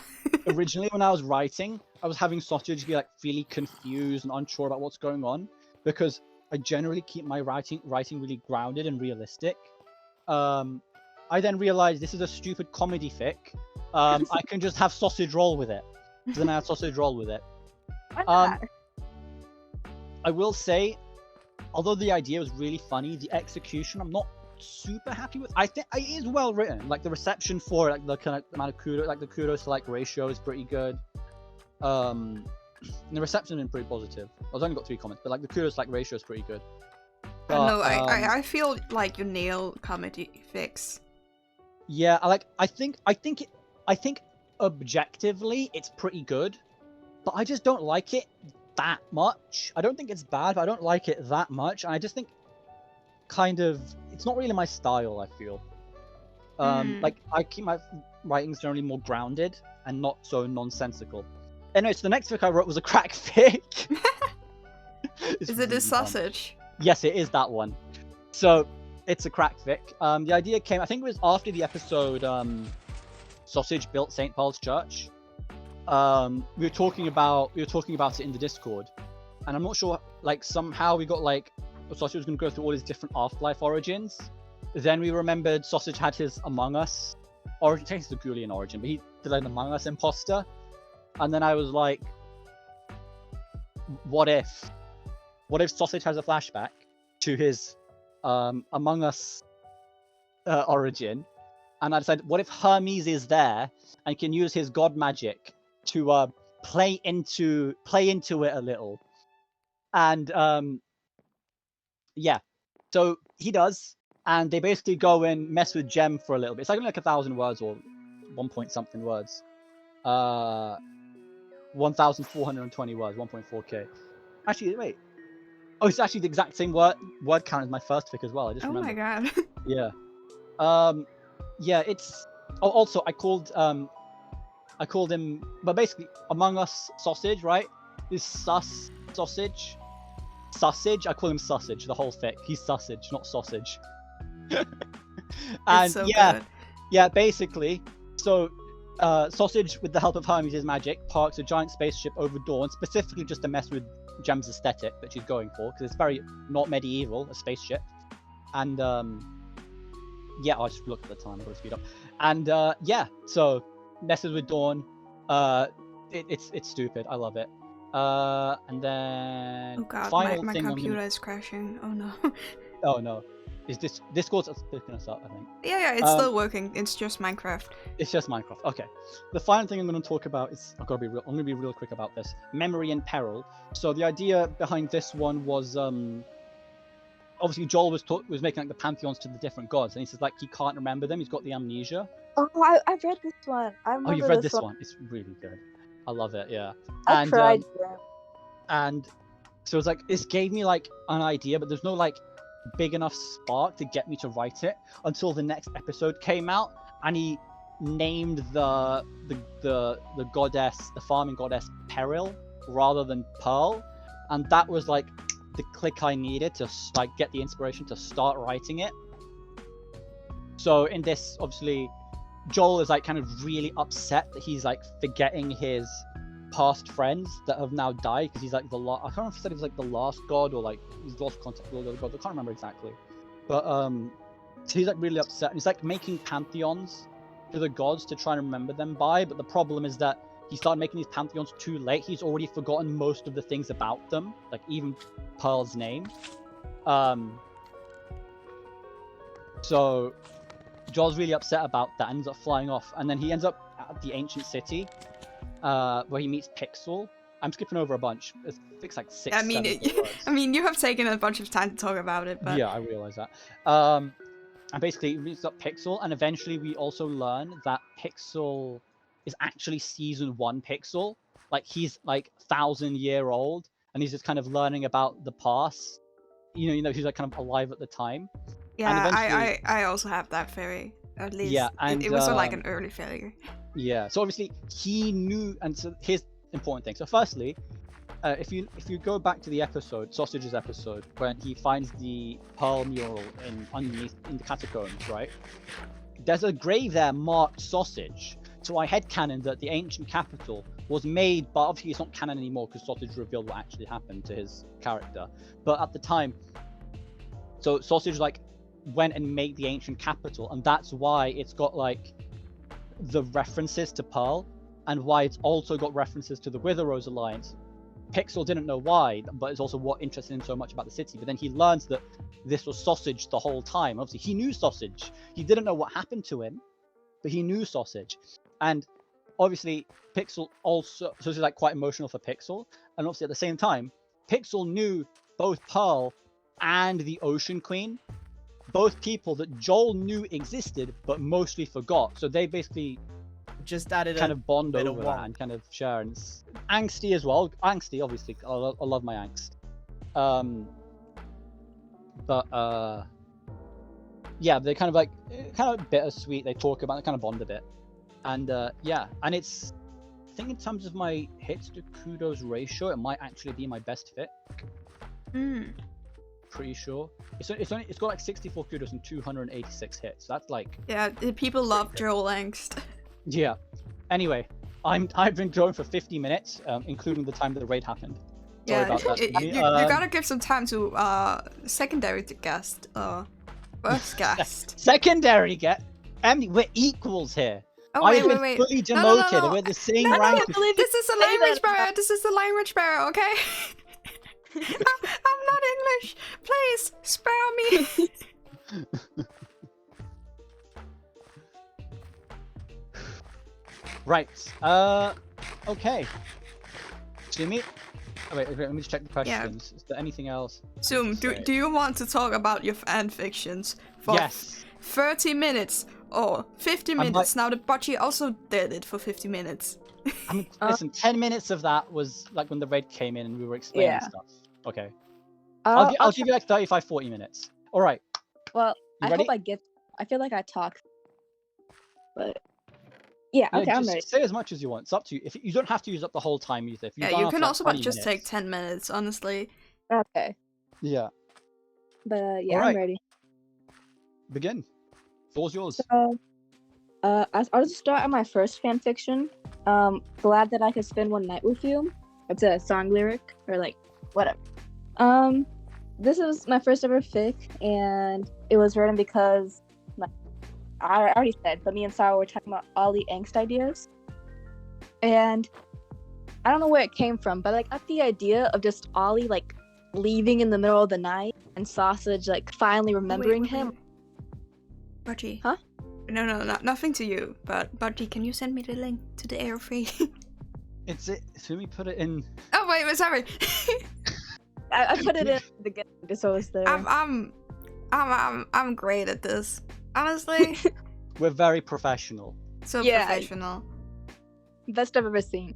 Originally, when I was writing, I was having Sausage be like really confused and unsure about what's going on, because I generally keep my writing really grounded and realistic. I then realized this is a stupid comedy fic. I can just have Sausage roll with it. So then I have Sausage roll with it. Why not? I will say, although the idea was really funny, the execution I'm not super happy with. I think it is well written. Like the reception for like the kind of amount of kudos, like the kudos to like ratio is pretty good. And the reception has been pretty positive. I've only got 3 comments, but like the kudos like ratio is pretty good. But, no, I feel like you nail comedy fix. Yeah, I think objectively it's pretty good, but I just don't like it that much. I don't think it's bad, but I don't like it that much. And I just think kind of it's not really my style, I feel. Like I keep my writings generally more grounded and not so nonsensical. Anyway, so the next fic I wrote was a crack fic. Is it a sausage? Yes, it is that one. So it's a crack fic. The idea came, I think it was after the episode Sausage built St. Paul's Church. We were talking about it in the Discord, and I'm not sure, like somehow we got like Sausage was going to go through all his different afterlife origins. Then we remembered Sausage had his Among Us origin. It's the Ghoulian origin, but he did an Among Us imposter. And then I was like, what if Sausage has a flashback to his Among Us origin? And I decided, what if Hermes is there and can use his god magic to play into it a little? And yeah, so he does, and they basically go and mess with Gem for a little bit. It's like 1,000 words or 1 point something words. 1,420 words, 1.4k. Actually, wait. Oh, it's actually the exact same word count as my first fic as well. I just remembered. My god. Yeah. Yeah, it's. Oh, also, I called him, but basically, Among Us Sausage, right? Is sus sausage. Sausage. I call him Sausage. The whole fic. He's Sausage, not Sausage. And so yeah, good. yeah, basically. So, Sausage, with the help of Hermes' magic, parks a giant spaceship over Dawn, specifically just to mess with Gem's aesthetic that she's going for, because it's very not medieval, a spaceship. And yeah, I just looked at the time. I've got to speed up. And yeah, so messes with Dawn. It's stupid. I love it. And then Oh god, final my thing computer is crashing. Oh no. Oh no, is this Discord's picking us up? I think. Yeah, it's still working. It's just Minecraft. It's just Minecraft. Okay. The final thing I'm going to talk about is I'm going to be real quick about this. Memory in Peril. So the idea behind this one was obviously Joel was making like the pantheons to the different gods, and he says like he can't remember them. He's got the amnesia. Oh, I've read this one. I remember Oh, you've read this one. It's really good. I love it. Yeah. I tried. And so it's like this gave me like an idea, but there's no like big enough spark to get me to write it until the next episode came out, and he named the goddess, the farming goddess, Peril rather than Pearl, and that was like the click I needed to like get the inspiration to start writing it. So in this, obviously, Joel is like kind of really upset that he's like forgetting his past friends that have now died, because he's like the last. I can't remember if he said he was like the last god or like he's lost contact with all the other gods. I can't remember exactly, but so he's like really upset, and he's like making pantheons to the gods to try and remember them by. But the problem is that he started making these pantheons too late. He's already forgotten most of the things about them, like even Pearl's name. So Joel's really upset about that and ends up flying off, and then he ends up at the ancient city where he meets Pixel. I'm skipping over a bunch. It's like 6. I mean, you have taken a bunch of time to talk about it, but yeah, I realize that. And basically, he meets up Pixel, and eventually we also learn that Pixel is actually season 1 Pixel. Like he's like 1,000-year old, and he's just kind of learning about the past. You know, he's like kind of alive at the time. Yeah, eventually- I also have that theory. At least Yeah, and it was like an early failure. Yeah, so obviously he knew, and so here's the important thing. So firstly, if you go back to the episode, Sausage's episode, when he finds the Pearl mural underneath in the catacombs, right? There's a grave there marked Sausage. So I headcanon that the ancient capital was made, but obviously it's not canon anymore because Sausage revealed what actually happened to his character. But at the time, so Sausage like went and made the ancient capital, and that's why it's got like the references to Pearl, and why it's also got references to the Wither Rose Alliance. Pixel didn't know why, but it's also what interested him so much about the city. But then he learns that this was Sausage the whole time. Obviously, he knew Sausage. He didn't know what happened to him, but he knew Sausage. And obviously, Pixel also, so this is like quite emotional for Pixel. And obviously, at the same time, Pixel knew both Pearl and the Ocean Queen, both people that Joel knew existed, but mostly forgot. So they basically Just added kind a of bond bit over of that wonk. and kind of share. And it's angsty as well. Angsty, obviously. I love my angst. But yeah, they kind of like kind of bittersweet. They talk about it, kind of bond a bit. And yeah, and it's, I think in terms of my hits to kudos ratio, it might actually be my best fit. Pretty sure. It's got like 64 kudos and 286 hits. That's like, Yeah, the people love Joel Angst. yeah. Anyway, I've been drawing for 50 minutes, including the time that the raid happened. Sorry Yeah, about that. you gotta give some time to secondary guest or first guest. Secondary get. Emily, we're equals here. Oh I've wait, been wait, fully No, no, no, demoted. no. We're the same No, rank. no, this is the language barrier. This is the language barrier. Okay. I'm not English. Please spare me. Right. Okay. Sumi. Oh, wait, let me just check the questions. Is there anything else? Zoom, do you want to talk about your fan fictions for Yes. 30 minutes or 50 might- minutes? Now the Budgie also did it for 50 minutes. I mean, listen, 10 minutes of that was like when the raid came in and we were explaining Yeah. stuff. Okay. I'll Give you like 35, 40 minutes. All right. Well, You I ready? hope I get. I feel like I talk, but yeah, Yeah, okay, I'm just ready. say as much as you want. It's up to you. If you don't have to use up the whole time either. If you've Yeah, gone you on can for, like, also 20 just take minutes. 10 minutes, honestly. Okay, Yeah. but yeah, Alright. I'm ready. Begin. Floor's yours. So, I'll just start on my first fan fiction. Glad that I could spend one night with you. It's a song lyric or like whatever. This is my first ever fic, and it was written because I already said, but me and Sarah were talking about all the angst ideas, and I don't know where it came from, but like at the idea of just Ollie like leaving in the middle of the night and Sausage like finally remembering Wait, him. Budgie. Huh? No, nothing to you. But Budgie, can you send me the link to the AO3? It's it. Sumi put it in. Oh wait, sorry. I put it in the beginning just so it's there. I'm great at this. Honestly, We're very professional. so Yeah. professional. Best I've ever seen.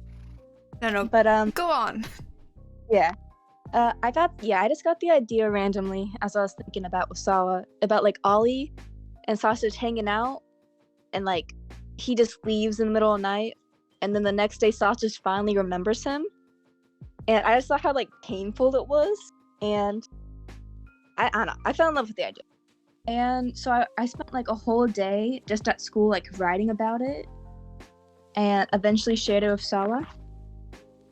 No, But go on. yeah. I just got the idea randomly as I was thinking about with Sawa about like Ollie and Sausage hanging out, and like he just leaves in the middle of the night, and then the next day Sausage finally remembers him, and I just saw how like painful it was, and I don't know, I fell in love with the idea, and so I spent like a whole day just at school like writing about it, and eventually shared it with Sawa.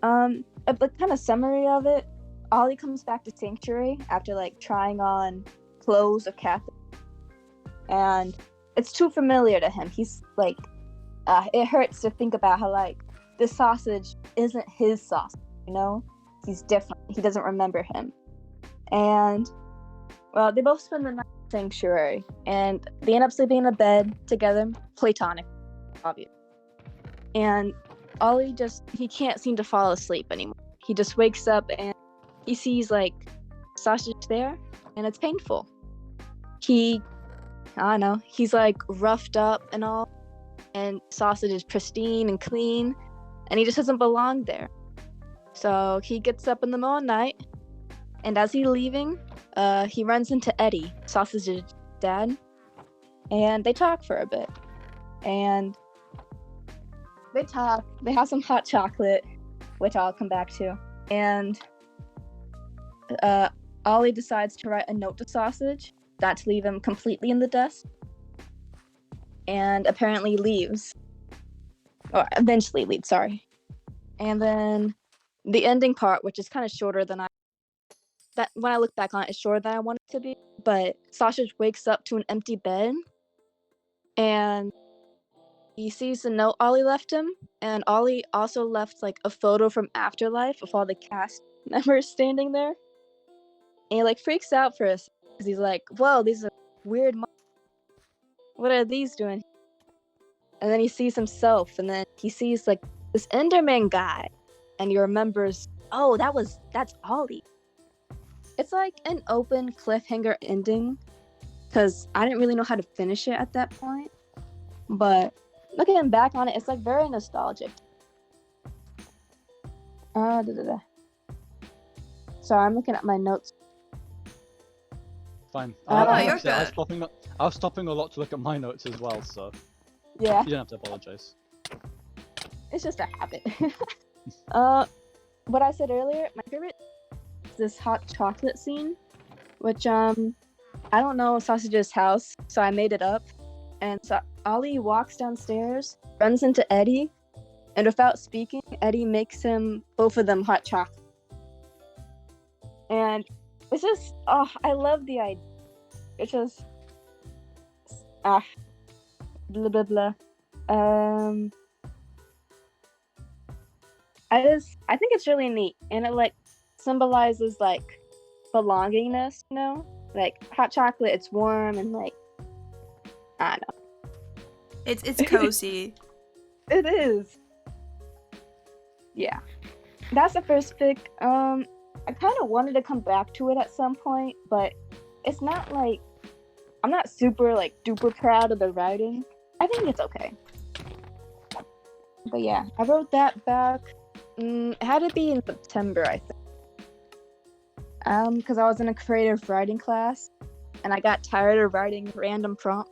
A kind of summary of it. Ollie comes back to Sanctuary after like trying on clothes of Catherine, and it's too familiar to him. He's like, it hurts to think about how like this Sausage isn't his sausage, you know? He's different. He doesn't remember him. And well, they both spend the night in Sanctuary, and they end up sleeping in a bed together, platonic, obvious. And Ollie he can't seem to fall asleep anymore. He just wakes up and he sees like Sausage there, and it's painful. I don't know, he's like roughed up and all, and Sausage is pristine and clean, and he just doesn't belong there. So he gets up in the middle of the night, and as he's leaving, he runs into Eddie, Sausage's dad, and they talk for a bit. And they talk, they have some hot chocolate, which I'll come back to. And Ollie decides to write a note to Sausage, not to leave him completely in the dust, and apparently leaves. Or eventually leaves, sorry. And then the ending part, which is kind of shorter than when I look back on it, it's shorter than I want it to be. But Sausage wakes up to an empty bed, and he sees the note Ollie left him, and Ollie also left like a photo from Afterlife of all the cast members standing there. And he like freaks out for us because he's like, "Whoa, these are weird. What are these doing?" And then he sees himself, and then he sees like this Enderman guy, and he remembers, "Oh, that's Ollie." It's like an open cliffhanger ending, because I didn't really know how to finish it at that point. But looking back on it, it's like very nostalgic. Sorry, I'm looking at my notes. Fine. you're Actually, I good. was stopping a lot to look at my notes as well, so Yeah, you don't have to apologize. it's just a habit. What I said earlier, my favorite is this hot chocolate scene, which I don't know Sausage's house, so I made it up. And so Ollie walks downstairs, runs into Eddie, and without speaking, Eddie makes both of them hot chocolate. And it's just, I love the idea. It's just, blah, blah, blah. I think it's really neat, and it like symbolizes like belongingness, you know? Like hot chocolate, it's warm and like, I don't know. It's cozy. It is. Yeah. That's the first pick. I kind of wanted to come back to it at some point, but it's not like, I'm not super like duper proud of the writing. I think it's okay. But yeah, I wrote that back. It had to be in September, I think. Because I was in a creative writing class, and I got tired of writing random prompts,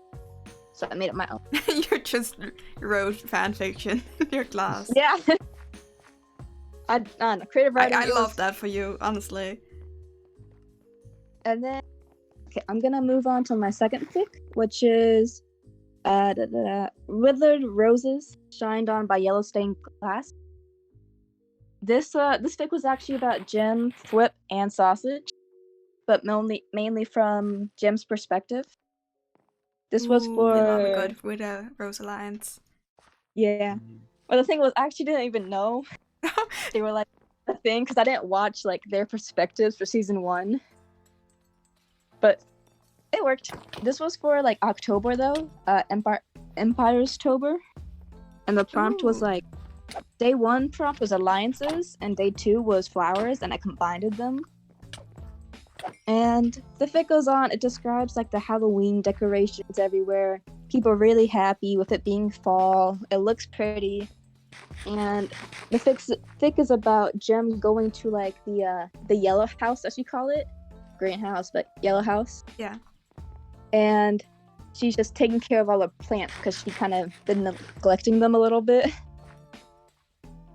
so I made it my own. You just wrote fan fiction in your class. Yeah. I don't know, creative writing. I love that for you, honestly. And then, okay, I'm gonna move on to my second pick, which is Withered Roses Shined On by Yellow Stained Glass. This fic was actually about Jim, Flip, and Sausage, but mainly from Jim's perspective. This was for... I love a good with a Rose Alliance. Yeah. Well, the thing was, I actually didn't even know they were like a thing, because I didn't watch like their perspectives for season 1. But it worked. This was for like October though, Empire's Tober, and the prompt was like, day 1 prompt was alliances, and day 2 was flowers, and I combined them. And the fic goes on. It describes like the Halloween decorations everywhere. People are really happy with it being fall. It looks pretty. And the fic is about Jem going to like the yellow house, as you call it. Greenhouse, but yellow house. Yeah. And she's just taking care of all the plants because she kind of been neglecting them a little bit.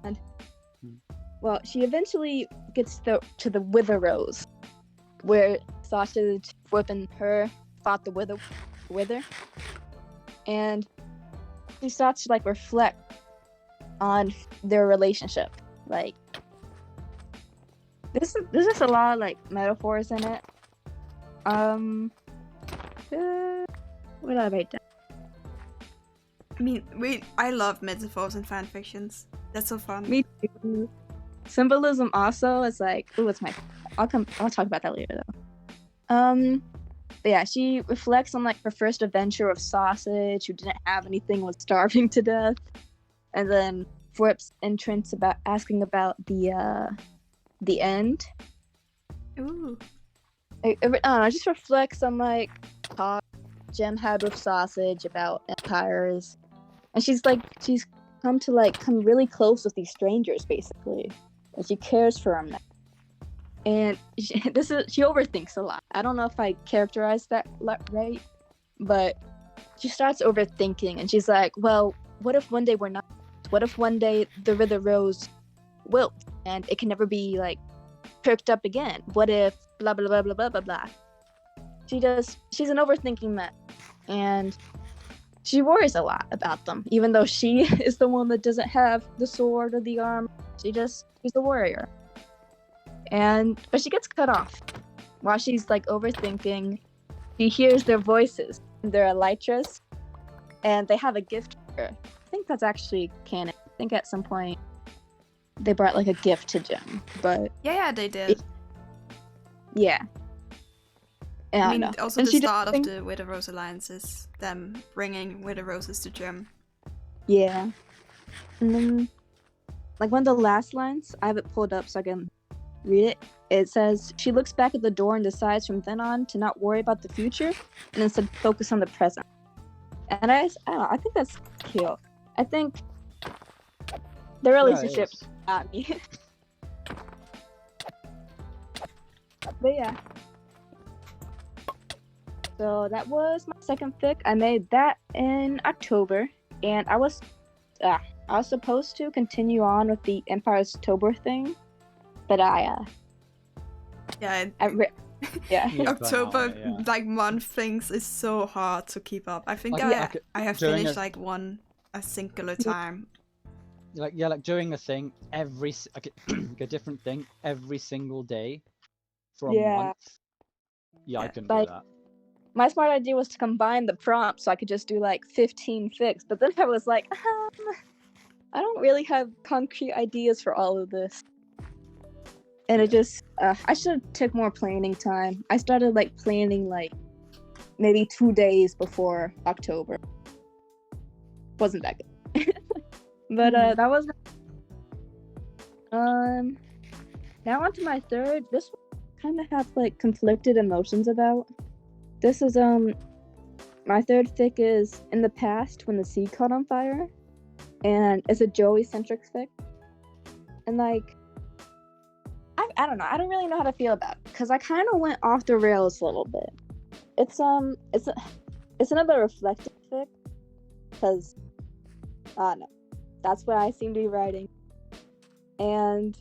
And well, she eventually gets to the Wither Rose, where Sausage, Whip, and her fought the Wither. And she starts to like reflect on their relationship. Like, there's just a lot of like metaphors in it. What did I write down? I mean, I love metaphors and fanfictions. That's so fun. Me too. Symbolism also is like, it's my. I'll talk about that later though. But yeah, she reflects on like her first adventure of Sausage, who didn't have anything, was starving to death, and then Flip's entrance about asking about the end. Ooh. I don't know, it just reflects on like talk Jem had with Sausage about empires, and she's come really close with these strangers basically, and she cares for them. And she overthinks a lot. I don't know if I characterized that right, but she starts overthinking, and she's like, well, what if one day we're not? What if one day the river rose wilts and it can never be like perked up again? What if blah blah blah blah blah blah blah? She's an overthinking mess, and she worries a lot about them, even though she is the one that doesn't have the sword or the arm. She's a warrior. But she gets cut off while she's like overthinking. She hears their voices. They're elytras, and they have a gift for her. I think that's actually canon. I think at some point they brought like a gift to Jem, but Yeah, they did. yeah. And I mean, know. also And the she start of just the Widow Rose Alliance is them bringing Widow Roses to Jem. Yeah. And then, like, one of the last lines, I have it pulled up so I can read it. It says, she looks back at the door and decides from then on to not worry about the future and instead focus on the present. And I don't know, I think that's cute. I think the relationship got me. But yeah. So that was my second fic. I made that in October, and I was supposed to continue on with the Empire's Tober thing, but yeah. October yeah. like month things is so hard to keep up. I think I have during finished like a singular time. Like doing a thing a different thing every single day for a month. Yeah, I couldn't do that. My smart idea was to combine the prompts so I could just do like 15 fics, but then I was like, I don't really have concrete ideas for all of this. And it just, I should have took more planning time. I started like planning like maybe 2 days before October. Wasn't that good. But that was, now on to my third. This one kind of have like conflicted emotions about. This is my third fic is In the Past When the Sea Caught on Fire, and it's a Joey-centric fic. And like, I don't know, I don't really know how to feel about it because I kind of went off the rails a little bit. It's another reflective fic because I don't know, that's what I seem to be writing. And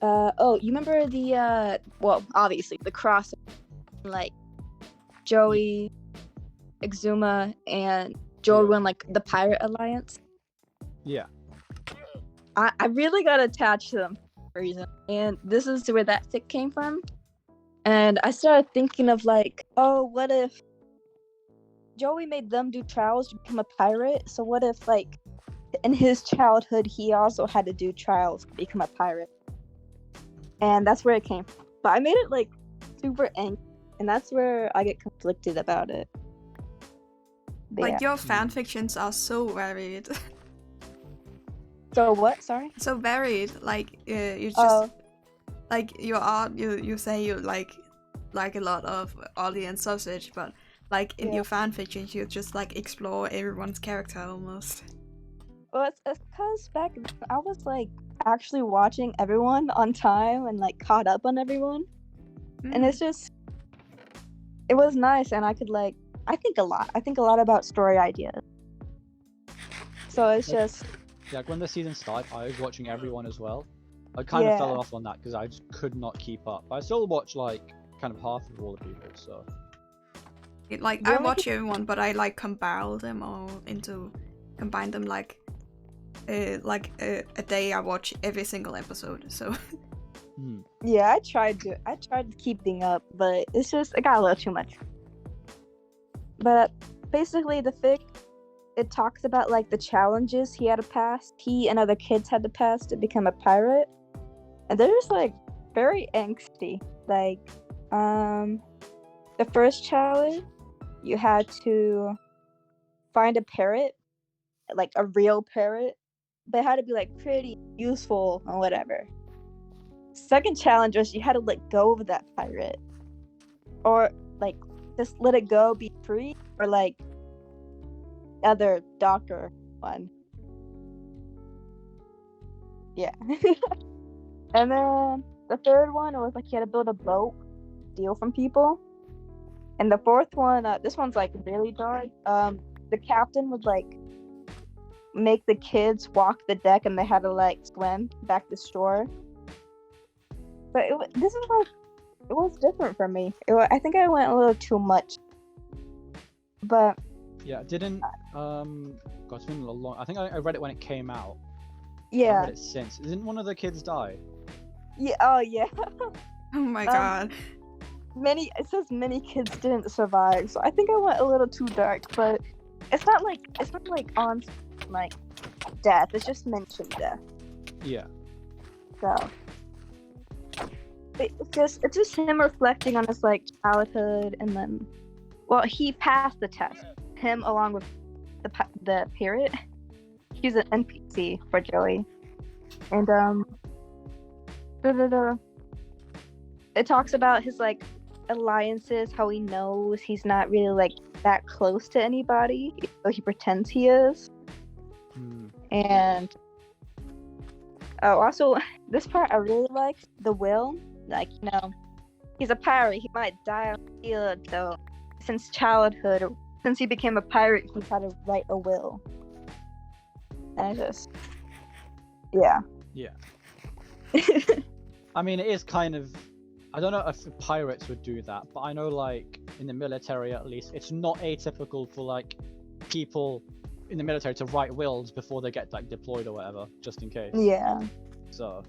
you remember the obviously the cross. Like Joey, Exuma, and Jorwin, like the Pirate Alliance. Yeah. I really got attached to them for a reason. And this is where that fic came from. And I started thinking of like, oh, what if Joey made them do trials to become a pirate? So what if like in his childhood he also had to do trials to become a pirate? And that's where it came from. But I made it like super angry. And that's where I get conflicted about it. But like your fan fictions are so varied. So what? Sorry. So varied. Like you just like your art. You say you like a lot of alien sausage, but like in your fan fictions, you just like explore everyone's character almost. Well, it's because back then I was like actually watching everyone on time and like caught up on everyone, and it's just. It was nice, and I could like. I think a lot about story ideas. So it's just. Yeah, when the season started, I was watching everyone as well. I kind of fell off on that because I just could not keep up. I still watch like kind of half of all the people. So. Like I watch everyone, but I like combine them like a day. I watch every single episode. So. Yeah, I tried keeping up, but it's just it got a little too much. But basically, the fic it talks about like the challenges he and other kids had to pass to become a pirate, and they're just like very angsty. Like, the first challenge, you had to find a parrot, like a real parrot, but it had to be like pretty useful or whatever. Second challenge was you had to let go of that pirate, or like just let it go, be free, or like other doctor one. Yeah. And then the third one, it was like he had to build a boat, steal from people. And the fourth one, this one's like really dark. The captain would like make the kids walk the deck, and they had to like swim back to shore. But this is like, it was different for me. I think I went a little too much. But Yeah, didn't God, it's been a long. I think I read it when it came out. I yeah, read it since. Didn't one of the kids die? yeah, oh yeah. Oh my god. It says many kids didn't survive, so I think I went a little too dark. But it's not like on like death. It's just mentioned death. Yeah. So it's just him reflecting on his like childhood, and then, well, he passed the test. Him along with the pirate. He's an NPC for Joey, and it talks about his like alliances, how he knows he's not really like that close to anybody, though he pretends he is. And also this part I really liked, the will. Like, he's a pirate, he might die on the field, so since childhood, or since he became a pirate, he's had to write a will. And yeah. I mean, it is kind of. I don't know if pirates would do that, but I know, like, in the military at least, it's not atypical for like people in the military to write wills before they get like deployed or whatever, just in case. Yeah. So.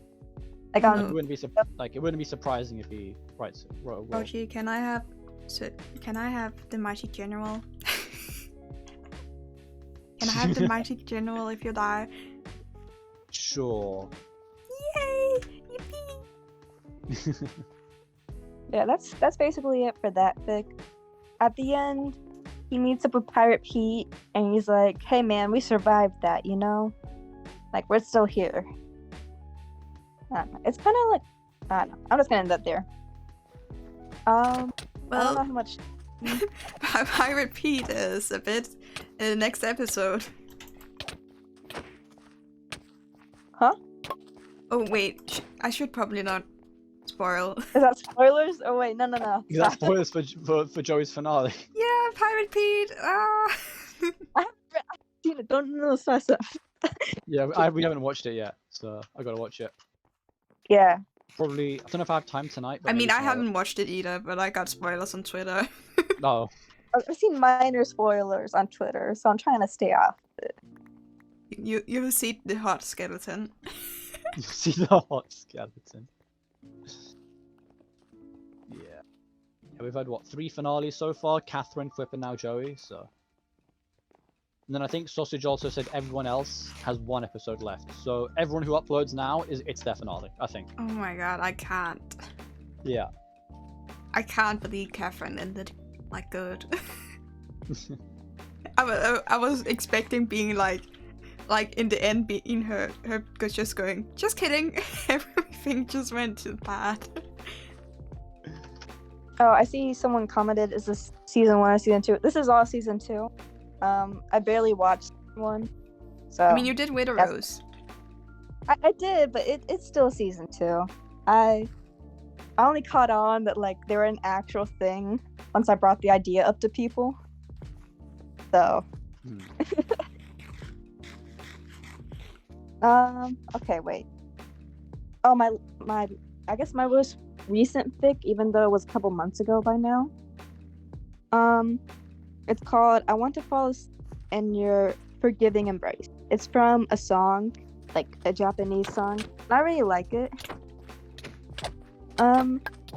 Like, it wouldn't be surprising if he wrote a will. Roshi, can I have the mighty general? Can I have the mighty general if you die? Sure. Yay! Yippee! Yeah, that's basically it for that fic. At the end, he meets up with Pirate Pete, and he's like, "Hey man, we survived that, like we're still here." It's kind of like, I don't know. I'm just gonna end up there. I don't know how much. Pirate Pete is a bit in the next episode. Huh? Oh wait, I should probably not spoil. Is that spoilers? Oh wait, no. Is that spoilers for Joey's finale? Yeah, Pirate Pete. I haven't seen it. Don't know stuff. Yeah, we haven't watched it yet, so I gotta watch it. Yeah. Probably. I don't know if I have time tonight. But I mean, maybe I tomorrow. haven't watched it either, but I got spoilers on Twitter. No. I've seen minor spoilers on Twitter, so I'm trying to stay off it. You see the hot skeleton. You see the hot skeleton. Yeah. We've had 3 finales so far? Catherine, Flip, and now Joey. So. And then I think Sausage also said everyone else has 1 episode left. So everyone who uploads now it's their finale, I think. Oh my god, I can't. Yeah. I can't believe Catherine ended like good. I was expecting being like in the end being her just going, just kidding. Everything just went to bad. Oh, I see someone commented, is this season 1 or season 2? This is all season 2. I barely watched one, so. I mean, you did Widow Rose. I did, but it's still season 2. I only caught on that like they were an actual thing once I brought the idea up to people. So. Okay, wait. Oh, my I guess my most recent fic, even though it was a couple months ago by now. It's called I Want to Fall in Your Forgiving Embrace. It's from a song, like a Japanese song. I really like it.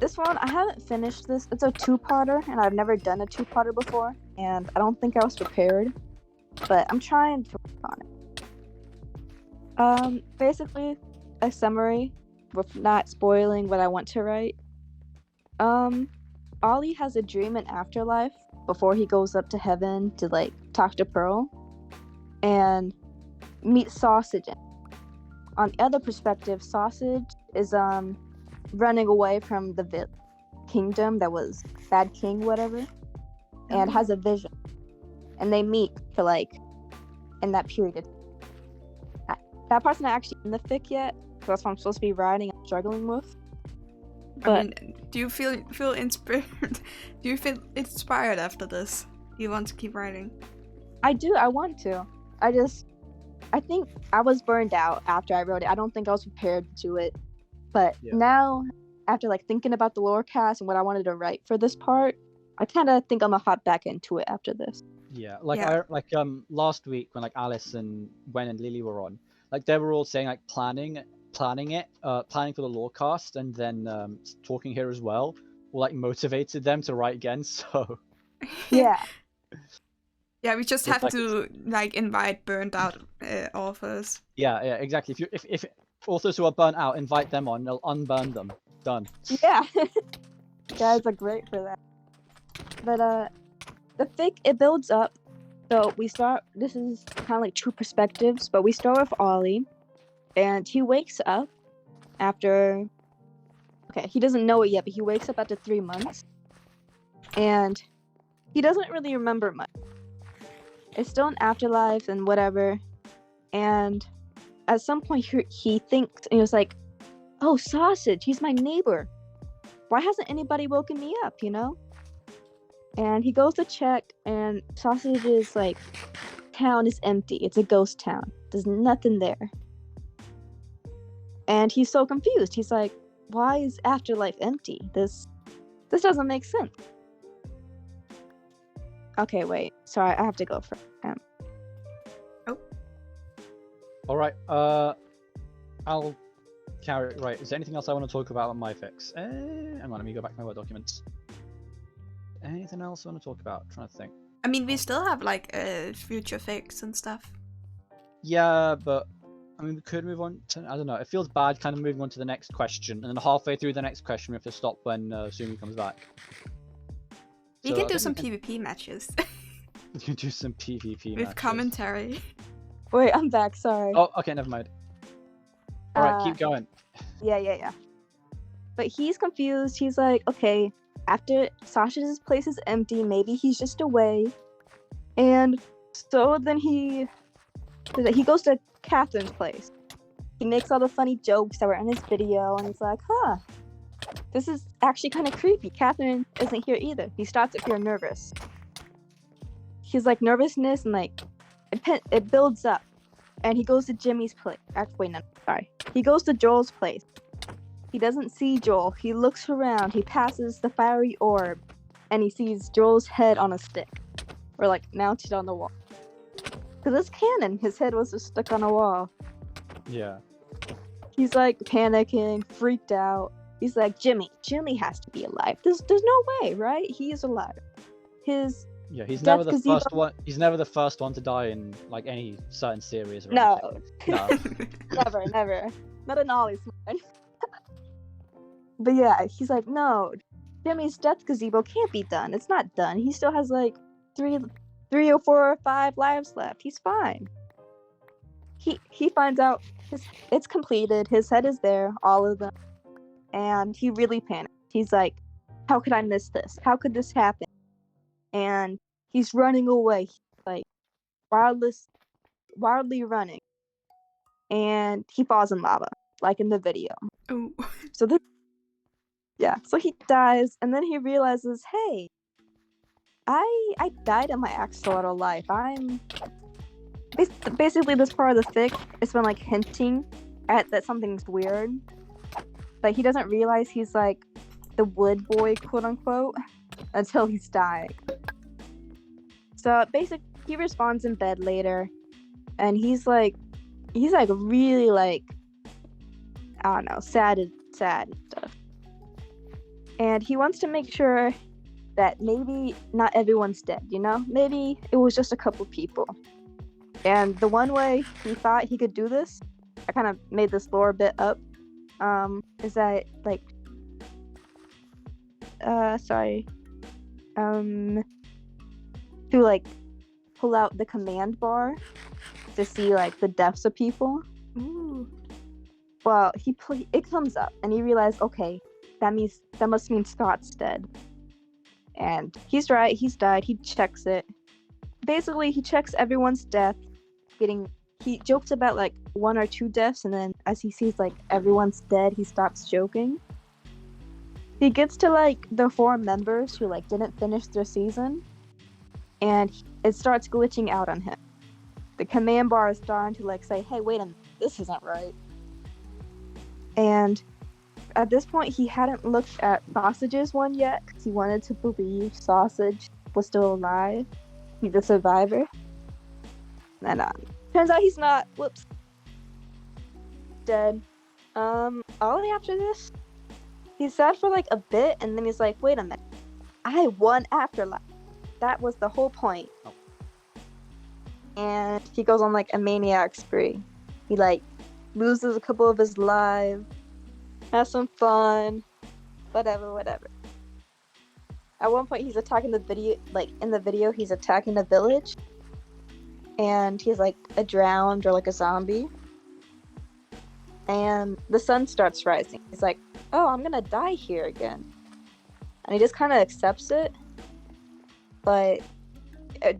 This one, I haven't finished this. It's a 2-parter, and I've never done a 2-parter before, and I don't think I was prepared, but I'm trying to work on it. Basically, a summary with not spoiling what I want to write. Ollie has a dream in afterlife before he goes up to heaven to like talk to Pearl and meet Sausage. On the other perspective, Sausage is running away from the kingdom that was Bad King, whatever, and has a vision. and they meet for like in that period of that part's not actually in the fic yet, so that's what I'm supposed to be writing and struggling with. But I mean, do you feel inspired? Do you feel inspired after this? Do you want to keep writing? I do. I want to. I think I was burned out after I wrote it. I don't think I was prepared to do it. But now, after like thinking about the Lorecast and what I wanted to write for this part, I kind of think I'm gonna hop back into it after this. Yeah, like Yeah. last week when like Alice and Gwen and Lily were on, like they were all saying like planning for the Lorecast, and then talking here as well, like motivated them to write again. So Yeah. Yeah, we just It's have like to like invite burned out authors. yeah, exactly. If authors who are burnt out, invite them on, they'll unburn them. Done. Yeah. Guys are great for that. But the fic, it builds up. So we start, this is kind of like two perspectives, but we start with Ollie, and he wakes up after, okay, he doesn't know it yet, but he wakes up after 3 months, and he doesn't really remember much. It's still an afterlife and whatever, and at some point he thinks, and he was like, oh, Sausage, he's my neighbor. Why hasn't anybody woken me up, you know? And he goes to check, and Sausage's like town is empty. It's a ghost town. There's nothing there. And he's so confused. He's like, why is afterlife empty? This doesn't make sense. Okay, wait. Sorry, I have to go for him. All right. I'll carry. Right. Is there anything else I want to talk about on my fix? Hang on. Let me go back to my Word documents. Anything else I want to talk about? I'm trying to think. I mean, we still have like future fics and stuff. Yeah, but I mean, we could move on to. I don't know. It feels bad, kind of moving on to the next question, and then halfway through the next question, we have to stop when Sumi comes back. We So can I do think some we PvP matches We can do some PvP with matches. commentary. Wait, I'm back. Sorry. Oh, okay. Never mind. All right, keep going. Yeah. But he's confused. He's like, okay, after Sasha's place is empty, maybe he's just away. And so then he goes to Catherine's place. He makes all the funny jokes that were in his video, and he's like, huh, this is actually kind of creepy. Catherine isn't here either. He starts to feel nervous. He's like nervousness, and like it builds up. And he goes to Jimmy's place. Actually, wait, no, sorry. He goes to Joel's place. He doesn't see Joel. He looks around. He passes the fiery orb, and he sees Joel's head on a stick, or like mounted on the wall. Cause it's canon. His head was just stuck on a wall. Yeah. He's like panicking, freaked out. He's like, Jimmy has to be alive. There's no way, right? He is alive. He's He's Death never the gazebo. first one. He's never the first one to die in like any certain series. Or no, anything. No. never. Not an Ollie's one. But yeah, he's like, no, Jimmy's death gazebo can't be done. It's not done. He still has like three or 4 or 5 lives left. He's fine. He finds out it's completed. His head is there, all of them, and he really panics. He's like, how could I miss this? How could this happen? And he's running away. He's like wildly running, and he falls in lava, like in the video. Oh. So so he dies, and then he realizes, hey, I died in my axolotl life. I'm basically this part of the fic. It's been like hinting at that something's weird, but he doesn't realize he's like the wood boy, quote unquote, until he's dying. So basically, he responds in bed later, and he's like really like, I don't know, sad and stuff. And he wants to make sure that maybe not everyone's dead, you know? Maybe it was just a couple people. And the one way he thought he could do this, I kind of made this lore bit up, is that, like, to, like, pull out the command bar to see, like, the deaths of people. Ooh. Well, it comes up, and he realized, okay, that must mean Scott's dead. And he's right, he's died. He checks it. basically he checks everyone's death, he jokes about like 1 or 2 deaths, and then as he sees like everyone's dead, he stops joking. He gets to like the 4 members who like didn't finish their season, and it starts glitching out on him. The command bar is starting to like say, hey, wait a minute, this isn't right. And at this point, he hadn't looked at Sausage's one yet because he wanted to believe Sausage was still alive. He's a survivor. And turns out he's not. Whoops. Dead. Ollie after this, he's sad for like a bit, and then he's like, wait a minute. I won Afterlife. That was the whole point. Oh. And he goes on like a maniac spree. He like loses a couple of his lives, has some fun, whatever. At one point, he's attacking the video, like in the video, he's attacking a village, and he's like a drowned or like a zombie. And the sun starts rising. He's like, oh, I'm gonna die here again. And he just kind of accepts it. But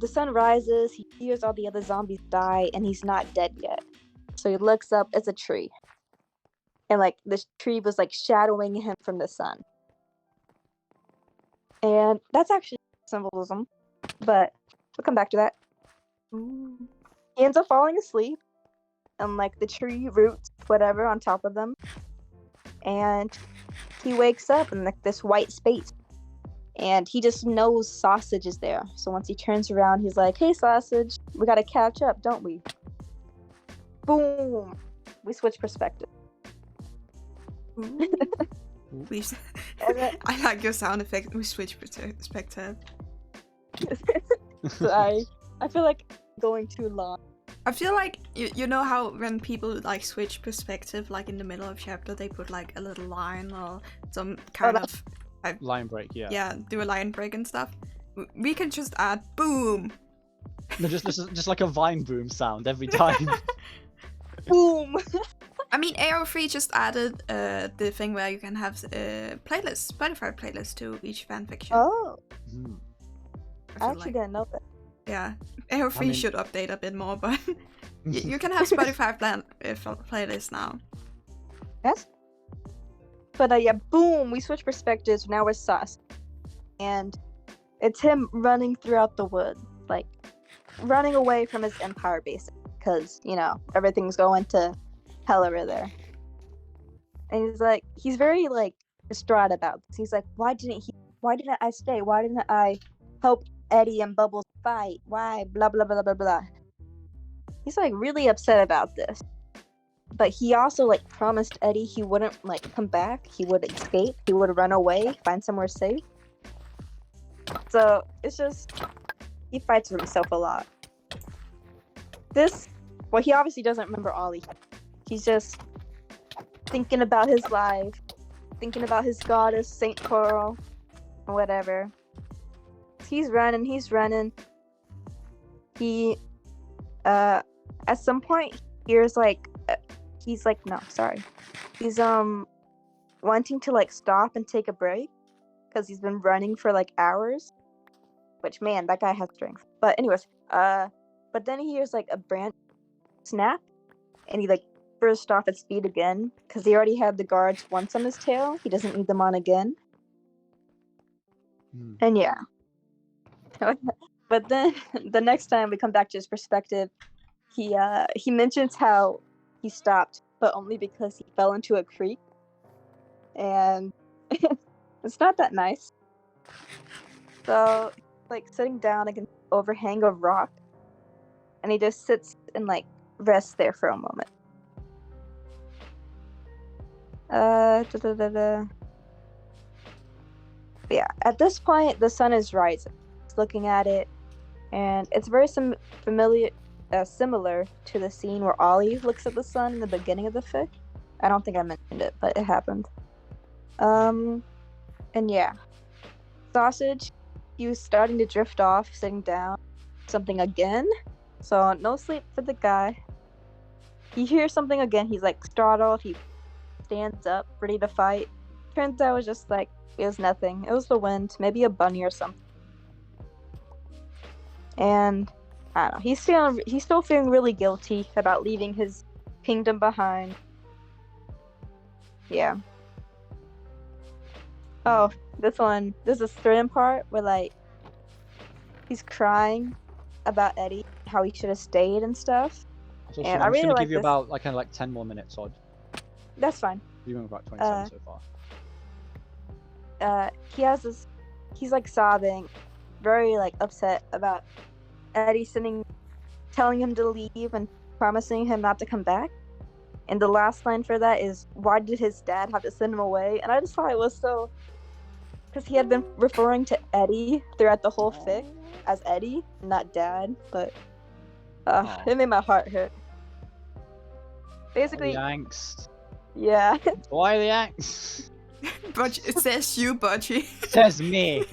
the sun rises, he hears all the other zombies die, and he's not dead yet. So he looks up, it's a tree. And like this tree was like shadowing him from the sun. And that's actually symbolism. But we'll come back to that. Ooh. He ends up falling asleep. And like the tree roots, whatever, on top of them. And he wakes up in like this white space. And he just knows Sausage is there. So once he turns around, he's like, hey, Sausage, we gotta catch up, don't we? Boom! We switch perspective. Ooh. We s- I like your sound effect. We switch perspective. Sorry. I feel like going too long. I feel like you know how when people like switch perspective, like in the middle of chapter, they put like a little line or some kind of Line break, yeah. yeah, do a line break and stuff. We can just add boom. No, just like a vine boom sound every time. Boom! I mean, AO3 just added the thing where you can have playlists, Spotify playlists to each fanfiction. Oh, Hmm. I actually didn't know that. Yeah, AO3 I mean- should update a bit more, but you can have Spotify playlists now. Yes? But yeah, boom! We switch perspectives. Now we're Sus. And it's him running throughout the woods. Like, running away from his empire base. Because, you know, everything's going to hell over there. And he's like, he's very, like, distraught about this. He's like, why didn't I stay? Why didn't I help Eddie and Bubbles fight? Why? Blah, blah, blah, blah, blah. He's, like, really upset about this. But he also, like, promised Eddie he wouldn't, like, come back. He would escape. He would run away, find somewhere safe. So, it's just, he fights for himself a lot. Well, he obviously doesn't remember Ollie. He's just thinking about his life, thinking about his goddess, Saint Coral, or whatever. He's running. He, at some point, hears, like, he's wanting to, like, stop and take a break, because he's been running for, like, hours. Which, man, that guy has strength. But anyways, but then he hears, like, a branch snap, and he, like, burst off its feet again, because he already had the guards once on his tail. He doesn't need them on again. Hmm. And yeah. But then, the next time we come back to his perspective, he mentions how he stopped, but only because he fell into a creek. And it's not that nice. So, like, sitting down against the overhang of rock, and he just sits and, like, rests there for a moment. But yeah, at this point, the sun is rising. He's looking at it, and it's very similar to the scene where Ollie looks at the sun in the beginning of the fic. I don't think I mentioned it, but it happened. And yeah. Sausage, he was starting to drift off, sitting down, something again. So no sleep for the guy. He hears something again. He's like startled. He stands up, ready to fight. Turns out it was just like, it was nothing. It was the wind, maybe a bunny or something. And I don't know, he's still feeling really guilty about leaving his kingdom behind. Yeah. Oh, there's a certain part where like he's crying about Eddie, how he should have stayed and stuff. So And I'm I just really gonna like give you this. about like 10 more minutes odd. That's fine. You're doing about 27 so far. He's like sobbing, very like upset about Eddie telling him to leave and promising him not to come back. And the last line for that is, why did his dad have to send him away? And I just thought it was so, because he had been referring to Eddie throughout the whole fic as Eddie, not dad, but it made my heart hurt. Basically, The angst. yeah. Why the angst? Budgie, it says you, Budgie. Says me.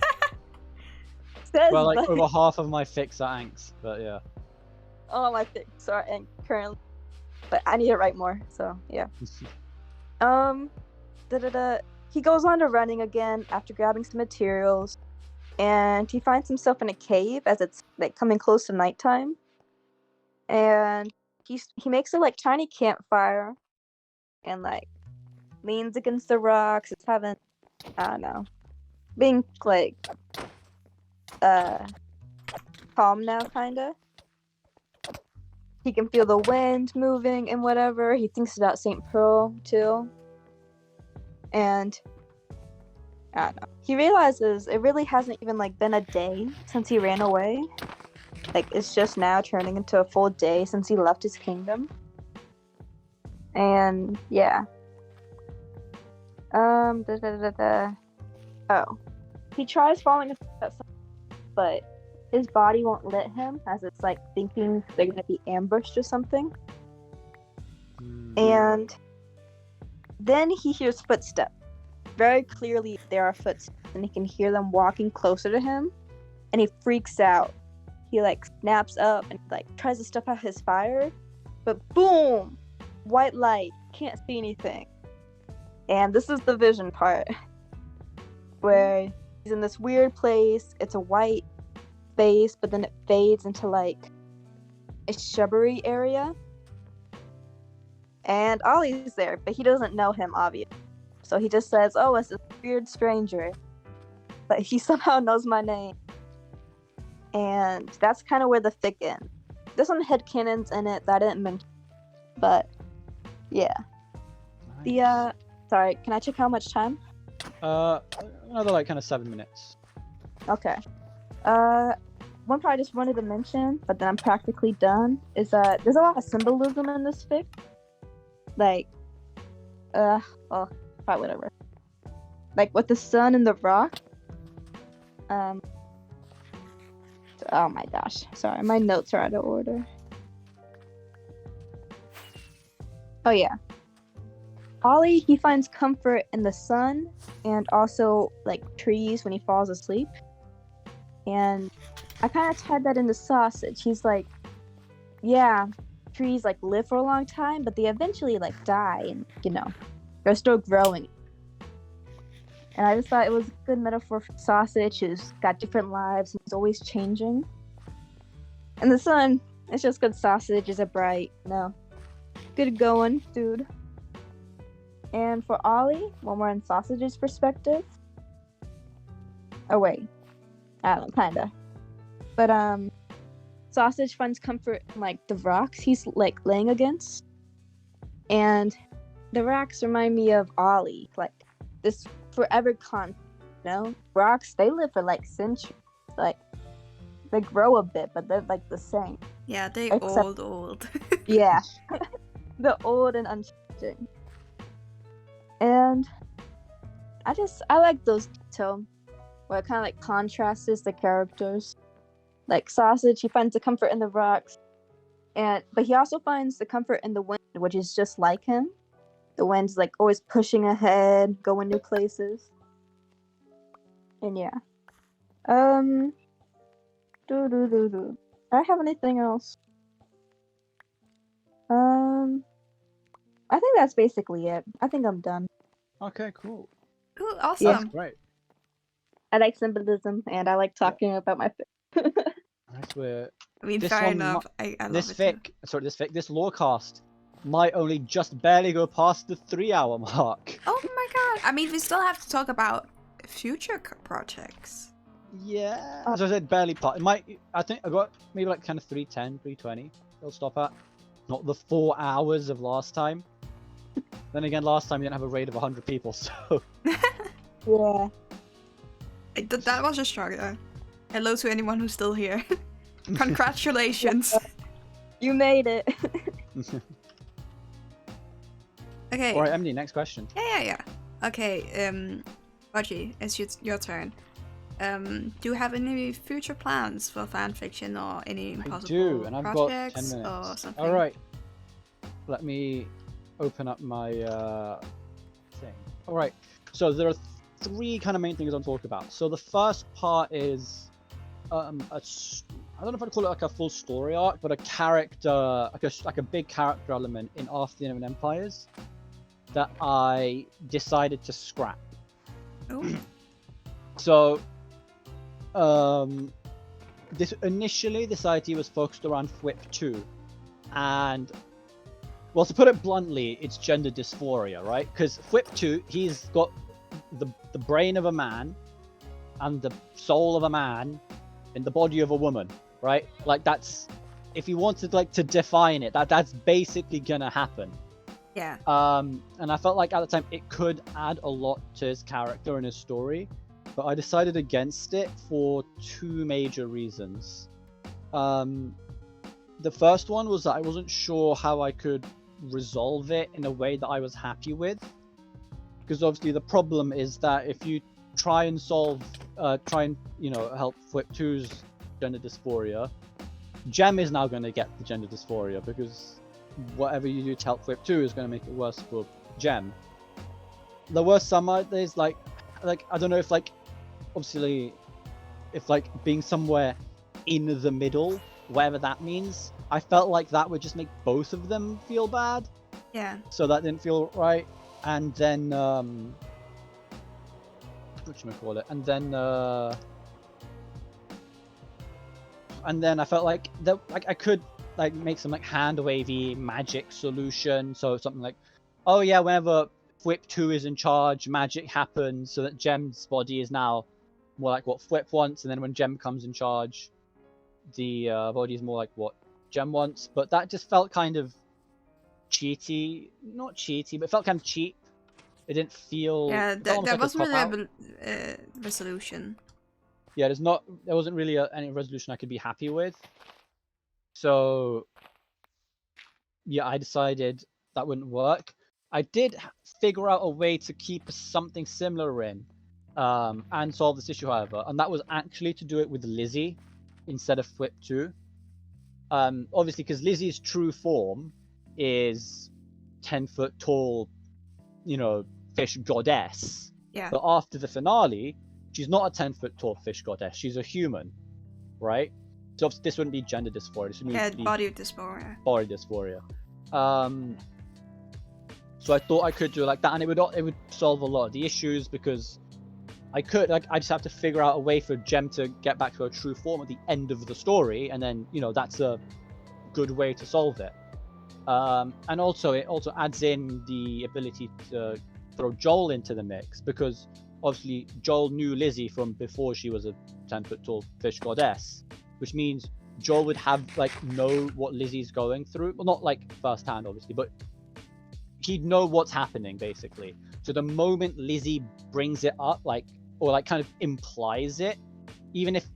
Says Well, like but- over half of my fics are angst, but yeah. all my fics are currently, but I need to write more. So yeah. He goes on to running again after grabbing some materials, and he finds himself in a cave as it's like coming close to nighttime. And he makes a like tiny campfire, and like leans against the rocks. It's having, I don't know, being like calm now, kinda. He can feel the wind moving and whatever. He thinks about St. Pearl too. And I don't know. He realizes it really hasn't even like been a day since he ran away. Like it's just now turning into a full day since he left his kingdom. And yeah. Oh. He tries falling asleep, but his body won't let him, as it's like thinking they're gonna be ambushed or something. And then he hears footsteps. Very clearly there are footsteps, and he can hear them walking closer to him, and he freaks out. He like snaps up and like tries to stuff out his fire, but boom! White light, can't see anything. And this is the vision part, where he's in this weird place. It's a white space, but then it fades into like a shrubbery area. And Ollie's there, but he doesn't know him, obviously. So he just says, oh, it's this weird stranger. But he somehow knows my name. And that's kind of where the fic ends. There's some headcanons in it that I didn't mention. But, yeah. Nice. Sorry, can I check how much time? Another like 7 minutes. Okay. One part I just wanted to mention, but then I'm practically done, is that there's a lot of symbolism in this fic. Like, whatever. Like with the sun and the rock. Oh my gosh. Sorry, my notes are out of order. Oh yeah. Ollie, he finds comfort in the sun and also like trees when he falls asleep. And I kind of tied that into Sausage. He's like, yeah, trees like live for a long time, but they eventually like die, and they're still growing. And I just thought it was a good metaphor for Sausage, who's got different lives and is always changing. And the sun, it's just good. Sausage is a bright, good going dude. And for Ollie, when we're in Sausage's perspective, oh wait, I don't know, kinda. But Sausage finds comfort in like the rocks he's like laying against, and the rocks remind me of Ollie, like this forever rocks, they live for like centuries, like they grow a bit, but they're like the same. Yeah, they Except- old. Yeah. The old and unchanging. And I like those details where it kind of like contrasts the characters. Like Sausage, he finds the comfort in the rocks, but he also finds the comfort in the wind, which is just like him. The wind's like always pushing ahead, going new places. And yeah. Do I have anything else? I think that's basically it. I think I'm done. Okay, cool. Ooh, awesome. Great. I like symbolism, and I like talking about my I swear. I mean, This fair one enough. I love This it. Too. this Lorecast might only just barely go past the 3-hour mark. Oh my god! I mean, we still have to talk about future projects. Yeah. As I said, barely part. It might. I think I got maybe like kind of 310, 320. They'll stop at. Not the 4 hours of last time. Then again, last time we didn't have a raid of 100 people, so. Yeah. That was a struggle. Hello to anyone who's still here. Congratulations. You made it. Okay. All right, Emily. Next question. Yeah. Okay. Budgie, it's your turn. Do you have any future plans for fanfiction or any I possible do, and I've got 10 projects minutes. or something? All right. Let me open up my thing. All right. So there are 3 kind of main things I'll talk about. So the first part is I don't know if I'd call it like a full story arc, but a character, like a big character element in After the End of Empires that I decided to scrap. Oh. So, this idea was focused around FWIP 2, and well, to put it bluntly, it's gender dysphoria, right? Because FWIP 2, he's got the brain of a man and the soul of a man in the body of a woman, right? Like that's, if you wanted like to define it, that's basically gonna happen. Yeah. And I felt like at the time it could add a lot to his character and his story, but I decided against it for 2 major reasons. The first one was that I wasn't sure how I could resolve it in a way that I was happy with, because obviously the problem is that if you try and help FWIP 2's gender dysphoria, Gem is now going to get the gender dysphoria, because whatever you do to help FWIP 2 is going to make it worse for Gem. There were some ideas like I don't know if like, obviously, if like being somewhere in the middle, whatever that means, I felt like that would just make both of them feel bad. Yeah. So that didn't feel right. And then whatchamacallit? And then I felt like that I could like make some like hand wavy magic solution. So something like, oh yeah, whenever FWIP 2 is in charge, magic happens, so that Gem's body is now more like what FWIP wants, and then when Gem comes in charge, the body is more like what Gem wants. But that just felt kind of cheaty, not cheaty, but it felt kind of cheap. It didn't feel. Yeah, it felt there almost like wasn't a really a resolution. Yeah, there wasn't really any resolution I could be happy with. So yeah, I decided that wouldn't work. I did figure out a way to keep something similar in and solve this issue, however, and that was actually to do it with Lizzie instead of FWIP 2. Obviously, because Lizzie's true form is 10-foot tall, fish goddess. Yeah. But after the finale, she's not a 10-foot tall fish goddess. She's a human, right? So this wouldn't be gender dysphoria. This would be body dysphoria. Body dysphoria. So I thought I could do it like that, and it would solve a lot of the issues, because I just have to figure out a way for Gem to get back to her true form at the end of the story, and then that's a good way to solve it. And also it also adds in the ability to throw Joel into the mix, because obviously Joel knew Lizzie from before she was a 10-foot tall fish goddess, which means Joel would have know what Lizzie's going through. Well, not firsthand obviously, but he'd know what's happening basically. So the moment Lizzie brings it up, or kind of implies it, even if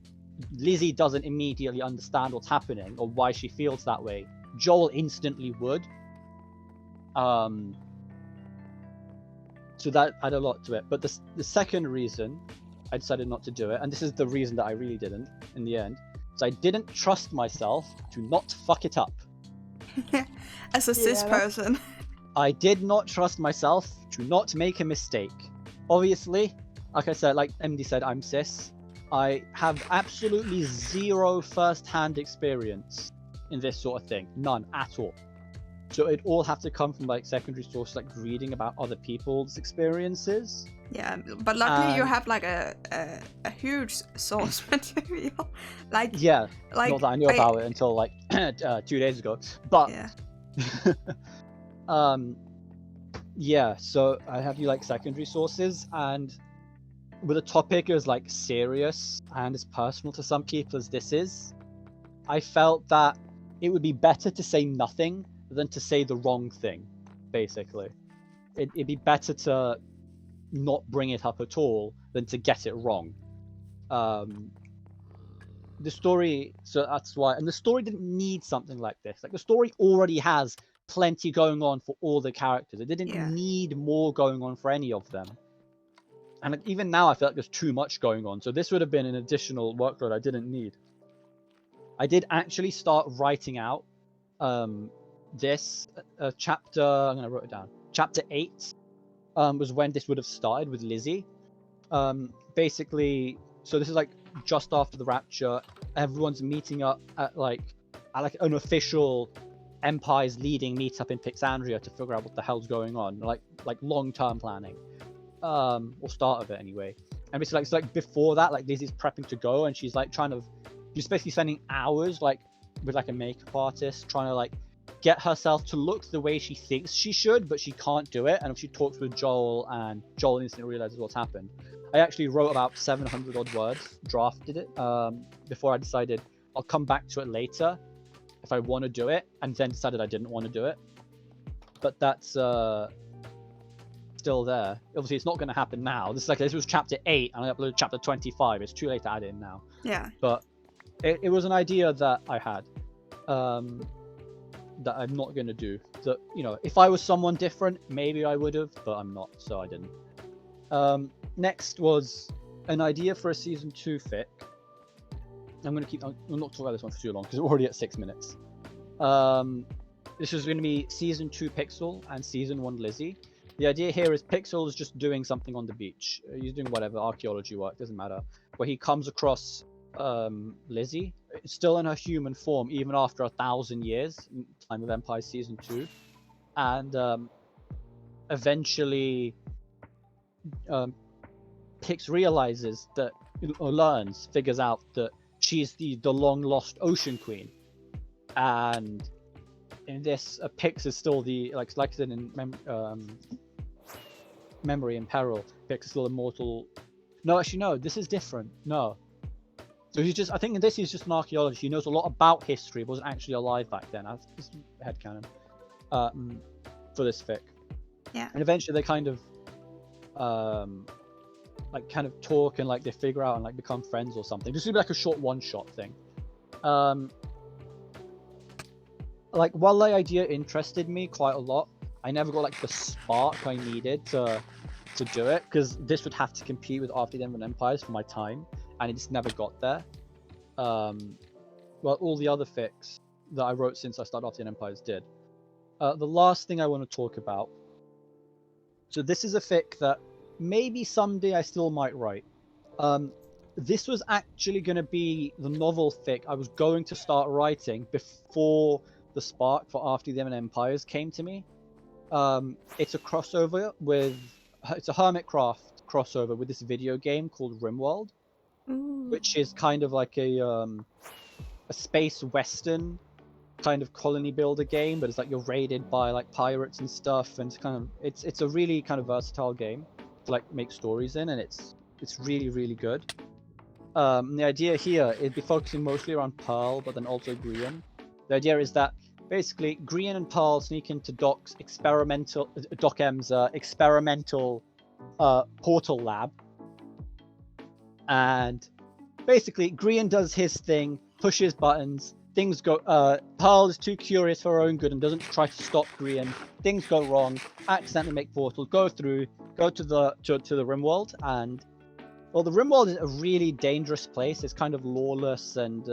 Lizzie doesn't immediately understand what's happening or why she feels that way, Joel instantly would. So that added a lot to it. But the second reason I decided not to do it, and this is the reason that I really didn't in the end, is I didn't trust myself to not fuck it up. As a cis person. I did not trust myself to not make a mistake. Obviously, like I said, like MD said, I'm cis. I have absolutely zero first-hand experience in this sort of thing. None at all. So it'd all have to come from secondary sources, reading about other people's experiences. Yeah, but luckily you And- have like a huge source material. Like Yeah, like not that I knew about it until like 2 days ago. But Yeah. yeah, so I have you like secondary sources, and with a topic as like serious and as personal to some people as this is, I felt that it would be better to say nothing than to say the wrong thing. Basically, it'd be better to not bring it up at all than to get it wrong. The story, so that's why, and the story didn't need something like this. Like the story already has plenty going on for all the characters. It didn't Yeah. need more going on for any of them. And even now, I feel like there's too much going on. So this would have been an additional workload I didn't need. I did actually start writing out this chapter. I'm gonna write it down. Chapter 8 was when this would have started with Lizzie. Basically, so this is like just after the rapture. Everyone's meeting up at like an official Empire's leading meetup in Pixandria to figure out what the hell's going on, like long-term planning, or start of it anyway. And it's like before that, like Lizzie's prepping to go, and she's basically spending hours like with like a makeup artist trying to like get herself to look the way she thinks she should, but she can't do it. And she talks with Joel, and Joel instantly realizes what's happened. I actually wrote about 700 odd words, drafted it before I decided I'll come back to it later if I want to do it, and then decided I didn't want to do it. But that's still there. Obviously, it's not going to happen now. This was chapter 8, and I uploaded chapter 25. It's too late to add it in now. Yeah. But it was an idea that I had that I'm not going to do. That, you know, if I was someone different, maybe I would have, but I'm not, so I didn't. Next was an idea for a season 2 fic. I'm not talking about this one for too long because we're already at 6 minutes. This is going to be season 2 Pixel and season 1 Lizzie. The idea here is Pixel is just doing something on the beach. He's doing whatever, archaeology work, doesn't matter. But he comes across Lizzie, still in her human form, even after 1,000 years, time of Empire season 2. And eventually Pix realizes that, or figures out that she's the long lost Ocean Queen, and in this, Pix is still the like I said in Memory in Peril. Pix is still immortal. No, actually, no. This is different. No. So I think in this he's just an archaeologist. He knows a lot about history, but wasn't actually alive back then. That's just headcanon for this fic. Yeah. And eventually they kind of talk, and like they figure out and like become friends or something. This would be like a short one-shot thing. Like while the idea interested me quite a lot, I never got like the spark I needed to do it, because this would have to compete with After the End of Empires for my time, and it just never got there. Well, all the other fics that I wrote since I started After the End of Empires did. The last thing I want to talk about. So this is a fic that maybe someday I still might write. This was actually going to be the novel fic I was going to start writing before the spark for After the End of Empires came to me. It's a crossover it's a Hermitcraft crossover with this video game called RimWorld, which is kind of like a space western kind of colony builder game, but it's like you're raided by like pirates and stuff, and it's a really kind of versatile game to like make stories in, and it's really, really good. The idea here is be focusing mostly around Pearl, but then also Grian. The idea is that basically Grian and Pearl sneak into Doc M's experimental portal lab, and basically Grian does his thing, pushes buttons, things go. Pearl is too curious for her own good and doesn't try to stop Grian. Things go wrong, accidentally make portals, go to the RimWorld, and well, the RimWorld is a really dangerous place. It's kind of lawless and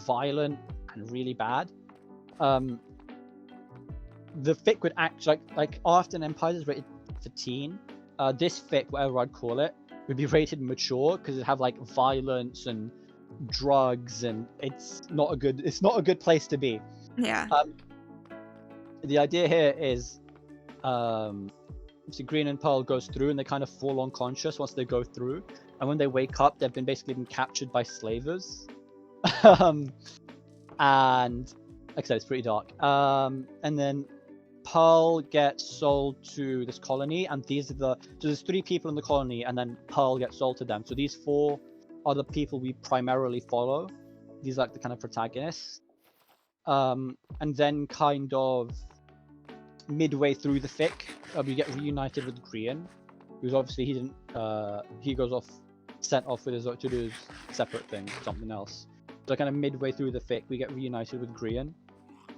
violent and really bad. The fic would act like After an Empire is rated for teen. This fic, whatever I'd call it, would be rated mature because it'd have like violence and drugs, and it's not a good place to be. Yeah. The idea here is obviously Green and Pearl goes through, and they kind of fall unconscious once they go through. And when they wake up, they've basically been captured by slavers. And like I said, it's pretty dark. And then Pearl gets sold to this colony, and so there's 3 people in the colony, and then Pearl gets sold to them. So these 4 are the people we primarily follow. These are like the kind of protagonists. And then kind of midway through the fic, we get reunited with Green, who's obviously he goes off, sent off with to do his separate thing, something else. So kind of midway through the fic, we get reunited with Green.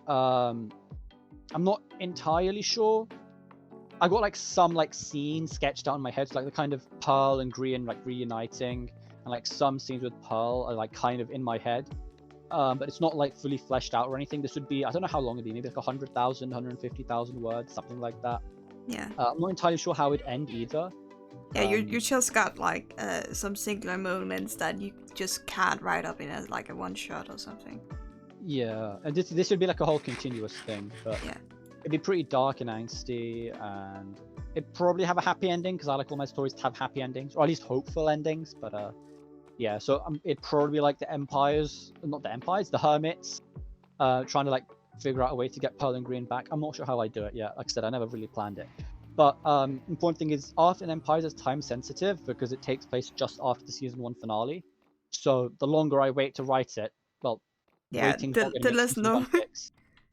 I'm not entirely sure. I got like some like scenes sketched out in my head, so, like the kind of Pearl and Green like reuniting, and like some scenes with Pearl are like kind of in my head. But it's not like fully fleshed out or anything. This would be, I don't know how long it'd be, maybe like 100,000, 150,000 words, something like that. Yeah. I'm not entirely sure how it'd end either. Yeah, you just got like some singular moments that you just can't write up in as like a one shot or something. Yeah, and this would be like a whole continuous thing, but yeah, it'd be pretty dark and angsty, and it'd probably have a happy ending because I like all my stories to have happy endings, or at least hopeful endings. But yeah, so it'd probably be like the hermits, trying to like figure out a way to get Pearl and Green back. I'm not sure how I do it yet. Like I said, I never really planned it. But important thing is, Art in Empires is time sensitive because it takes place just after the season 1 finale. So the longer I wait to write it, well, yeah, waiting the less no.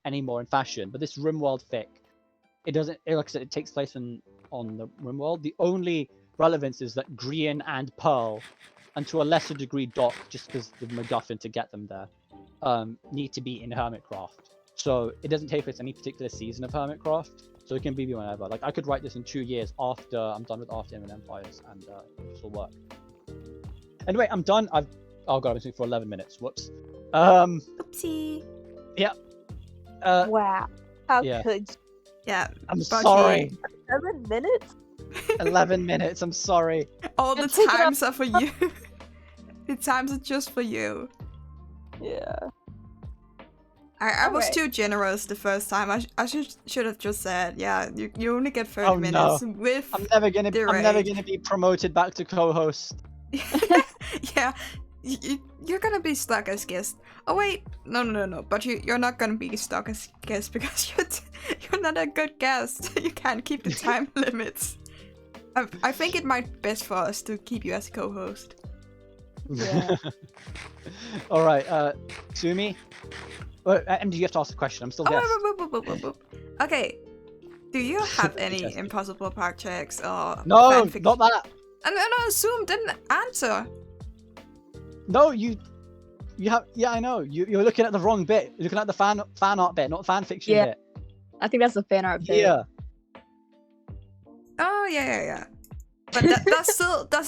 anymore in fashion. But this RimWorld fic, it doesn't. Like I said, it takes place on the RimWorld. The only relevance is that Green and Pearl, and to a lesser degree Doc, just because the MacGuffin to get them there, need to be in Hermitcraft. So it doesn't take place any particular season of Hermitcraft. So it can be whenever. Like I could write this in 2 years after I'm done with Art in Empires, and this will work. Anyway, I'm done. Oh god, I've been speaking for 11 minutes. Whoops. Oopsie. Yeah. Wow. How yeah. could you? Yeah. I'm Budgie. sorry. 7 minutes? 11 minutes. I'm sorry. All the times are for you. The times are just for you. Yeah. I was too generous the first time. I should have just said, yeah, you only get 30 minutes with. I'm never gonna be promoted back to co-host. Yeah, you're gonna be stuck as guest. Oh wait, no. But you're not gonna be stuck as guest because you're not a good guest. You can't keep the time limits. I think it might be best for us to keep you as co-host. Yeah. All right, Sumi. MD, you have to ask the question. I'm still guest. Okay. Do you have any impossible projects or No, fanfic? not that. No, Zoom didn't answer. No, you have. Yeah, I know. You're looking at the wrong bit. You're looking at the fan art bit, not fan fiction bit. I think that's the fan art bit. Yeah. Oh yeah. But that's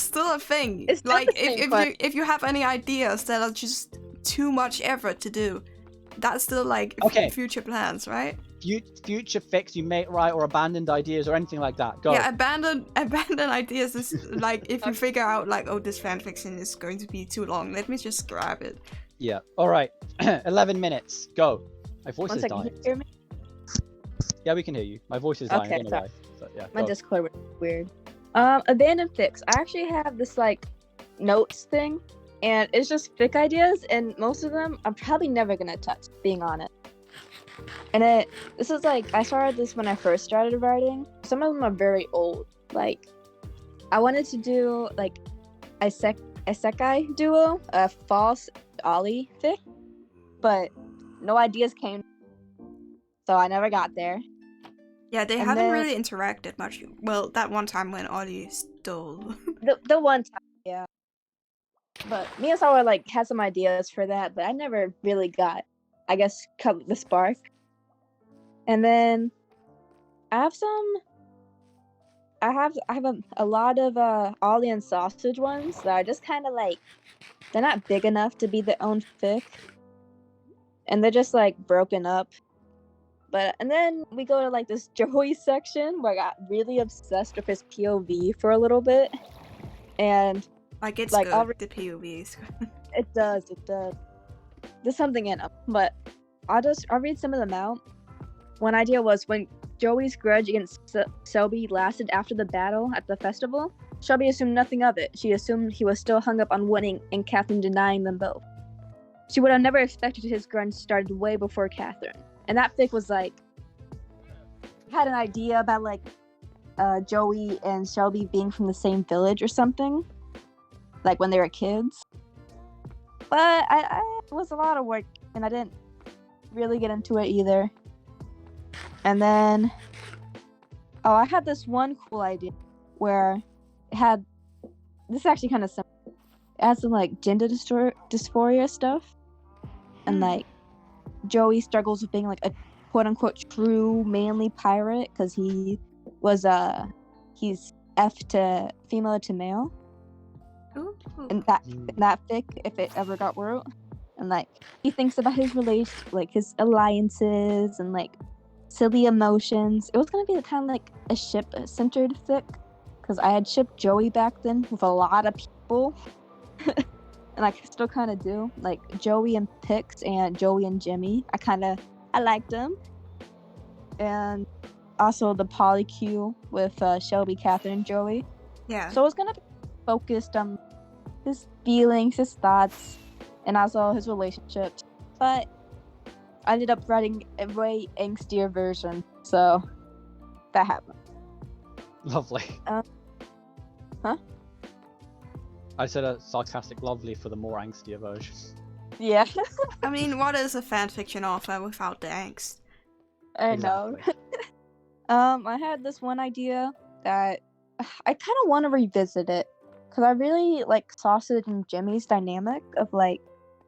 still a thing. It's like thing, if you have any ideas that are just too much effort to do, that's still like future plans, right? Future fics you may write, or abandoned ideas or anything like that. Go. Yeah, abandoned ideas is like if you figure out like, oh, this fanfiction is going to be too long, let me just grab it. Yeah. All right. 11 minutes. Go. My voice is dying. Can you hear me? Yeah, we can hear you. My voice is dying. I don't know why. But yeah. My go. Discord was weird. Abandoned fics. I actually have this like notes thing, and it's just fic ideas, and most of them I'm probably never gonna touch, being honest. And this is like, I started this when I first started writing. Some of them are very old. Like, I wanted to do like a isekai duo, a false Ollie fic, but no ideas came, so I never got there. Yeah, they haven't really interacted much. Well, that one time when Ollie stole. the one time, yeah. But me and Sawa like had some ideas for that, but I never really got, I guess, cut the spark. And then I have a lot of Ollie and Sausage ones that are just kind of like, they're not big enough to be their own fic, and they're just like broken up. And then we go to like this Joey section where I got really obsessed with his POV for a little bit, and like it's like good, the POVs. It does. There's something in them, but I'll read some of them out. one idea was when Joey's grudge against Shelby lasted after the battle at the festival, Shelby assumed nothing of it. She assumed he was still hung up on winning and Catherine denying them both. She would have never expected his grudge started way before Catherine. And that fic was like, had an idea about like Joey and Shelby being from the same village or something, like when they were kids. But it was a lot of work, and I didn't really get into it either. And then, I had this one cool idea where it had, this is actually kind of simple. It had some like gender dysphoria stuff, and like Joey struggles with being like a quote unquote true manly pirate because he was he's to female to male. Ooh. In that fic, if it ever got wrote, and like he thinks about his like his alliances and like silly emotions. It was gonna be kind of like a ship-centered fic, because I had shipped Joey back then with a lot of people, and I still kind of do. Like Joey and Pix and Joey and Jimmy, I liked them, and also the polycule with Shelby, Catherine, and Joey. Yeah. So it was gonna be focused on his feelings, his thoughts, and also his relationships. But I ended up writing a way angstier version, so that happened. Lovely. Huh? I said a sarcastic lovely for the more angstier version. Yeah, I mean, what is a fanfiction author without the angst? I know. Exactly. I had this one idea that I kind of want to revisit it, because I really like Sausage and Jimmy's dynamic of like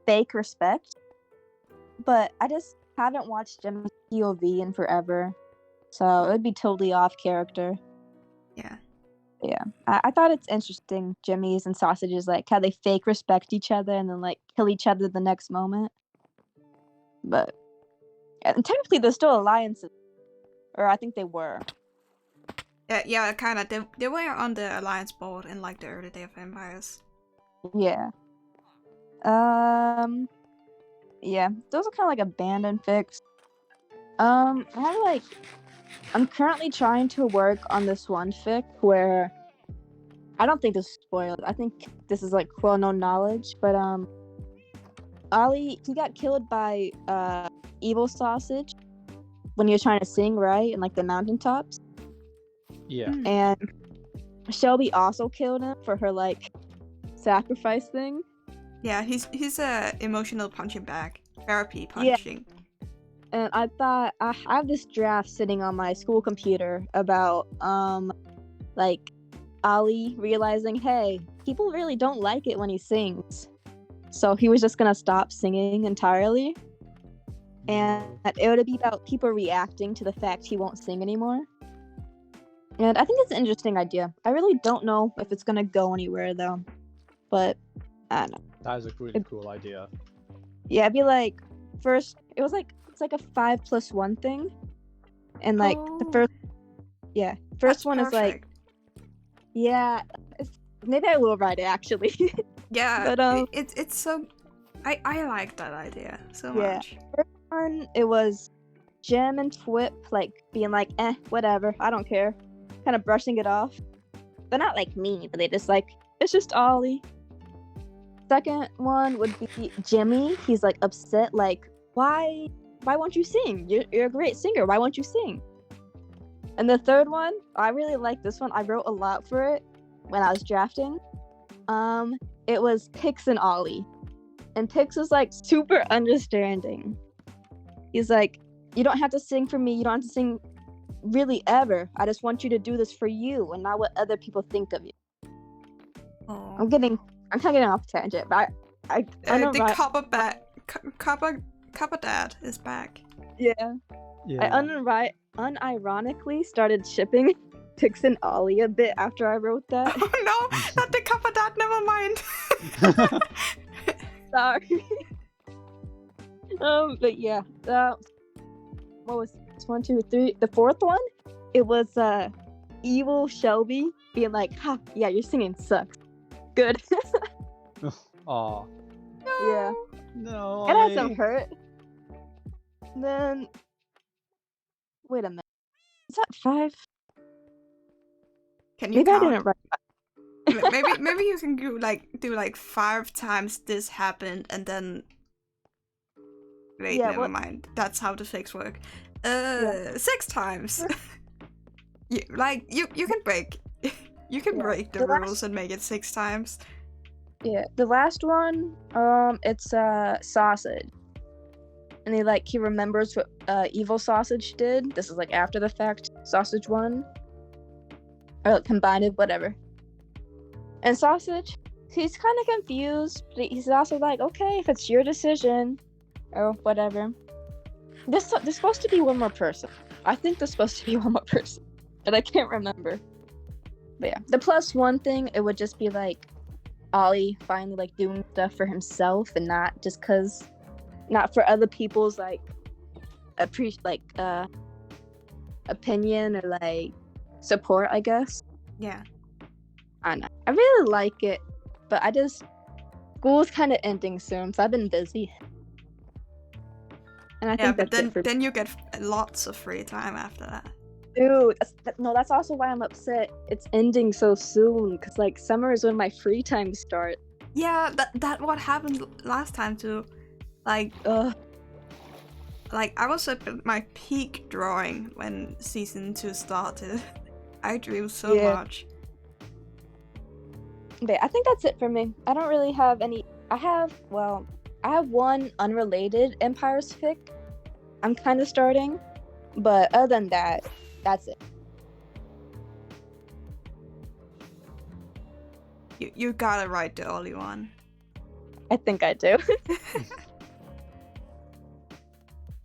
fake respect, but I just haven't watched Jimmy's POV in forever, so it would be totally off character. Yeah. Yeah, I thought it's interesting, Jimmy's and Sausage's, like how they fake respect each other and then like kill each other the next moment. But and technically they're still alliances, or I think they were. Yeah, kind of. They were on the alliance board in like the early day of Empires. Yeah. Yeah, those are kind of like abandoned fics. I'm currently trying to work on this one fic where I don't think this is spoiled. I think this is like well-known knowledge, but Ollie, he got killed by evil Sausage when he was trying to sing, right, in like the mountaintops. Yeah. And Shelby also killed him for her like sacrifice thing. Yeah, he's a emotional punching bag, therapy punching. And I thought I have this draft sitting on my school computer about like Ollie realizing, hey, people really don't like it when he sings, so he was just gonna stop singing entirely, and it would be about people reacting to the fact he won't sing anymore. And I think it's an interesting idea. I really don't know if it's gonna go anywhere though, but I don't know. That is a really cool idea. Yeah, it'd be like first. It's like a 5+1 thing, and like the first That's one is like, perfect. yeah. Maybe I will write it actually. Yeah, but it's so. I like that idea so Yeah. much. first one it was Jim and Twip like being like, whatever, I don't care, kind of brushing it off. They're not like mean, but they just like, it's just Ollie. Second one would be Jimmy. He's like upset, like, why won't you sing? You're a great singer. Why won't you sing? And the third one, I really like this one. I wrote a lot for it when I was drafting. It was Pix and Ollie. And Pix was like super understanding. He's like, you don't have to sing for me. You don't have to sing really ever. I just want you to do this for you and not what other people think of you. Oh. I'm kind of getting off tangent, but I know, The right? copper dad is back. Yeah. Yeah. I unironically started shipping Pix and Ollie a bit after I wrote that. Oh no, not the copper dad. Never mind. Sorry. But yeah. What was this? 1, 2, 3? The fourth one, it was evil Shelby being like, "Ha, yeah, your singing sucks." Good. Aw. Yeah. No. It had Ollie. some hurt. Then Wait a minute. Is that 5? Can you Maybe I count? didn't write. maybe you can do like 5 times this happened and then wait, Yeah, never what- mind. That's how the fix work. Yeah. 6 times. you can break you can Yeah. break the The last- rules and make it 6 times. Yeah, the last one, it's sausage, and he remembers what evil sausage did. This is like after the fact. Sausage one, or like, combined it, whatever. And sausage, he's kind of confused, but he's also like, okay, if it's your decision, or whatever. There's supposed to be one more person. I think there's supposed to be one more person, but I can't remember. But yeah, the +1 thing, it would just be like Ollie finally like doing stuff for himself and not just not for other people's like opinion or like support, I guess. Yeah. I know. I really like it, but school's kind of ending soon, so I've been busy. And I Yeah, think but that's it for then you get lots of free time after that. Dude, that's also why I'm upset. It's ending so soon, because like summer is when my free time starts. Yeah, that what happened last time too. Like Ugh. like I was at my peak drawing when season 2 started. I drew so Yeah. much. But I think that's it for me. I don't really have any. I have one unrelated Empire's fic I'm kind of starting, but other than that, that's it. You gotta write the Ollie one. I think I do.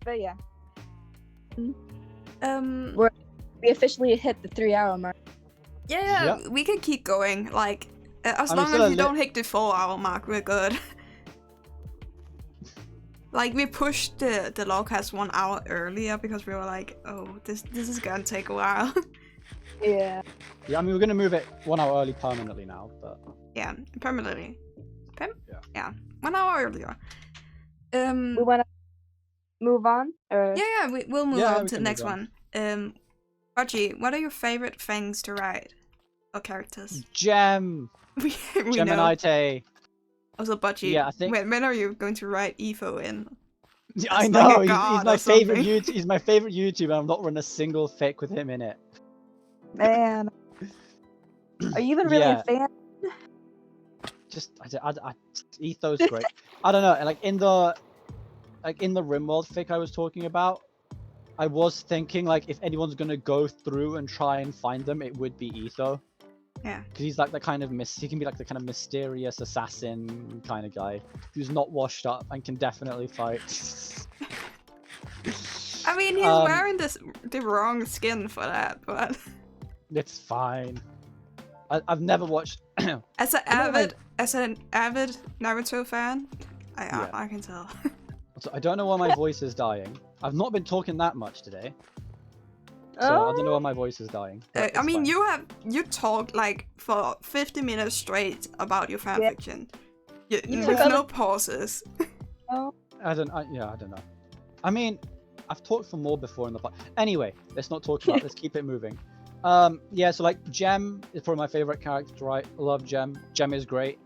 But yeah, we officially hit the 3-hour mark. yeah, Yep. we can keep going. Like as I'm long still as a we li- don't hit the 4-hour mark, we're good. Like we pushed the Lorecast 1 hour earlier because we were like, oh, this is gonna take a while. Yeah. Yeah, I mean, we're gonna move it 1 hour early permanently now, but Yeah, permanently. Yeah. 1 hour earlier. We want to move on, or Yeah, we'll move Yeah, on we to the next one. Budgie, what are your favorite things to write or characters? Gem, we know. Gemini. Also, Budgie, Yeah, I think- when are you going to write Evo in? I That's know like a he's god my or favorite something. YouTube. He's my favorite YouTuber. I've not run a single fic with him in it. man, are you even really Yeah. a fan? Just Etho's great. I don't know. Like in the Rimworld fic I was talking about, I was thinking like if anyone's gonna go through and try and find them, it would be Etho. Yeah. Because he's like the kind of he can be like the kind of mysterious assassin kind of guy who's not washed up and can definitely fight. I mean, he's wearing the wrong skin for that, but It's fine. I've never watched. as an avid Naruto fan, Yeah. I can tell. So I don't know why my voice is dying. I've not been talking that much today, so I don't know why my voice is dying. but I it's mean, fine. you talked like for 50 minutes straight about your fanfiction. You Yeah. with no pauses. I don't know. I mean, I've talked for more before in the past. Anyway, let's not talk about. Let's keep it moving. Yeah. So like, Gem is probably my favorite character. Right, I love Gem. Gem is great.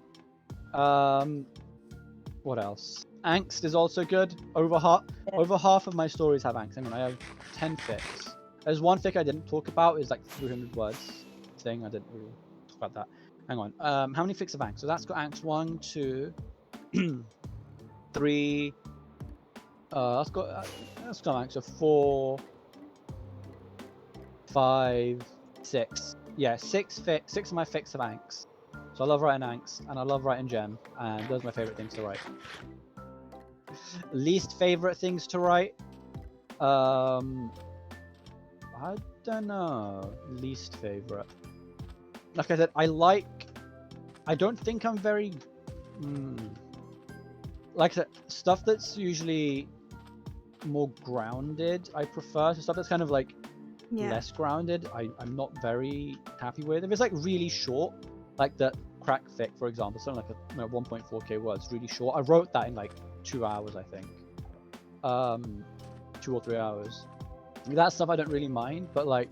What else? Angst is also good. Over half of my stories have angst. I mean, I have 10 fics. There's one fic I didn't talk about. Is like 300 words thing. I didn't really talk about that. Hang on. How many fics have angst? So that's got angst 1, 2, 3. That's got angst. So 4, 5, 6. Yeah, 6 fics. 6 of my fics have angst. So I love writing angst, and I love writing Gem, and those are my favorite things to write. Least favorite things to write? I don't know. Least favorite. Like I said, I don't think I'm very. Like I said, stuff that's usually more grounded, I prefer. So stuff that's kind of like less grounded, I'm not very happy with. If it's like really short, like the crack fic, for example, something like 1.4k words, really short. I wrote that in like 2 hours, I think. 2 or 3 hours. that stuff I don't really mind, but like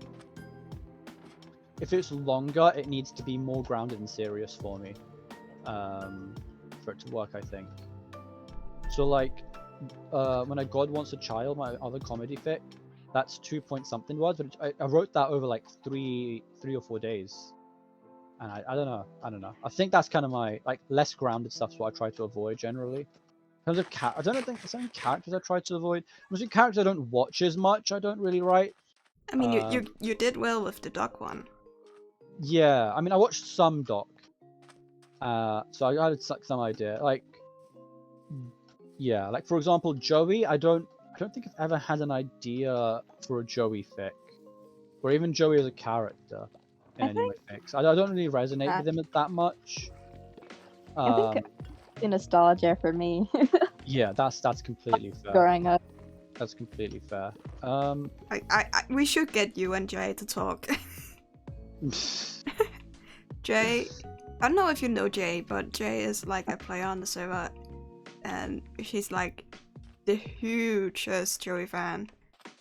if it's longer, it needs to be more grounded and serious for me, for it to work, I think. So like, when a God Wants a Child, my other comedy fic, that's 2 point something words, but I wrote that over like three or 4 days, and I don't know. I think that's kind of my like less grounded stuff's what I try to avoid generally. In terms of I don't think there's any characters I try to avoid. Mostly characters I don't watch as much. I don't really write. I mean, you did well with the dog one. Yeah, I mean, I watched some doc, so I had some idea. Like, yeah, like for example, Joey. I don't think I've ever had an idea for a Joey fic, or even Joey as a character in any of my fics. I don't really resonate with him that much. I think it's nostalgia for me. Yeah, that's completely fair. Growing up. That's completely fair. We should get you and Jay to talk. Jay, I don't know if you know Jay, but Jay is like a player on the server, and she's like the hugest Joey fan.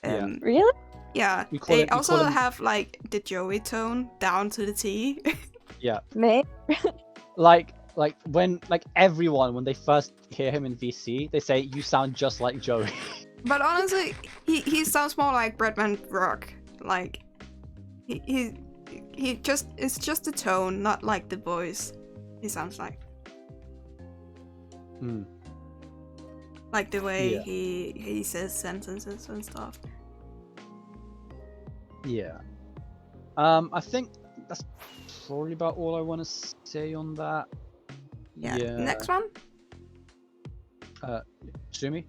Yeah. Really? Yeah. They also have like the Joey tone down to the T. Yeah. Me? Like when everyone when they first hear him in VC, they say you sound just like Joey. But honestly, he sounds more like Bretman Rock. Like he just it's just the tone, not like the voice. He sounds like. Like the way he says sentences and stuff. Yeah. I think that's probably about all I want to say on that. Yeah. Next one. Sumi.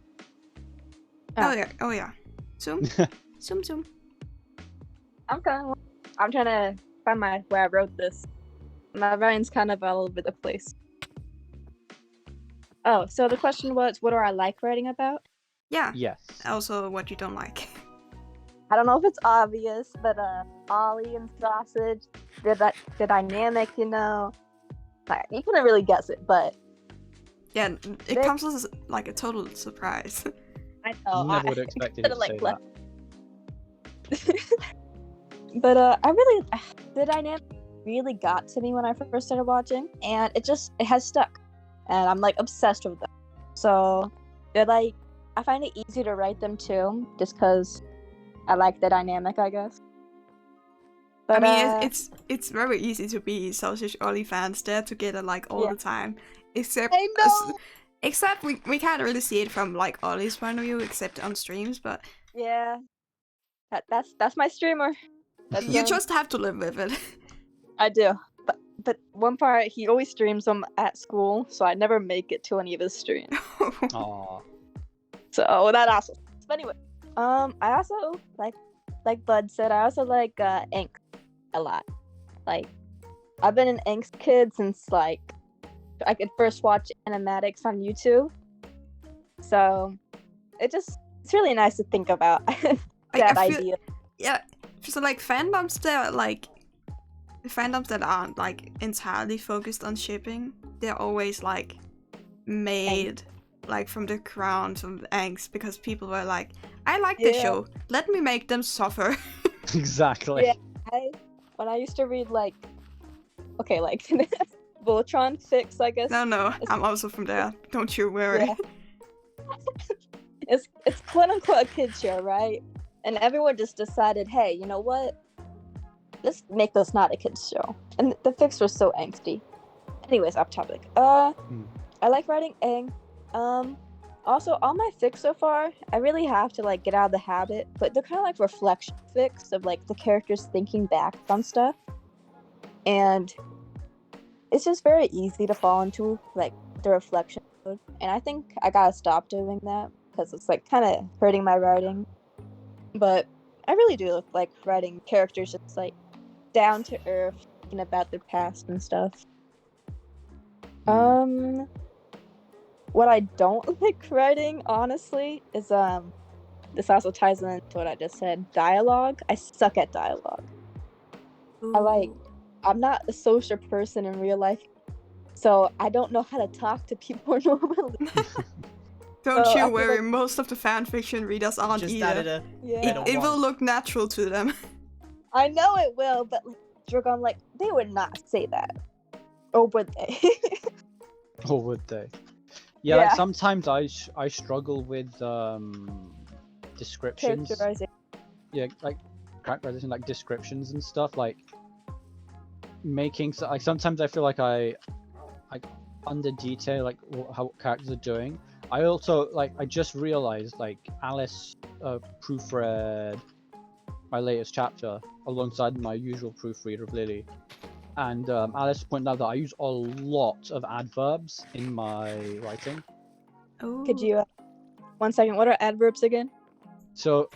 Oh yeah. Zoom. Zoom. I'm trying to find where I wrote this. My writing's kind of all over the place. Oh, so the question was, what do I like writing about? Yeah. Yes. Also, what you don't like. I don't know if it's obvious, but Ollie and Sausage, the dynamic, you know. Like, you couldn't really guess it, but yeah, it comes as like a total surprise. I know. Never would have expected you to say that. But I really, the dynamic really got to me when I first started watching, and it has stuck, and I'm like obsessed with them. So they're like, I find it easy to write them too, just because I like the dynamic, I guess. But, I mean, it's very easy to be Sausage Ollie fans. They're together like all the time, except we can't really see it from like Ollie's point of view, except on streams. But yeah, that's my streamer. You just have to live with it. I do, but one part he always streams them at school, so I never make it to any of his streams. Aww. So that also. But anyway, I also like Bud said, I also like Angst a lot. Like, I've been an Angst kid since like I could first watch animatics on YouTube. So it's really nice to think about that idea. Yeah, so like fandoms that aren't like entirely focused on shipping, they're always like made like from the ground of angst because people were like, I like this show, let me make them suffer. Exactly. Yeah, when I used to read like Voltron fics, I guess. No, I'm also from there. Don't you worry. Yeah. It's quote unquote a kid show, right? And everyone just decided, hey, you know what? Let's make this not a kid's show. And the fics were so angsty. Anyways, off topic. I like writing ang. Also, all my fics so far, I really have to like get out of the habit, but they're kind of like reflection fics of like the characters thinking back on stuff. And it's just very easy to fall into like the reflection mode. And I think I gotta stop doing that because it's like kind of hurting my writing. But I really do like writing characters just like down to earth, thinking about their past and stuff. What I don't like writing, honestly, is this also ties into what I just said, dialogue. I suck at dialogue. I'm not a social person in real life, so I don't know how to talk to people normally. Don't So I you feel worry, like- most of the fanfiction readers aren't Just either. added a Yeah. bit of It will wonk. look natural to them. I know it will, but like, Dragon, like, they would not say that. Or would they? Or would they? Yeah, like Yeah. sometimes I struggle with descriptions. Characterizing. Yeah, like characterization, like descriptions and stuff. Like making like sometimes I feel like I under detail like how characters are doing. I also like I just realized like Alice proofread my latest chapter alongside my usual proofreader of Lily. And Alice pointed out that I use a lot of adverbs in my writing. Oh. Could you, 1 second, what are adverbs again? So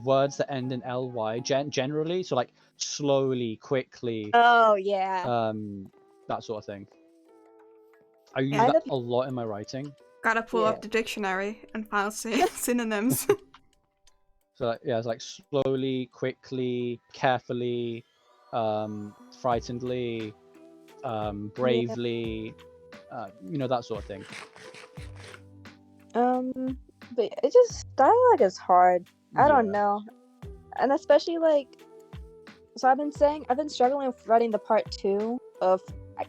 words that end in ly generally. So like slowly, quickly, Oh, yeah. that sort of thing. I use Kind that of- a lot in my writing. Gotta pull Yeah. up the dictionary and find synonyms. So like, yeah, it's like slowly, quickly, carefully, frightenedly, bravely, that sort of thing. But it just, dialogue is hard. I don't Yeah. know. And especially, like, so I've been struggling with writing the part 2 of,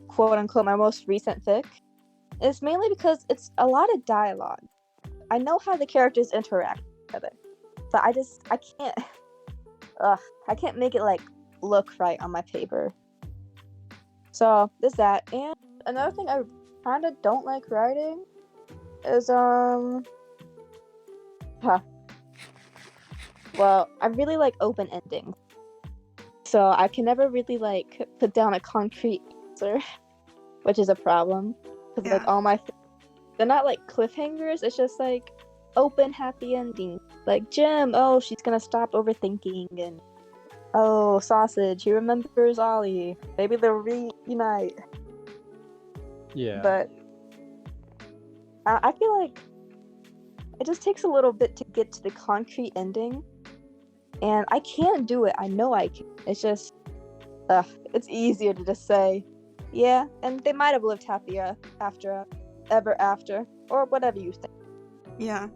quote unquote, my most recent fic. It's mainly because it's a lot of dialogue. I know how the characters interact together, but I can't, I can't make it, like, look right on my paper. So, there's that. And another thing I kind of don't like writing is, well, I really like open endings. So I can never really like put down a concrete answer, which is a problem. Because like Yeah. all my, they're not like cliffhangers. It's just like open happy ending. Like Jim, oh she's gonna stop overthinking, and oh Sausage, he remembers Ollie. Maybe they'll reunite. Yeah. But I feel like it just takes a little bit to get to the concrete ending. And I can do it. I know I can. It's just, it's easier to just say, yeah, and they might have lived happier ever after, or whatever you think. Yeah.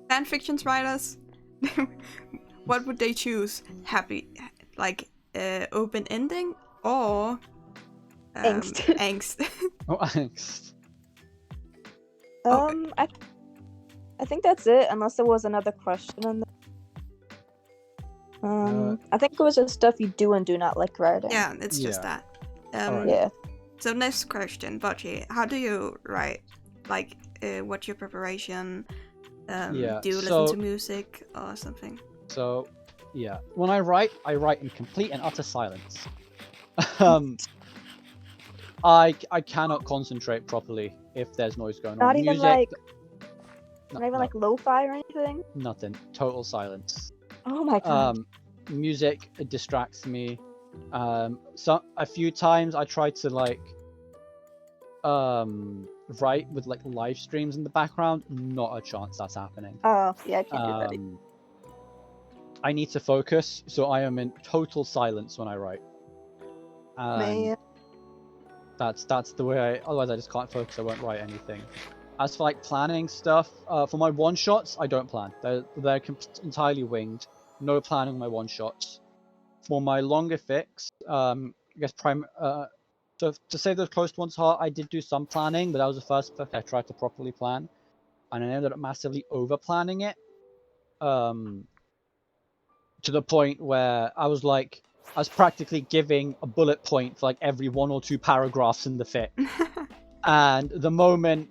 Fanfictions writers, what would they choose? Happy, like, open ending or Angst. angst? Oh, angst. Okay. I think that's it, unless there was another question in there. I think it was just stuff you do and do not like writing. Yeah, it's just Yeah. that. Alright. Yeah. So next question, Budgie, how do you write? Like, what's your preparation? Yeah, Do you listen so- to music or something? So, yeah, when I write in complete and utter silence. I cannot concentrate properly if there's noise going Not on. even Music, like, no, not even no, like lo-fi or anything. nothing. Total silence. Oh my god. Music it distracts me. A few times I tried to like write with like live streams in the background. Not a chance that's happening. Oh yeah, I can't do that. I need to focus, so I am in total silence when I write. Man. That's the way otherwise I just can't focus. I won't write anything. As for like planning stuff, for my one shots, I don't plan. They're entirely winged. No planning on my one shots. For my longer fics, I guess so to say those close ones heart, I did do some planning, but that was the first fic I tried to properly plan, and I ended up massively over planning it. To the point where I was practically giving a bullet point for like every 1 or 2 paragraphs in the fic. And the moment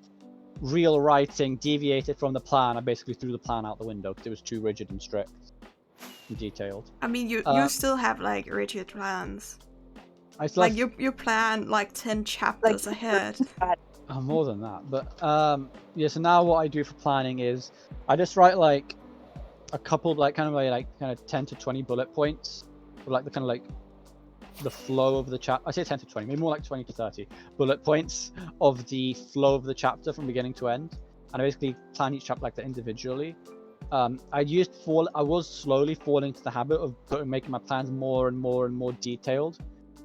real writing deviated from the plan, I basically threw the plan out the window because it was too rigid and strict and detailed. I mean, you still have like rigid plans. I still Like have, you plan like 10 chapters ahead. more than that, but yeah. So now what I do for planning is I just write like a couple like kind of 10 to 20 bullet points, for, like the kind of like the flow of the chapter. I say 10 to 20, maybe more like 20 to 30 bullet points of the flow of the chapter from beginning to end, and I basically plan each chapter like that individually. I was slowly falling into the habit of making my plans more and more and more detailed,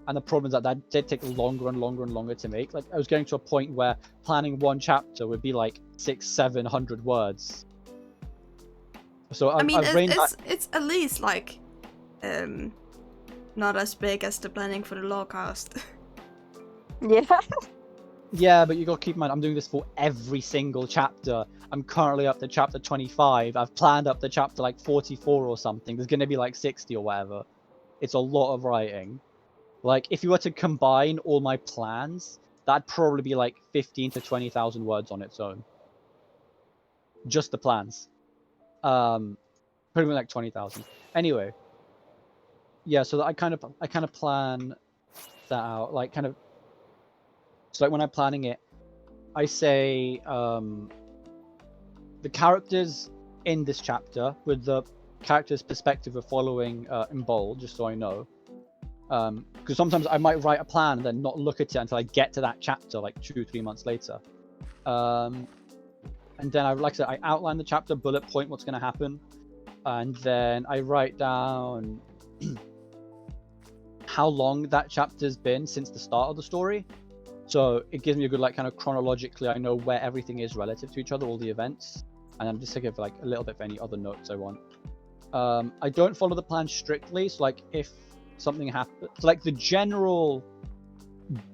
And the problem is that did take longer and longer and longer to make. Like, I was getting to a point where planning one chapter would be like 600-700 words. So I mean, I've reined that. it's at least like, not as big as the planning for the Lorecast. Yeah. Yeah, but you gotta keep in mind, I'm doing this for every single chapter. I'm currently up to chapter 25. I've planned up to chapter like 44 or something. There's gonna be like 60 or whatever. It's a lot of writing. Like, if you were to combine all my plans, that'd probably be like 15 to 20,000 words on its own. Just the plans. Pretty much like 20,000. Anyway. Yeah, so I kind of plan that out, like kind of. So like when I'm planning it, I say the characters in this chapter with the character's perspective of following in bold, just so I know. Because sometimes I might write a plan and then not look at it until I get to that chapter, like 2-3 months later. And then like I said, I outline the chapter, bullet point what's going to happen, and then I write down how long that chapter's been since the start of the story. So it gives me a good, like, kind of chronologically, I know where everything is relative to each other, all the events, and I'm just thinking of like a little bit of any other notes I want. I don't follow the plan strictly, so like if something happens, like the general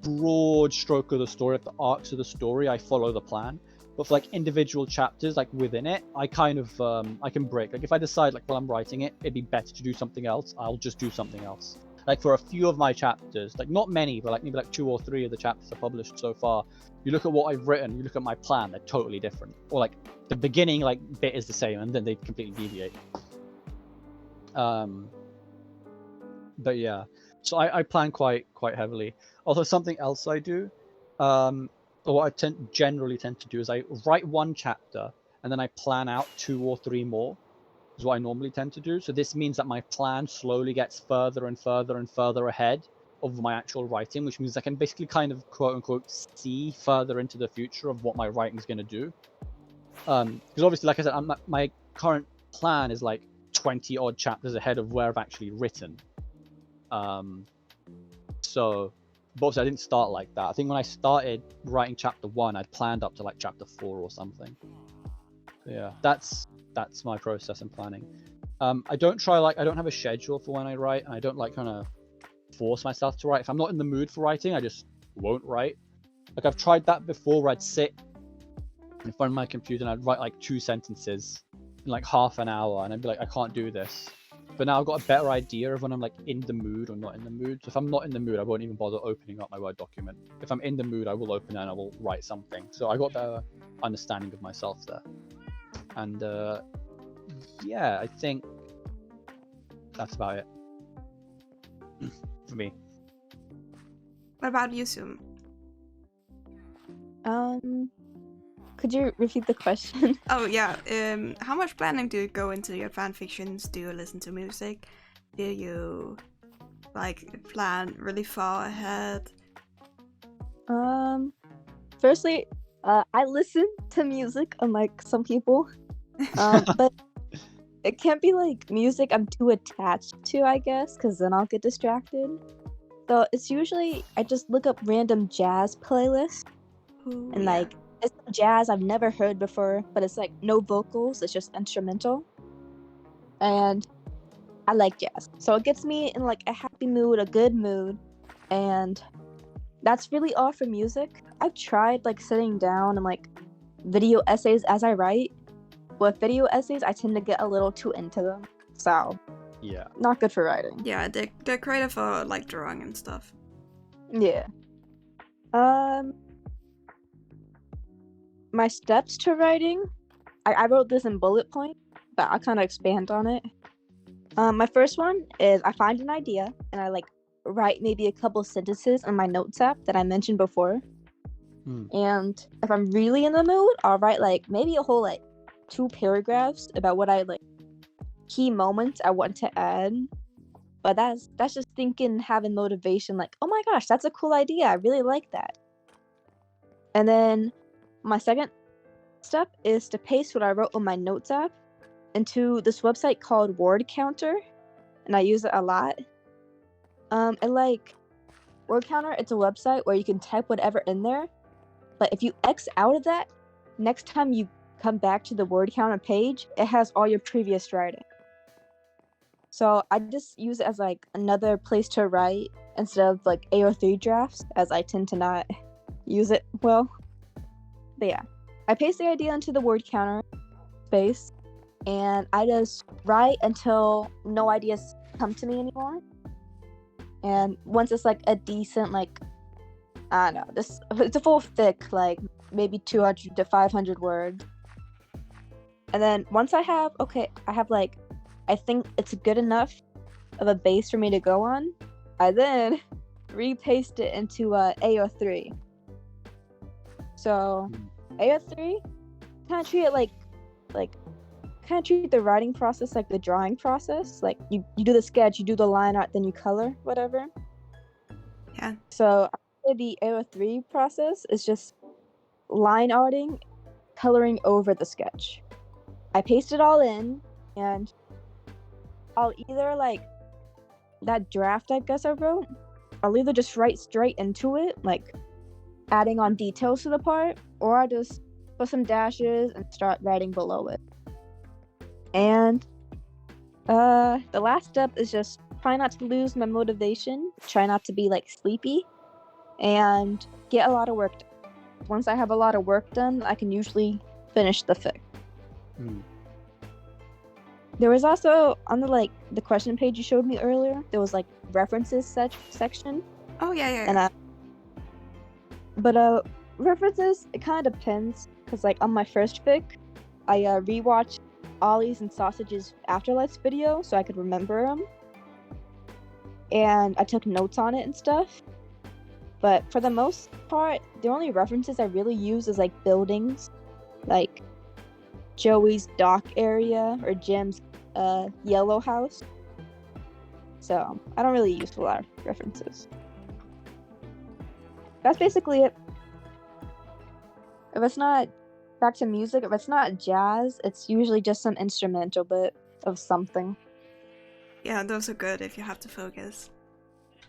broad stroke of the story, of the arcs of the story, I follow the plan. But for like individual chapters, like within it, I kind of I can break. Like if I decide, like while I'm writing it, it'd be better to do something else, I'll just do something else. Like for a few of my chapters, like not many, but like maybe like 2 or 3 of the chapters I've published so far, you look at what I've written, you look at my plan, they're totally different. Or like the beginning like bit is the same and then they completely deviate. But yeah, so I plan quite heavily. Although something else I do, or what I generally tend to do is I write one chapter and then I plan out 2 or 3 more. Is what I normally tend to do. So this means that my plan slowly gets further and further and further ahead of my actual writing, which means I can basically kind of quote unquote see further into the future of what my writing is going to do. Because obviously, like I said, my current plan is like 20 odd chapters ahead of where I've actually written. So, but obviously I didn't start like that. I think when I started writing chapter 1, I'd planned up to like chapter 4 or something. So yeah, that's my process in planning. I don't have a schedule for when I write, and I don't like kind of force myself to write. If I'm not in the mood for writing, I just won't write. Like I've tried that before, where I'd sit in front of my computer and I'd write like 2 sentences in like half an hour, and I'd be like, I can't do this. But now I've got a better idea of when I'm like in the mood or not in the mood. So if I'm not in the mood, I won't even bother opening up my Word document. If I'm in the mood, I will open it and I will write something. So I got a better understanding of myself there. And yeah, I think that's about it for me. What about you, Sum? Could you repeat the question? Oh yeah. How much planning do you go into your fan fictions? Do you listen to music? Do you like plan really far ahead? Firstly, I listen to music, unlike some people. But it can't be like music I'm too attached to, I guess, because then I'll get distracted. So it's usually I just look up random jazz playlists. Ooh, And yeah. like it's jazz I've never heard before, but it's like no vocals, it's just instrumental. And I like jazz. So it gets me in like a happy mood, a good mood, and that's really all for music. I've tried like sitting down and like video essays as I write. With video essays, I tend to get a little too into them. So Yeah. not good for writing. Yeah, they're creative for like drawing and stuff. Yeah. My steps to writing, I wrote this in bullet point, but I'll kind of expand on it. My first one is I find an idea and I like write maybe a couple sentences in my notes app that I mentioned before. And if I'm really in the mood, I'll write like maybe a whole like 2 paragraphs about what I like key moments I want to add. But that's just thinking, having motivation, like, oh my gosh, that's a cool idea, I really like that. And then my second step is to paste what I wrote on my notes app into this website called Word Counter, and I use it a lot. It like word counter, it's a website where you can type whatever in there. But if you X out of that, next time you come back to the word counter page, it has all your previous writing. So I just use it as like another place to write instead of like AO3 drafts, as I tend to not use it well. But yeah, I paste the idea into the word counter space, and I just write until no ideas come to me anymore. And once it's like a decent, like, I don't know, it's a full thick, like maybe 200 to 500 words. And then once I have like, I think it's good enough of a base for me to go on, I then repaste it into AO3. So AO3, kind of treat it like kind of treat the writing process like the drawing process. Like you do the sketch, you do the line art, then you color, whatever. Yeah. So the AO3 process is just line arting, coloring over the sketch. I paste it all in, and I'll either like that draft I guess I wrote, I'll either just write straight into it, like adding on details to the part, or I just put some dashes and start writing below it. And the last step is just try not to lose my motivation, try not to be like sleepy, and get a lot of work done. Once I have a lot of work done, I can usually finish the fic. There was also on the question page you showed me earlier, there was like references section. Oh yeah. And but references, it kind of depends, because like on my first fic, I rewatched Ollie's and Sausage's Afterlights video so I could remember them, and I took notes on it and stuff. But for the most part, the only references I really use is like buildings, like Joey's dock area or Jim's yellow house. So I don't really use a lot of references. That's basically it. If it's not back to music, if it's not jazz, it's usually just some instrumental bit of something. Yeah, those are good if you have to focus.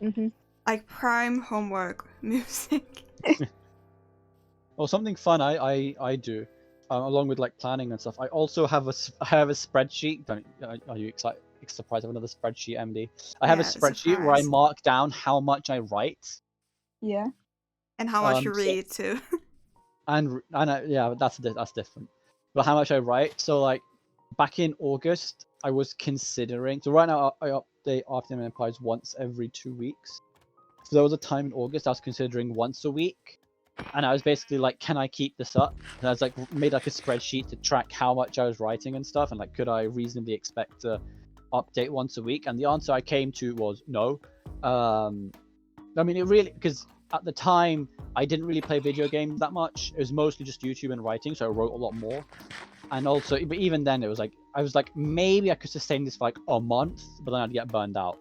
Mm-hmm. Like prime homework music. Well, something fun I do, along with like planning and stuff. I also have a spreadsheet. Are you surprised I have another spreadsheet, MD? I have a spreadsheet where I mark down how much I write. Yeah. And how much you read too. And yeah, that's different. But how much I write. So like back in August, I was considering. So right now I update Afternoon Empires once every 2 weeks. So there was a time in August I was considering once a week, and I was basically like, can I keep this up? And I was like made like a spreadsheet to track how much I was writing and stuff, and like could I reasonably expect to update once a week? And the answer I came to was no. I mean, it really, because at the time I didn't really play video games that much. It was mostly just YouTube and writing, so I wrote a lot more. And also, but even then, it was like I was like, maybe I could sustain this for like a month, but then I'd get burned out.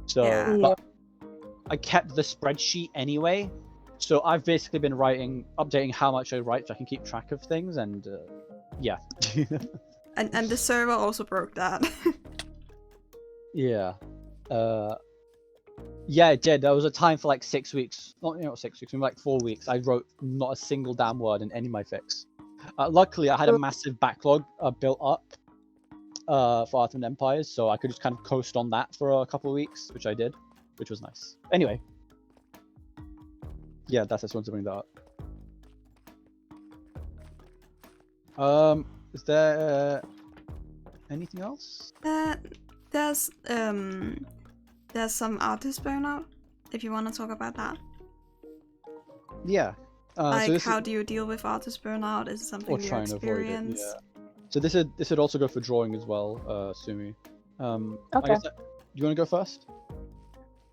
So but I kept the spreadsheet anyway. So I've basically been updating how much I write, so I can keep track of things, and yeah. and the server also broke that. Yeah. Yeah, it did. There was a time for like 6 weeks, not 6 weeks, maybe like 4 weeks. I wrote not a single damn word in any of my fics. Luckily, I had a massive backlog built up for Art and Empires, so I could just kind of coast on that for a couple of weeks, which I did, which was nice. Anyway, yeah, that's just wanted to bring that up. Is there anything else? There's some artist burnout, if you want to talk about that. Yeah. Like, how do you deal with artist burnout? Is it something you experience? Yeah. So this would also go for drawing as well, Sumi. Okay. I guess do you want to go first?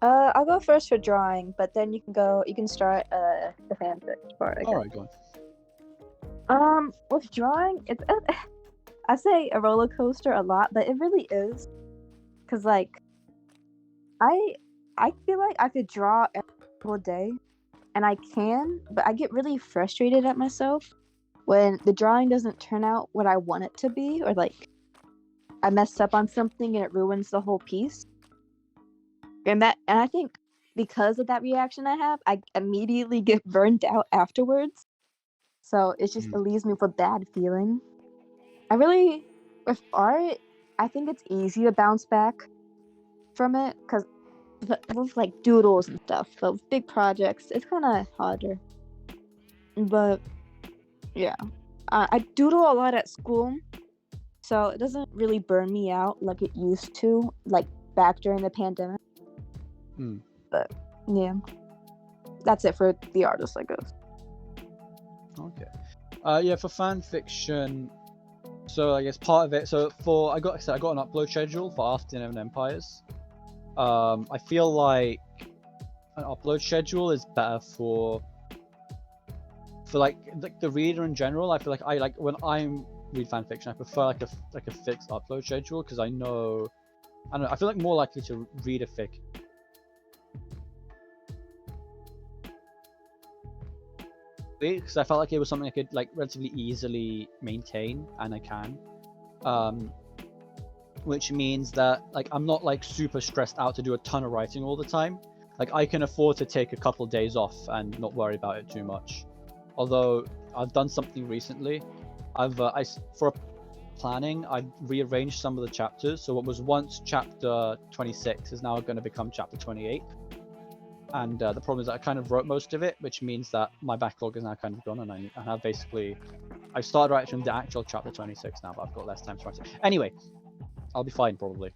I'll go first for drawing, but then you can start the fanfic part. Alright, go on. With drawing, it's I say a roller coaster a lot, but it really is, cause like I feel like I could draw every single day, and I can, but I get really frustrated at myself when the drawing doesn't turn out what I want it to be, or like I messed up on something and it ruins the whole piece. And I think because of that reaction I have, I immediately get burned out afterwards. So it just it leaves me with a bad feeling. With art, I think it's easy to bounce back from it because with like doodles and stuff, but with big projects, it's kind of harder. But yeah, I doodle a lot at school, so it doesn't really burn me out like it used to, like back during the pandemic. But yeah, that's it for the artist, I guess. Okay. Yeah, for fan fiction. So I guess part of it. So I got an upload schedule for After and Empires. I feel like an upload schedule is better for like the reader in general. I feel like when I read fan fiction, I prefer like a fixed upload schedule because I don't know. I feel like more likely to read a fic. Because I felt like it was something I could like relatively easily maintain, and I can. Which means that like I'm not like super stressed out to do a ton of writing all the time. Like I can afford to take a couple days off and not worry about it too much. Although I've done something recently, for planning I've rearranged some of the chapters. So what was once chapter 26 is now going to become chapter 28. And the problem is that I kind of wrote most of it, which means that my backlog is now kind of gone, and I started writing the actual chapter 26 now, but I've got less time to write it. Anyway, I'll be fine probably.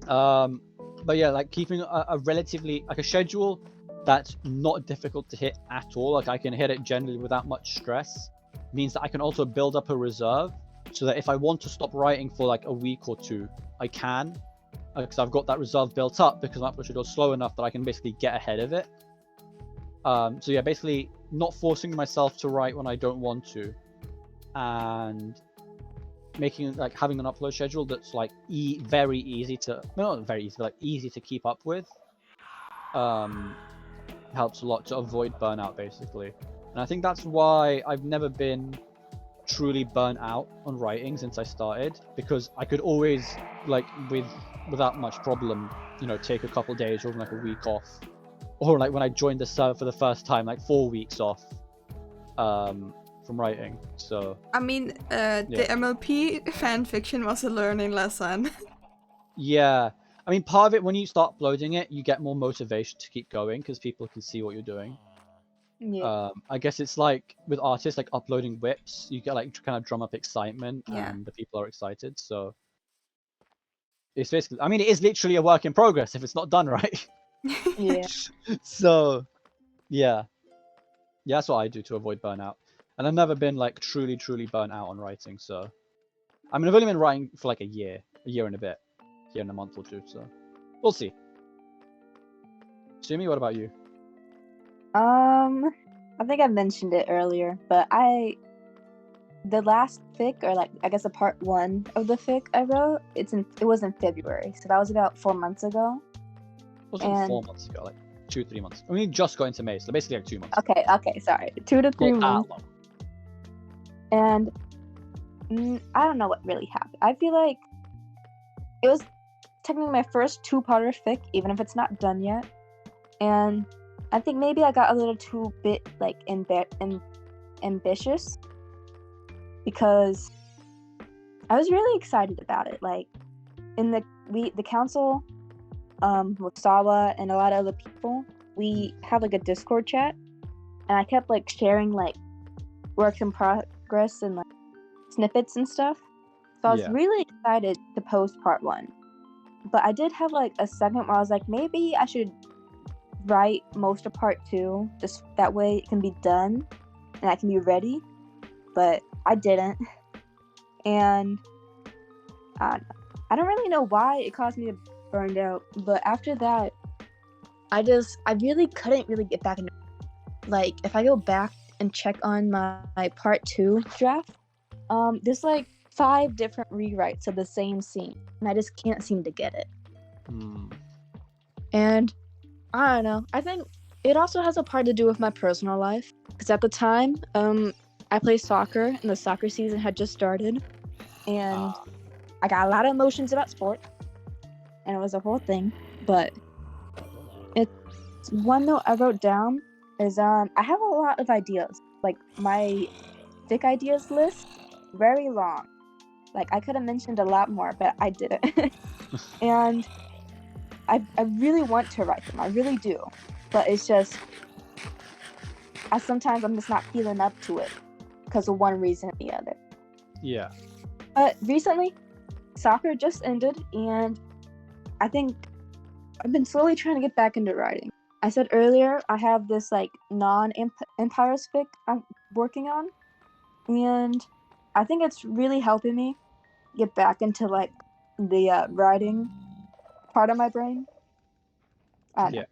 But yeah, like keeping a relatively like a schedule that's not difficult to hit at all. Like I can hit it generally without much stress. Means that I can also build up a reserve, so that if I want to stop writing for like a week or two, I can. Because I've got that reserve built up because my upload schedule is slow enough that I can basically get ahead of it. So yeah, basically not forcing myself to write when I don't want to, and making like having an upload schedule that's like very easy to not very easy, but like easy to keep up with. Helps a lot to avoid burnout basically, and I think that's why I've never been truly burnt out on writing since I started, because I could always like without much problem, take a couple days or even like a week off, or like when I joined the server for the first time, like 4 weeks off from writing. So I mean, the MLP fan fiction was a learning lesson. Yeah, I mean, part of it, when you start uploading it, you get more motivation to keep going because people can see what you're doing. Yeah. I guess it's like with artists, like uploading whips, you get like kind of drum up excitement, and the people are excited. So it's basically, I mean, it is literally a work in progress if it's not done right. Yeah. So yeah, that's what I do to avoid burnout. And I've never been like truly burnt out on writing. So I mean, I've only been writing for like a year and a bit, year and a month or two. So we'll see. Sumi, what about you? I think I mentioned it earlier, but the last fic, or like I guess a part 1 of the fic I wrote, it was in February, so that was about 4 months ago. It wasn't 4 months ago, like 2-3 months. I mean, just got into May, so basically like 2 months. Okay, sorry, 2 to 3 months. And I don't know what really happened. I feel like it was technically my first 2-parter fic, even if it's not done yet. And I think maybe I got a little too bit like ambitious, because I was really excited about it. Like in the council, with Sawa and a lot of other people, we have like a Discord chat, and I kept like sharing like works in progress and like snippets and stuff. So I was really excited to post part 1, but I did have like a second where I was like, maybe I should write most of part 2, just that way it can be done and I can be ready. But I didn't, and I don't really know why it caused me to burn out. But after that, I really couldn't really get back into, like, if I go back and check on my part 2 draft, there's like 5 different rewrites of the same scene, and I just can't seem to get it. And I don't know, I think it also has a part to do with my personal life, because at the time I played soccer and the soccer season had just started, and I got a lot of emotions about sport, and it was a whole thing. But one note I wrote down is I have a lot of ideas. Like my fic ideas list, very long. Like I could have mentioned a lot more, but I didn't. And I really want to write them. I really do. But it's just sometimes I'm just not feeling up to it because of one reason or the other. Yeah. But recently, soccer just ended, and I think I've been slowly trying to get back into writing. I said earlier I have this like non-Empires fic I'm working on, and I think it's really helping me get back into like the writing part of my brain. I don't know. Yeah.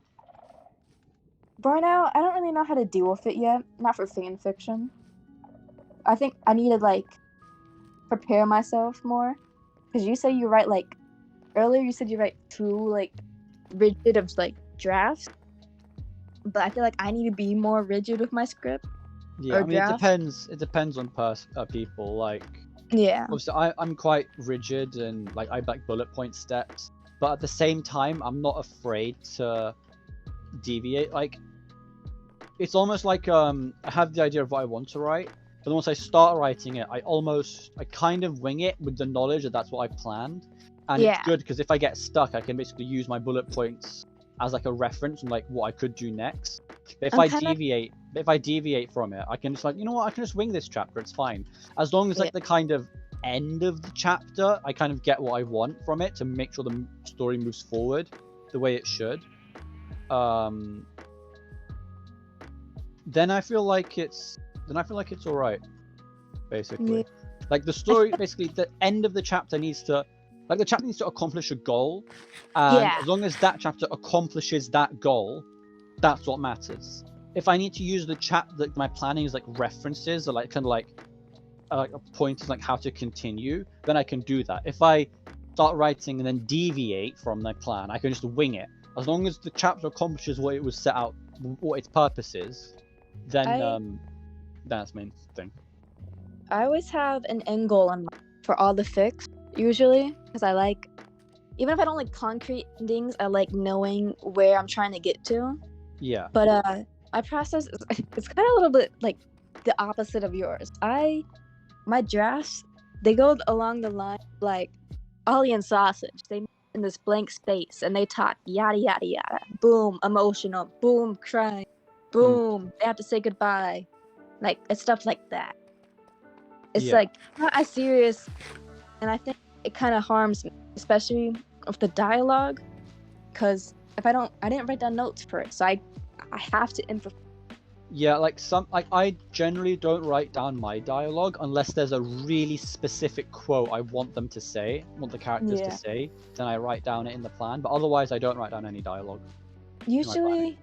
Burnout, I don't really know how to deal with it yet. Not for fan fiction. I think I need to like prepare myself more. Because you say you write like earlier you said you write too like rigid of like drafts. But I feel like I need to be more rigid with my script. Yeah, Or I mean, it draft. depends on people. Like, Yeah. obviously, I'm quite rigid and like I like bullet point steps, but at the same time, I'm not afraid to deviate. Like, it's almost like I have the idea of what I want to write, but then once I start writing it, I kind of wing it with the knowledge that that's what I planned, and Yeah. it's good because if I get stuck, I can basically use my bullet points as like a reference on like what I could do next. But if I deviate from it, I can just like, you know what, I can just wing this chapter, it's fine. As long as like the kind of end of the chapter, I kind of get what I want from it to make sure the story moves forward the way it should. Then I feel like it's alright, basically. Yeah. Like the story, basically, the end of the chapter needs to accomplish a goal, and Yeah. as long as that chapter accomplishes that goal, that's what matters. If I need to use my planning as like references or like kind of like pointers like how to continue, then I can do that. If I start writing and then deviate from my plan, I can just wing it. As long as the chapter accomplishes what it was set out, what its purpose is, then that's the main thing. I always have an end goal in mind for all the fics, usually, because I like, even if I don't like concrete things, I like knowing where I'm trying to get to. Yeah. But my process it's kind of a little bit like the opposite of yours. My drafts, they go along the line like Ollie and Sausage. They meet in this blank space and they talk yada yada yada. Boom, emotional. Boom, crying. Boom, they have to say goodbye. Like it's stuff like that. It's Yeah. like not as serious, and I think it kind of harms me, especially with the dialogue, because if I didn't write down notes for it, so I have to improvise. Yeah, like I generally don't write down my dialogue unless there's a really specific quote I want them to say, want the characters to say, then I write down it in the plan. But otherwise, I don't write down any dialogue. Usually,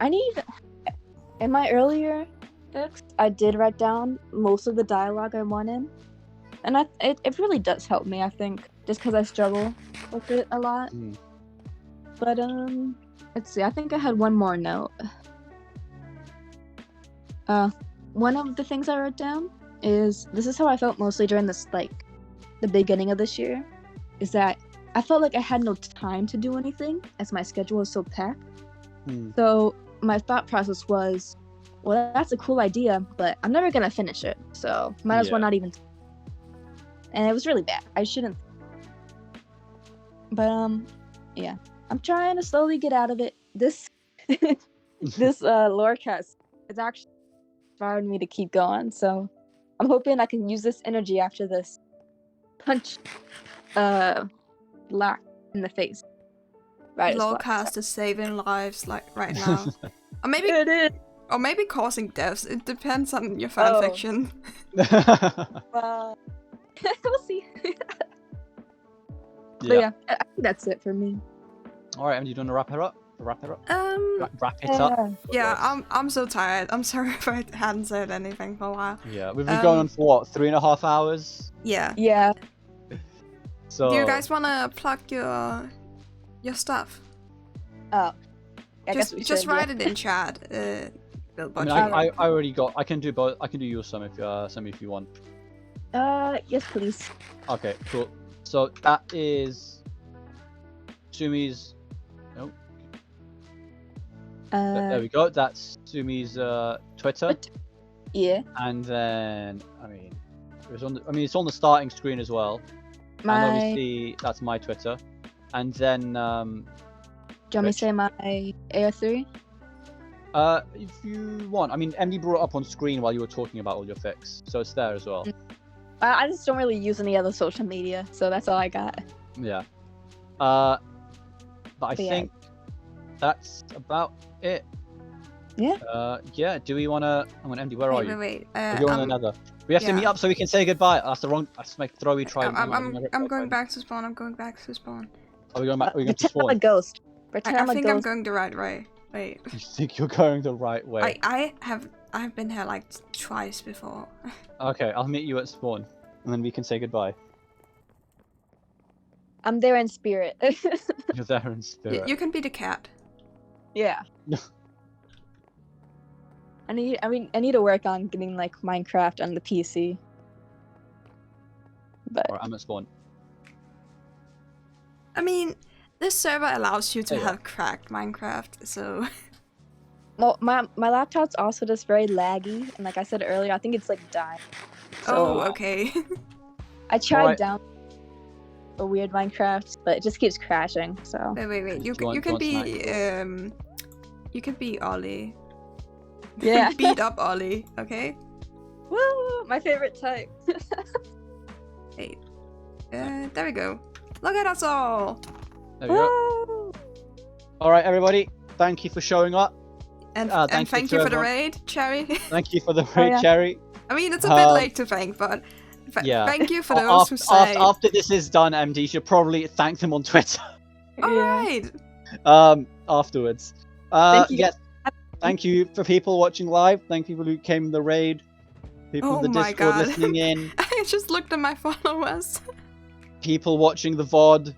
in my earlier books, I did write down most of the dialogue I wanted, and it really does help me. I think just because I struggle with it a lot. But let's see. I think I had one more note. One of the things I wrote down is this is how I felt mostly during this like the beginning of this year, is that I felt like I had no time to do anything as my schedule was so packed. So my thought process was, well, that's a cool idea, but I'm never gonna finish it, so might as well not even. And it was really bad. I shouldn't. But yeah, I'm trying to slowly get out of it. This Lorecast is actually inspired me to keep going, so I'm hoping I can use this energy after this punch lock in the face. Right. Lorecast is saving lives like right now. Or maybe It is. or maybe causing deaths. It depends on your fanfiction. Well, we'll see. But Yeah. yeah, I think that's it for me. All right, and you doing to wrap it up? Wrap it up. Wrap it Yeah. up. Yeah, I'm so tired. I'm sorry if I hadn't said anything for a while. Yeah, we've been going on for what, 3.5 hours? Yeah. Yeah. So. Do you guys wanna plug your stuff? Oh. I guess we Just should, write yeah. it in chat. Bill I mean, Budgie. I already got. I can do both. I can do yours some if you want. Yes, please. Okay, cool. So that is Sumi's. Nope. There we go. That's Sumi's Twitter. Yeah. And then, I mean, it's on the starting screen as well. And obviously, that's my Twitter. And then, Do you want me to say my AO3? if you want, I mean, MD brought it up on screen while you were talking about all your fics, so it's there as well. I just don't really use any other social media, so that's all I got. Yeah. But I But yeah. think that's about it. Yeah. Yeah. Do we wanna? I'm on MD. Where are you? Wait. You're on another. We have to meet up so we can say goodbye. That's the wrong. That's my throwy try. I'm going back to spawn. I'm going back to spawn. Are we going back? Are we going to Pretend I'm a spawn? ghost. Pretend I I'm a think I'm ghost. going the right way. Wait. You think you're going the right way? I've been here like twice before. Okay, I'll meet you at spawn, and then we can say goodbye. I'm there in spirit. You're there in spirit. You can be the cat. Yeah. I need to work on getting like Minecraft on the PC. But Alright, I'm at spawn. I mean, this server allows you to There you have cracked Minecraft, so well, my laptop's also just very laggy, and like I said earlier, I think it's like dying. oh, So okay. I tried Alright. down a weird Minecraft, but it just keeps crashing. So wait. You Do you can want be you can be Ollie. yeah. Beat up Ollie, okay? Woo! My favorite type. Wait. There we go. Look at us all. There we go. Woo! Alright, everybody. Thank you for showing up. And thank thank you you to for the everyone. raid, Cherry. Thank you for the raid, yeah. Cherry. I mean, it's a bit Um, late to thank, but yeah. thank you for those who say. After this is done, MD, you should probably thank them on Twitter. Alright. Afterwards. Thank you. Yes. Thank you for people watching live. Thank you people who came in the raid. People Oh in the my Discord God. listening in. I just looked at my followers. People watching the VOD.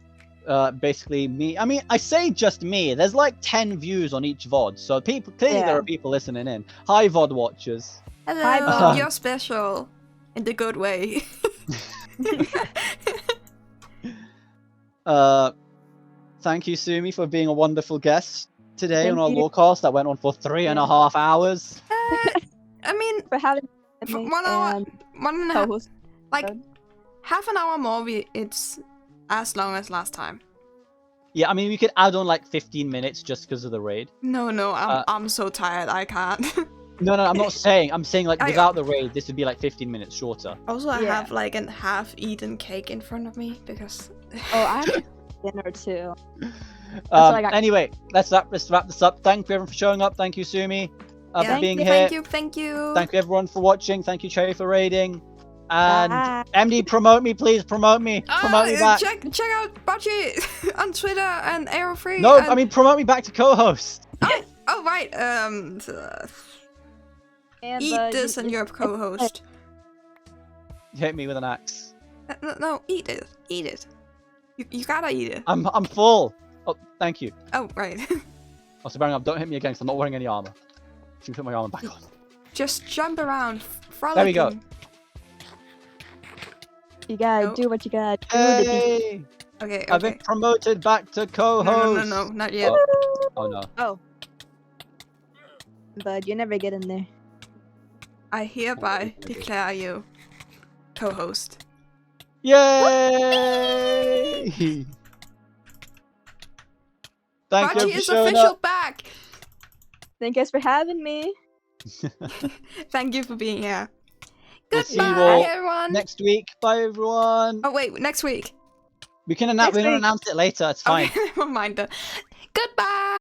Basically me. I mean, I say just me. There's like 10 views on each VOD, so people clearly there Yeah. are people listening in. Hi VOD watchers. Hello, Bob. you're special. In the good way. Thank you, Sumi, for being a wonderful guest today Thank on our you. Lorecast that went on for 3.5 hours. I mean, For having For me 1 hour, and 1.5, co-host. like half an hour more. It's as long as last time. Yeah, I mean, we could add on like 15 minutes just because of the raid. No, I'm so tired. I can't. No, I'm not saying. I'm saying like I- without the raid, this would be like 15 minutes shorter. Also, I Yeah. have like a half-eaten cake in front of me because. Oh, I have dinner too. all I got. Anyway, let's wrap this up. Thank you everyone for showing up. Thank you, Sumi, for Yeah, being here. Thank you. Thank you. Thank you everyone for watching. Thank you, Cherry, for raiding. And Bye. MD, promote me, please. Promote me. Promote me back. Check out Budgie on Twitter and Aero3. No, and... I mean promote me back to co-host. Oh right. And, Eat this and you're a co-host. Hit me with an axe. No, eat it. Eat it. You gotta eat it. I'm full. Oh, thank you. Oh right. Also, bearing up, don't hit me again because I'm not wearing any armor. Should put my armor back on. Just jump around. Frolicking. There we go. You gotta Nope. do what you gotta do. To be... Hey! Okay. I've been promoted back to co-host. No, not yet. Oh no. Oh. But you never get in there. I hereby declare you co-host. Yay! Thank you Budgie for is showing official up. back. Thank you guys for having me. Thank you for being here. We'll see you Goodbye, all everyone. next week. Bye, everyone. Oh wait, next week. We can Next announce week. it later. It's fine. Okay, never mind. Goodbye.